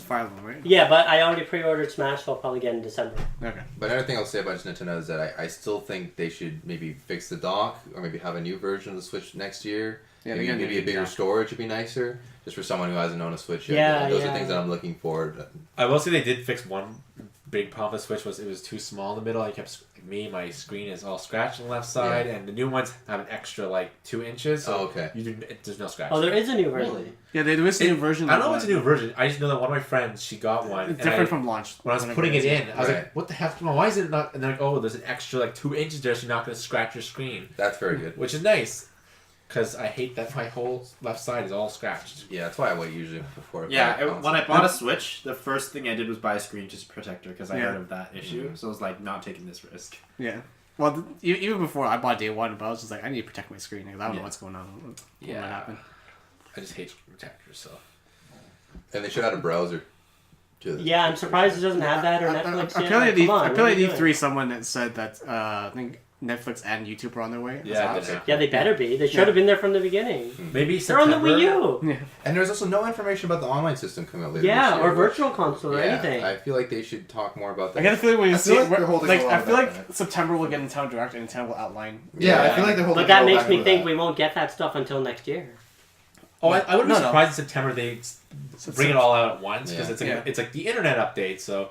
Fire Emblem, right? Yeah, but I already pre-ordered Smash, so I'll probably get it in December. Okay. But another thing I'll say about Nintendo is that I still think they should maybe fix the dock or maybe have a new version of the Switch next year. Yeah, maybe they gotta maybe do a bigger dock. storage would be nicer, just for someone who hasn't owned a Switch yet. Yeah, Those yeah. are things that I'm looking forward to. I will say they did fix one big problem with the Switch was it was too small in the middle. I kept my screen is all scratched on the left side, and the new ones have an extra like 2 inches. So Oh, okay. there's no scratch. Oh, there is a new version. Really? Yeah, there is a new version. I don't know of what's a new version. I just know that one of my friends, she got one. It's and different from launch. when I was Whenever putting it in, I was Right. like, what the heck? Why is it not? And they're like, oh, there's an extra like 2 inches there, so you're not going to scratch your screen, That's very good. which is nice. Because I hate that my whole left side is all scratched. Yeah, that's why I wait usually before. Yeah, when I bought a Switch, the first thing I did was buy a screen protector because I Yeah. heard of that issue. So I was like, not taking this risk. Yeah. Well, even before I bought day one, but I was just like, I need to protect my screen because I don't know Yeah. what's going on. What Yeah. might happen. I just hate screen protectors. So And they should add a browser. To the Yeah, I'm surprised it doesn't have that or Netflix yet. Apparently, Come on, what are you doing? E3, someone that said that I think Netflix and YouTube are on their way. Yeah, as they apps. do. Yeah, they better be. They should have been there from the beginning. maybe They're on the September. Wii U. And there's also no information about the online system coming out later. Yeah, this year, or virtual console or yeah, anything. I feel like they should talk more about that. I get a feeling when you I see feel it, like they're holding a lot I feel back like on it. September we'll get Nintendo Direct and Nintendo will outline. Yeah, I feel like they're holding. But that it all makes back me for think that. we won't get that stuff until next year. Oh, I wouldn't No, be no. surprised in September they bring it all out at once because Yeah. it's like the internet update. So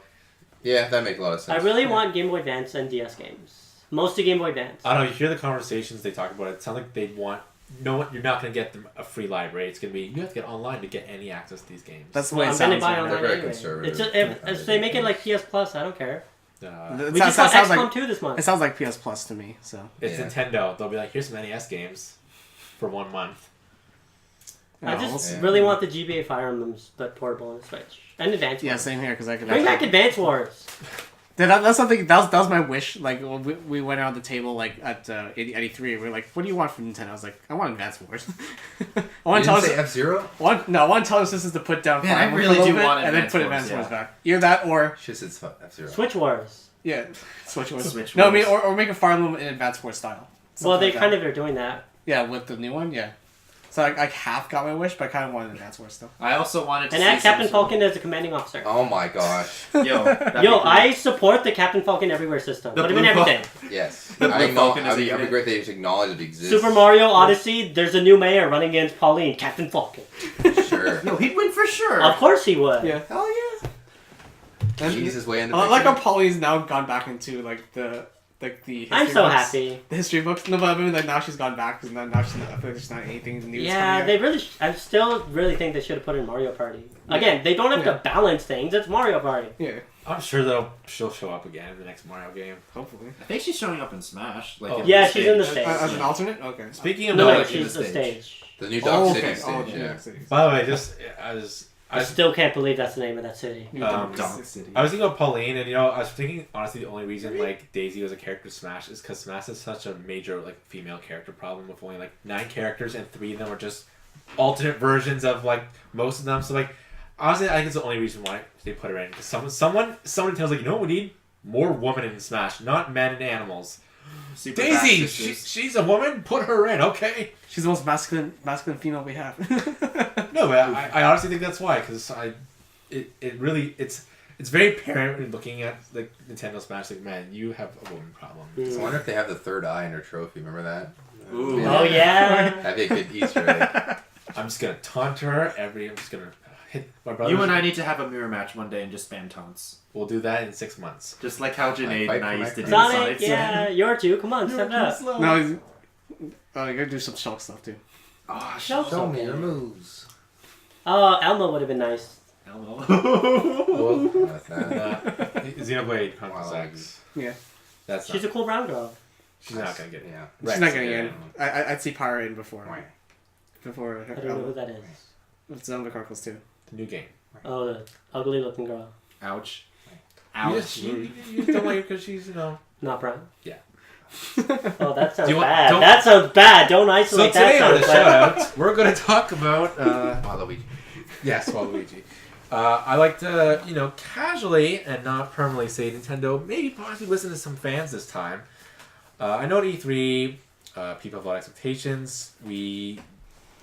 Yeah, that makes a lot of sense. I really want Game Boy Advance and DS games. Mostly Game Boy Advance. I don't know. You hear the conversations they talk about. It sounds like they want you're not going to get them a free library. It's going to be you have to get online to get any access to these games. That's the way Well, it I'm gonna sounds. buy Right? online They're very anyway. conservative. It's just, if they make it like PS Plus, I don't care. It We just got sounds XCOM like 2 this month. it sounds like PS Plus to me. So It's Yeah. Nintendo. They'll be like, here's some NES games for 1 month. I yeah, just Yeah. really want the GBA Fire Emblems, but portable on the Switch and Advance yeah, Wars. same here because I could Bring back Advance Wars. Yeah, that's something. That was my wish. Like when we went around the table like at 83. We were like, "What do you want from Nintendo?" I was like, "I want Advance Wars." I want You to didn't say tell us. F-Zero? I want to tell us this is to put down. Man, Fire I Emblem really for a little do bit want and then Advance put Wars, Advance Wars yeah. back. Either that or She said F-Zero. Switch Wars. yeah, Switch Wars. Switch No, I Wars. mean or make a Fire Emblem in Advance Wars style. Well, they Something like kind that. of are doing that. Yeah, with the new one, yeah. So I half got my wish, but I kind of wanted Advance Wars still. I also wanted to And see add Captain some- Falcon as a commanding officer. Oh my gosh. Yo, that'd be Yo, cool. I support the Captain Falcon everywhere system. The Put him in blue everything. Yes. The Blue Falcon is I'd be a unit. great they just acknowledge it exists. Super Mario Odyssey, there's a new mayor running against Pauline, Captain Falcon. Sure. Yo, he'd win for sure. Of course he would. Yeah. Hell yeah. And He's his way in the I like how picture. Polly's now gone back into like the history I'm so books. happy. The history books. No, but I mean like now she's gone back because now she's not, I feel like there's not anything new. Yeah, they really. I still really think they should have put in Mario Party. Again, they don't have to balance things. It's Mario Party. Yeah, I'm sure she'll show up again in the next Mario game. hopefully. I think she's showing up in Smash. Like Oh. in Yeah, the she's in the stage. stage. As an alternate? Okay. Speaking of No, Mario, like, in she's the the stage. stage. The new Dark City okay. stage, the yeah. Dark City. by the way, just I still can't believe that's the name of that city. New Um, Dark Dark City. I was thinking of Pauline, and I was thinking honestly the only reason like Daisy was a character in Smash is because Smash is such a major like female character problem with only like 9 characters and 3 of them are just alternate versions of like most of them. So like honestly, I think it's the only reason why they put her in because someone tells like what we need more women in Smash, not men and animals. Super Daisy, fast sisters. she's a woman. Put her in, okay? She's the most masculine female we have. No, but I honestly think that's why because it really it's very apparent when looking at like Nintendo Smash. Like, man, you have a woman problem. I wonder if they have the third eye in her trophy. Remember that? Ooh. Yeah. Oh yeah. That'd be a good Easter egg. I'm just gonna taunt her I'm just gonna hit my brother. You and I need to have a mirror match one day and just spam taunts. We'll do that in 6 months. Just like how Janae Like and I Fight used to for do Sonic, Sonics. yeah, you're two. Come on, step it up. No, you gotta do some Shulk stuff too. Oh, Shulk's Show me okay. your moves. Oh, Elmo would have been nice. Hello. Well, That's that. Xenoblade Chronicles Wow. X. Yeah, That's She's not, a cool brown girl. she's not gonna get it. Yeah. she's not getting yeah. in. I'd see Pyra in before. Right. Before I don't know who that is. It's Zelda Chronicles too. The new game. Oh, the ugly looking girl. Ouch. You Ouch. just, you don't like her because she's Not brown. Yeah. Oh, that sounds Do you want- bad. don't- That sounds bad. Don't So isolate today that on the sound bad. shout out, we're going to talk about Waluigi. yes, Waluigi. I like to casually and not permanently say Nintendo. Maybe possibly listen to some fans this time. I know at E3, people have a lot of expectations. We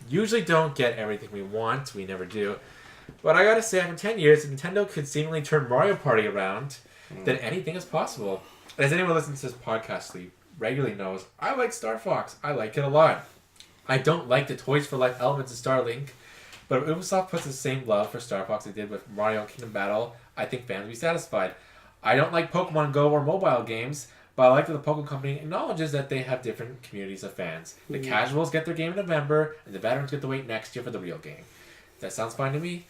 usually don't get everything we want. We never do. But I gotta say, after 10 years, if Nintendo could seemingly turn Mario Party around, then anything is possible. As anyone who listens to this podcast regularly knows, I like Star Fox. I like it a lot. I don't like the Toys for Life elements of Starlink, but if Ubisoft puts the same love for Star Fox they did with Mario Kingdom Battle, I think fans will be satisfied. I don't like Pokemon Go or mobile games, but I like that the Pokemon Company acknowledges that they have different communities of fans. The casuals get their game in November, and the veterans get to wait next year for the real game. That sounds fine to me.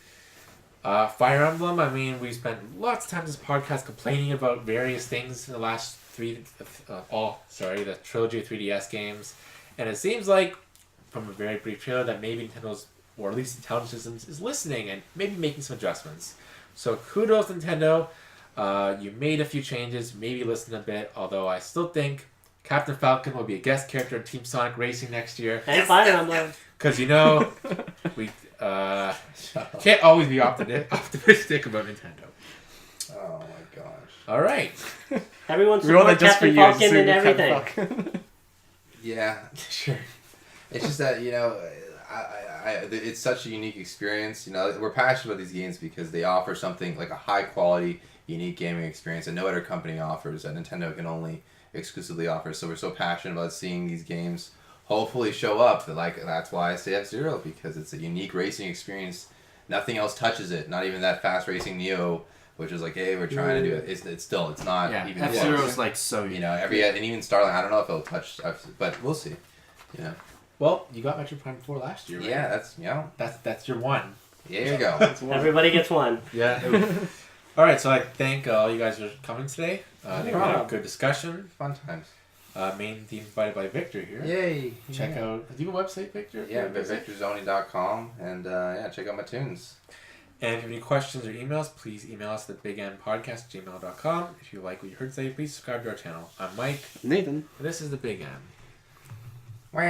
Fire Emblem, I mean, we spent lots of time in this podcast complaining about various things in the last the trilogy of 3DS games, and it seems like, from a very brief trailer, that maybe Nintendo's, or at least Intelligent Systems, is listening and maybe making some adjustments. So kudos Nintendo, you made a few changes, maybe listened a bit, although I still think Captain Falcon will be a guest character in Team Sonic Racing next year. And Fire Emblem. Because, we can't always be optimistic about Nintendo. Oh my gosh. All right. Everyone We wrote support that just for Captain you. Falcon and everything. everything. Yeah. Sure. It's just that, it's such a unique experience. We're passionate about these games because they offer something like a high quality, unique gaming experience that no other company offers, that Nintendo can only exclusively offer. So we're so passionate about seeing these games hopefully show up. That's why I say F-Zero, because it's a unique racing experience. Nothing else touches it. Not even that fast racing Neo, which is like, hey, we're trying to do it. It's not Yeah, even F-Zero's close. like so unique. And even Starlink, I don't know if it'll touch, but we'll see. Well, Well, you got Metroid Prime 4 last year, right? Yeah, That's your one. there you go. Everybody gets one. Yeah. All right, so I thank all you guys for coming today. I think we had a problem. good discussion. Fun times. Main theme provided by Victor here. Yay. Check out. Do you have a website, Victor? Yeah, victorzoni.com, and check out my tunes. And if you have any questions or emails, please email us at bigmpodcast@gmail.com. If you like what you heard today, please subscribe to our channel. I'm Mike, Nathan. and this is the Big M. Wah.